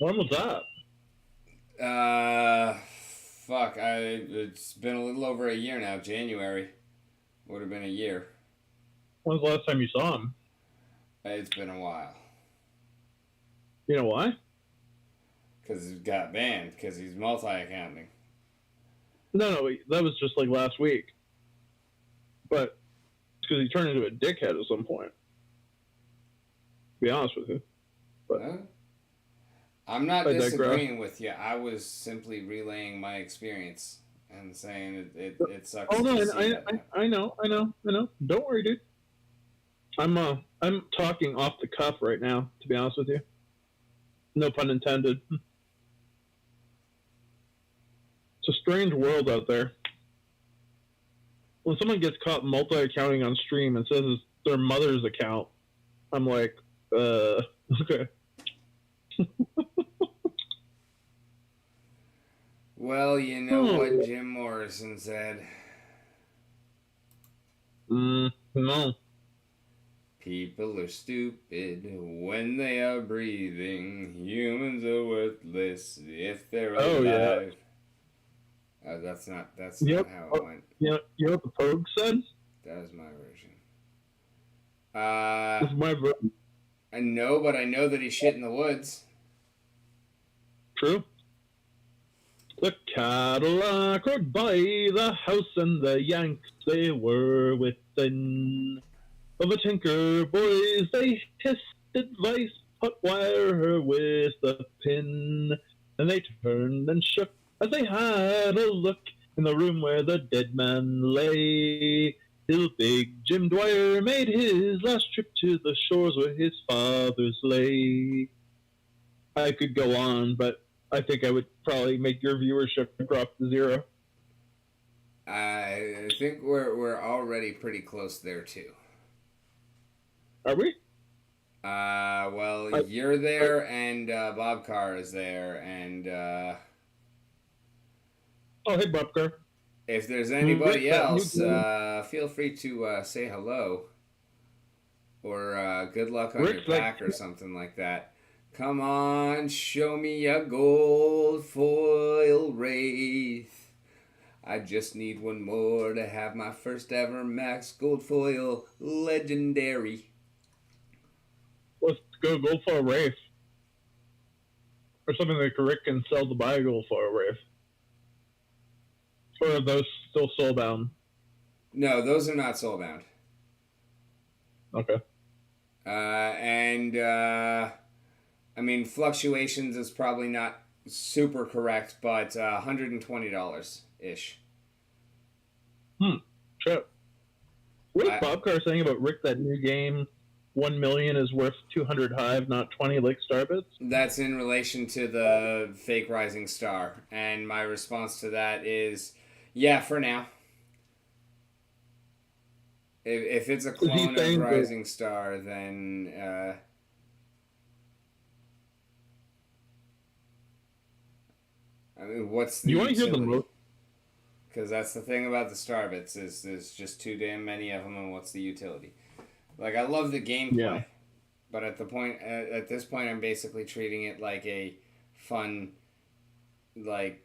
was that? It's been a little over a year now. January would have been a year. When was the last time you saw him? It's been a while. You know why? Because he got banned. Because he's multi-accounting. No, that was just like last week. But it's because he turned into a dickhead at some point. To be honest with you. But I'm not disagreeing with you. I was simply relaying my experience and saying it sucks. Oh no, I know. Don't worry, dude. I'm talking off the cuff right now. To be honest with you, no pun intended. It's a strange world out there. When someone gets caught multi-accounting on stream and says it's their mother's account, I'm like, okay. Well, you know what Jim Morrison said. No. People are stupid when they are breathing. Humans are worthless if they're alive. Yeah. That's not how it went. You know what the Pogue said? That was my version. That's my version. I know, but I know that he shit in the woods. True. The Cadillac rode by the house and the Yanks, they were within. Of a tinker, boys, they hissed advice, put wire her with a pin. And they turned and shook as they had a look in the room where the dead man lay. Till big Jim Dwyer made his last trip to the shores where his fathers lay. I could go on, but I think I would probably make your viewership drop to zero. I think we're already pretty close there too. Are we? Well, you're there, and Bob Carr is there, and Oh, hey, Bupker. if there's Rick, anybody that new else, game. feel free to say hello or good luck on your Rick's like, pack or something like that. Come on, show me a gold foil wraith. I just need one more to have my first ever max gold foil legendary. let's go for a race. Or something like Rick can sell to buy a goal for a race. Or are those still soulbound? No, those are not soulbound. Okay. And I mean, fluctuations is probably not super correct, but $120 ish. Sure. What is Bob Carr saying about Rick, that new game? 1 million is worth 200 Hive, not 20 like Starbits? That's in relation to the fake Rising Star. And my response to that is, yeah, for now. If it's a clone of Rising Star, then I mean, what's the you want to hear the utility? most? Because that's the thing about the Starbits is there's just too damn many of them, and what's the utility? Like, I love the gameplay, but at this point, I'm basically treating it like a fun, like,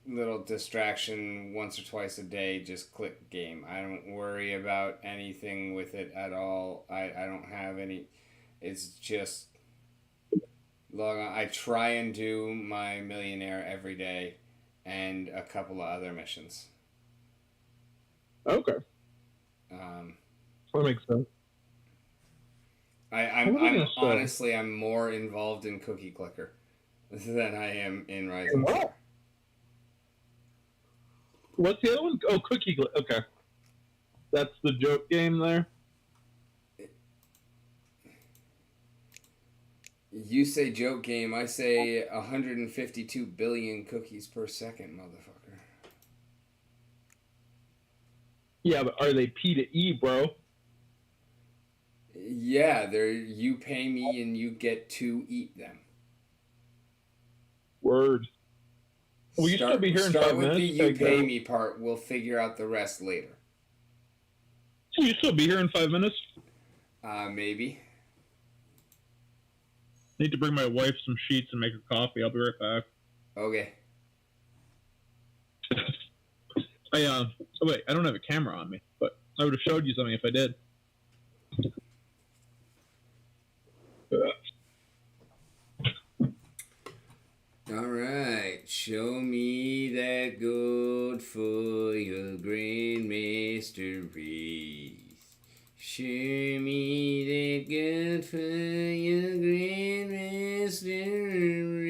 little distraction once or twice a day. Just click game. I don't worry about anything with it at all. I don't have any. It's just log on. I try and do my millionaire every day, and a couple of other missions. Okay. That makes sense. I'm honestly, I'm more involved in Cookie Clicker than I am in Rising Star. What's the other one? Oh, Cookie Clicker. Okay. That's the joke game there? You say joke game, I say 152 billion cookies per second, motherfucker. Yeah, but are they P to E, bro? Yeah, you pay me and you get to eat them. Word. Will you still be here in 5 minutes? Start with the you pay me part. We'll figure out the rest later. Will you still be here in 5 minutes? Maybe. Need to bring my wife some sheets and make her coffee. I'll be right back. Okay. Oh wait, I don't have a camera on me, but I would have showed you something if I did. All right, show me that gold for your Grandmaster race. Show me that gold for your Grandmaster race.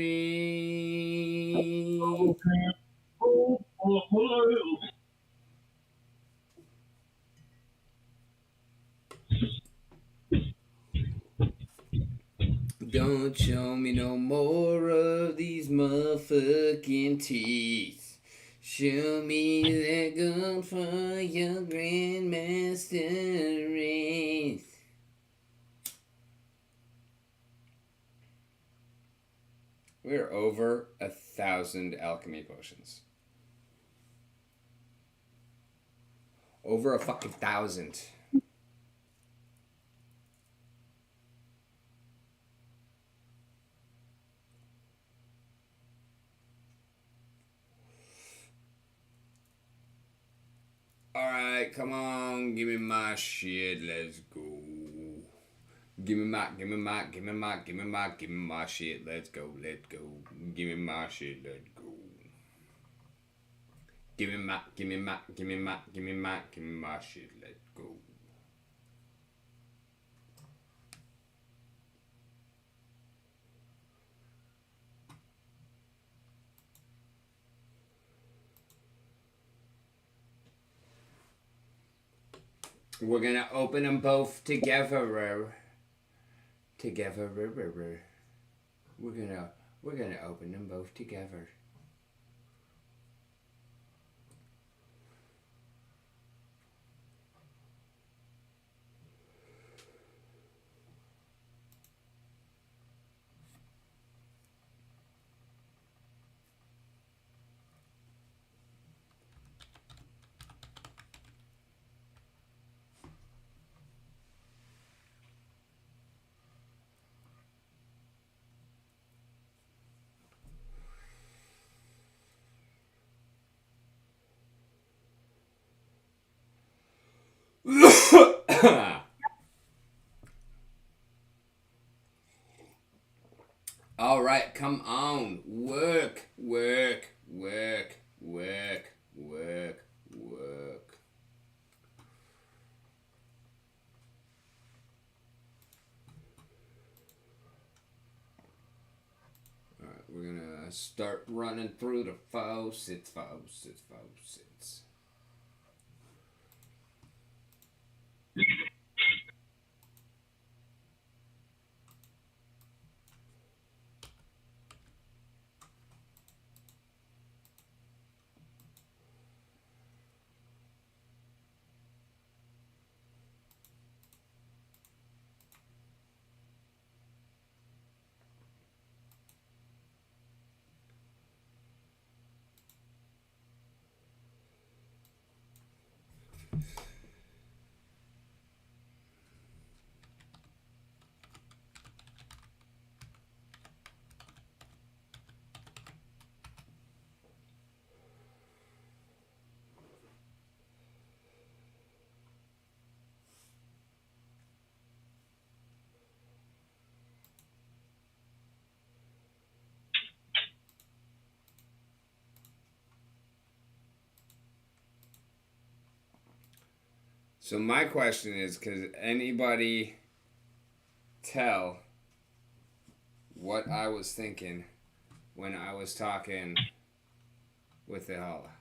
Don't show me no more of these motherfucking teeth. Show me that gold for your Grandmaster race. We're over 1,000 alchemy potions. Over a fucking 1,000. Alright, come on, give me my shit, let's go. Give me my shit, let's go. Give me my shit, let's go. Give me my shit, let's go. We're gonna open them both together. We're gonna open them both together. All right, come on. Work, work, work, work, work, work. All right, we're gonna start running through the faucets, faucets, faucets. So my question is, could anybody tell what I was thinking when I was talking with the holla?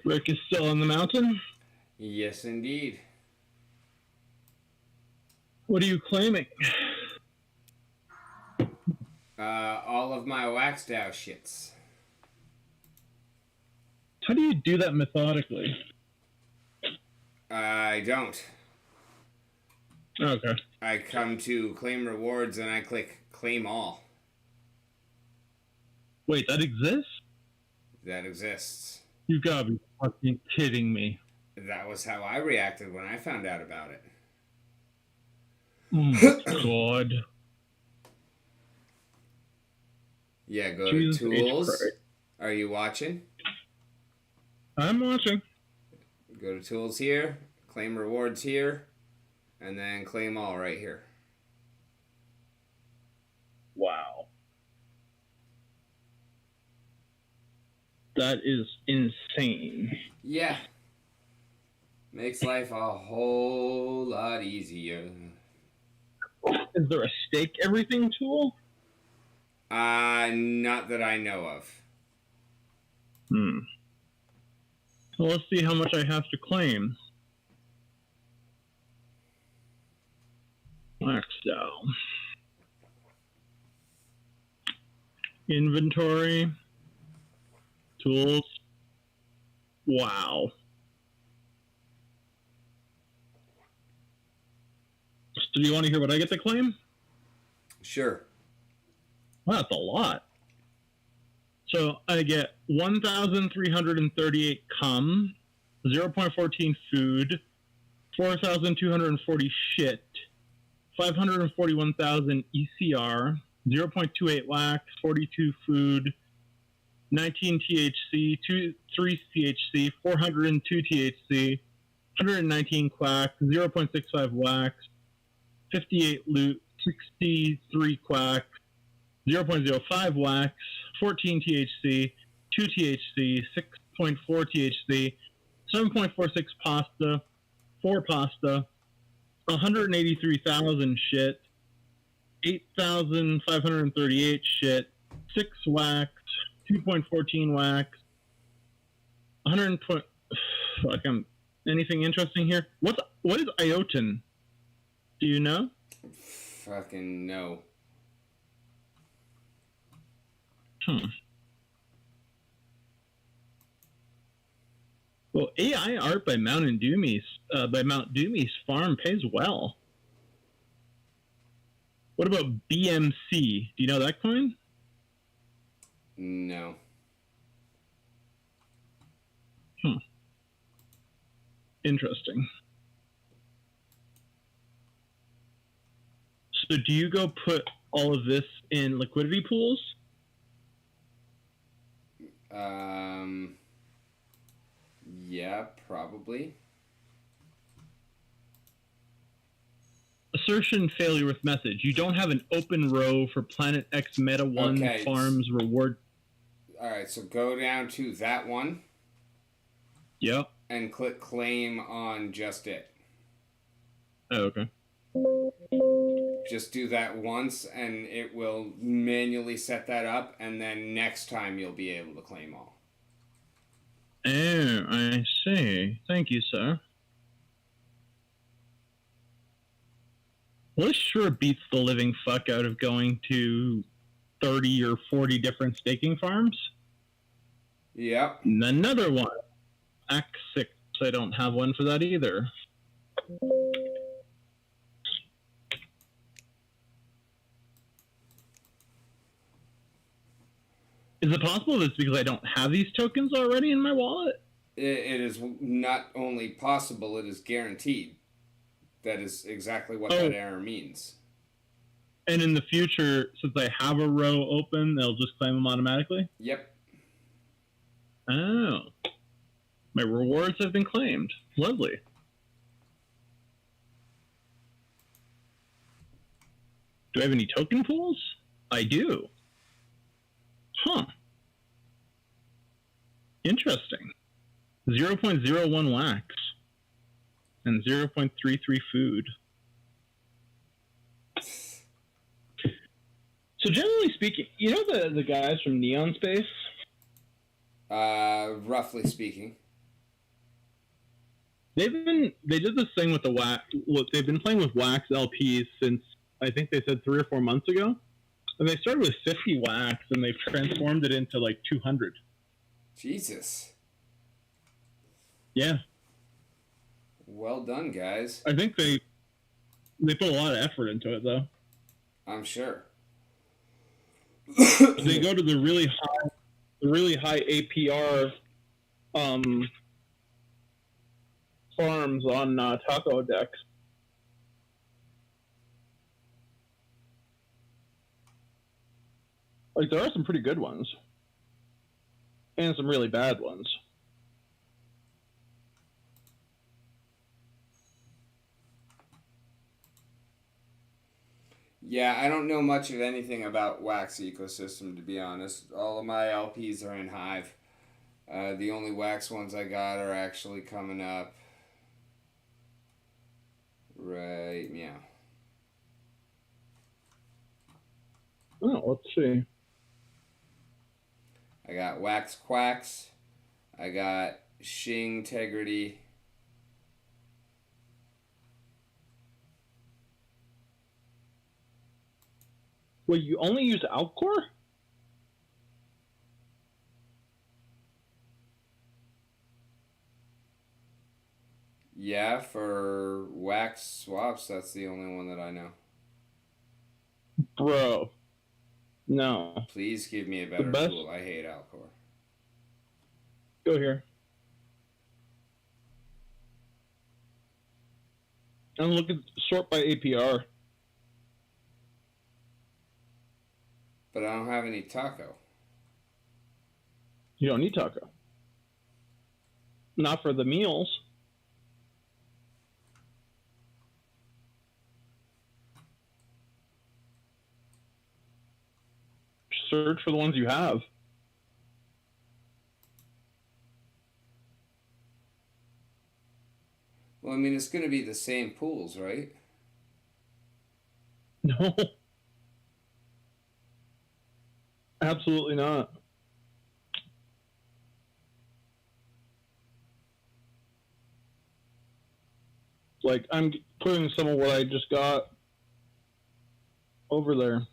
Rick is still on the mountain. Yes, indeed. What are you claiming? All of my waxed out shits. How do you do that methodically? I don't. Okay. I come to claim rewards and I click claim all. Wait, that exists? That exists. You gotta be fucking kidding me. That was how I reacted when I found out about it. Oh my god. Yeah, go Jesus to H. tools. Christ. Are you watching? I'm watching. Go to tools here, claim rewards here, and then claim all right here. Wow. That is insane. Yeah. Makes life a whole lot easier. Is there a stake everything tool? Not that I know of. Hmm. Well, let's see how much I have to claim. Maxed out. Inventory. Tools. Wow. So do you want to hear what I get to claim? Sure. Wow, that's a lot. So I get 1,338 cum, 0.14 food, 4,240 shit, 541,000 ECR, 0.28 wax, 42 food, 19 THC, 3 CHC, 402 THC, 119 quack, 0.65 wax, 58 loot, 63 quack, 0.05 wax, 14 THC, 2 THC, 6.4 THC, 7.46 pasta, 4 pasta, 183,000 shit, 8,538 shit, 6 wax, 2.14 wax, 120. Fuck, anything interesting here? What is iotin? Do you know? Fucking no. Well, AI art by Mount Doomy's farm pays well. What about BMC? Do you know that coin? No. Interesting. So do you go put all of this in liquidity pools? Yeah, probably. Assertion failure with message. You don't have an open row for Planet X Meta 1 Farms reward. Alright, so go down to that one. Yep. And click claim on just it. Oh, okay. Just do that once and it will manually set that up, and then next time you'll be able to claim all. Oh, I see. Thank you, sir. Well, this sure beats the living fuck out of going to 30 or 40 different staking farms. Yep. And another one. Act 6. I don't have one for that either. Is it possible that's because I don't have these tokens already in my wallet? It is not only possible, it is guaranteed. That is exactly what that error means. And in the future, since I have a row open, they'll just claim them automatically? Yep. Oh. My rewards have been claimed. Lovely. Do I have any token pools? I do. Huh. Interesting. 0.01 wax and 0.33 food. So generally speaking, you know the guys from Neon Space? Roughly speaking. They did this thing with the wax. They've been playing with wax LPs since I think they said 3 or 4 months ago. And they started with 50 wax and they've transformed it into like 200. Jesus. Yeah. Well done, guys. I think they put a lot of effort into it, though. I'm sure. They go to the really high APR farms on Taco Decks. Like, there are some pretty good ones. And some really bad ones. Yeah, I don't know much of anything about Wax ecosystem, to be honest. All of my LPs are in Hive. The only Wax ones I got are actually coming up. Right, meow. Oh, let's see. I got Wax Quacks. I got Shing Integrity. Wait, you only use Alcor? Yeah, for wax swaps, that's the only one that I know. Bro. No. Please give me a The better best. tool. I hate Alcor. Go here. And look at sort by APR. But I don't have any taco. You don't need taco. Not for the meals. Search for the ones you have. Well, I mean, it's going to be the same pools, right? No. Absolutely not. Like, I'm putting some of what I just got over there.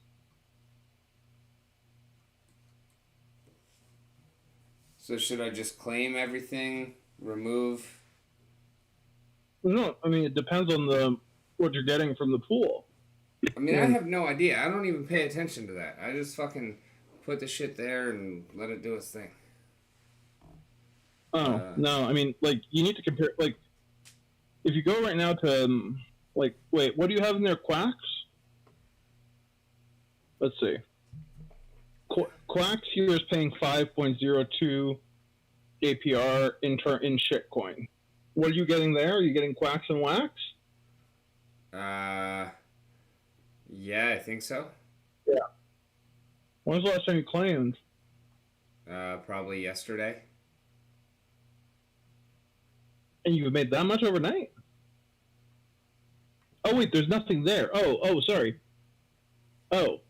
So should I just claim everything, remove? No, I mean, it depends on what you're getting from the pool. I mean, I have no idea. I don't even pay attention to that. I just fucking put the shit there and let it do its thing. Oh, no, I mean, like, you need to compare, like, if you go right now to, like, wait, what do you have in there, Quacks? Let's see. Quacks here is paying 5.02 APR in shitcoin. What are you getting there? Are you getting Quacks and Wax? Yeah, I think so. Yeah. When was the last time you claimed? Probably yesterday. And you made that much overnight? Oh wait, there's nothing there. Oh, sorry. Oh,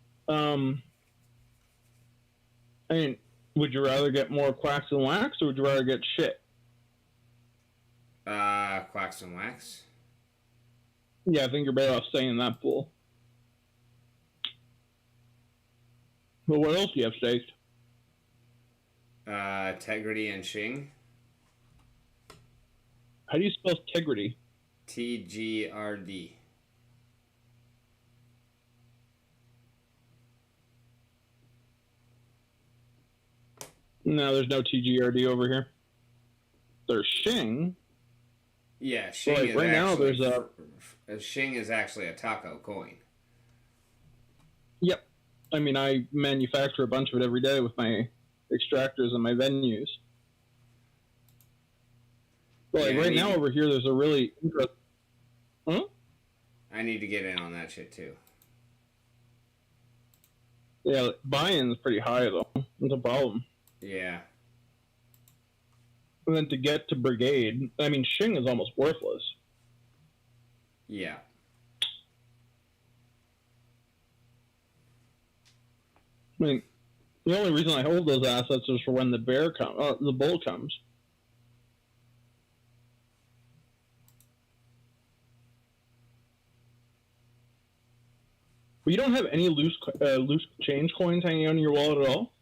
I mean, would you rather get more Quacks and Wax, or would you rather get shit? Quacks and Wax. Yeah, I think you're better off staying in that pool. But what else do you have staked? Tegrity and Shing. How do you spell Tegrity? TGRD. No, there's no TGRD over here. There's Shing. Yeah, Shing like, is right now there's Shing is actually a taco coin. Yep. I mean, I manufacture a bunch of it every day with my extractors and my venues. But like, right now over here, there's a really interesting. Huh? I need to get in on that shit too. Yeah, buy-in is pretty high though. It's a problem. Yeah. And then to get to Brigade, I mean, Shing is almost worthless. Yeah. I mean, the only reason I hold those assets is for when the bull comes. But you don't have any loose change coins hanging out in your wallet at all?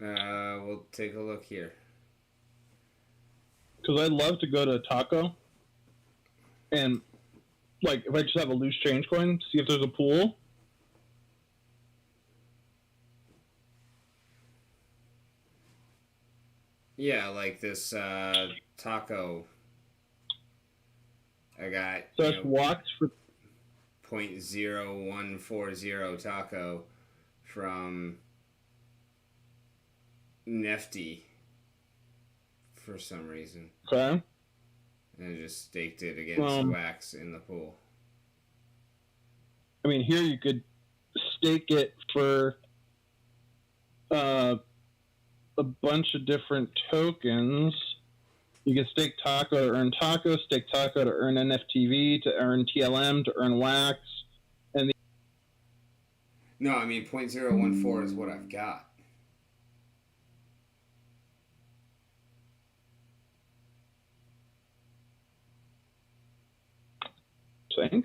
We'll take a look here. Because I'd love to go to Taco and, like, if I just have a loose change coin, see if there's a pool. Yeah, like this taco. I got. So that's walked for 0.0140 taco from Nifty for some reason. Okay. And I just staked it against Wax in the pool. I mean, here you could stake it for a bunch of different tokens. You can stake taco to earn taco, stake taco to earn NFTV, to earn TLM, to earn wax. And No, I mean 0.014 is what I've got. saying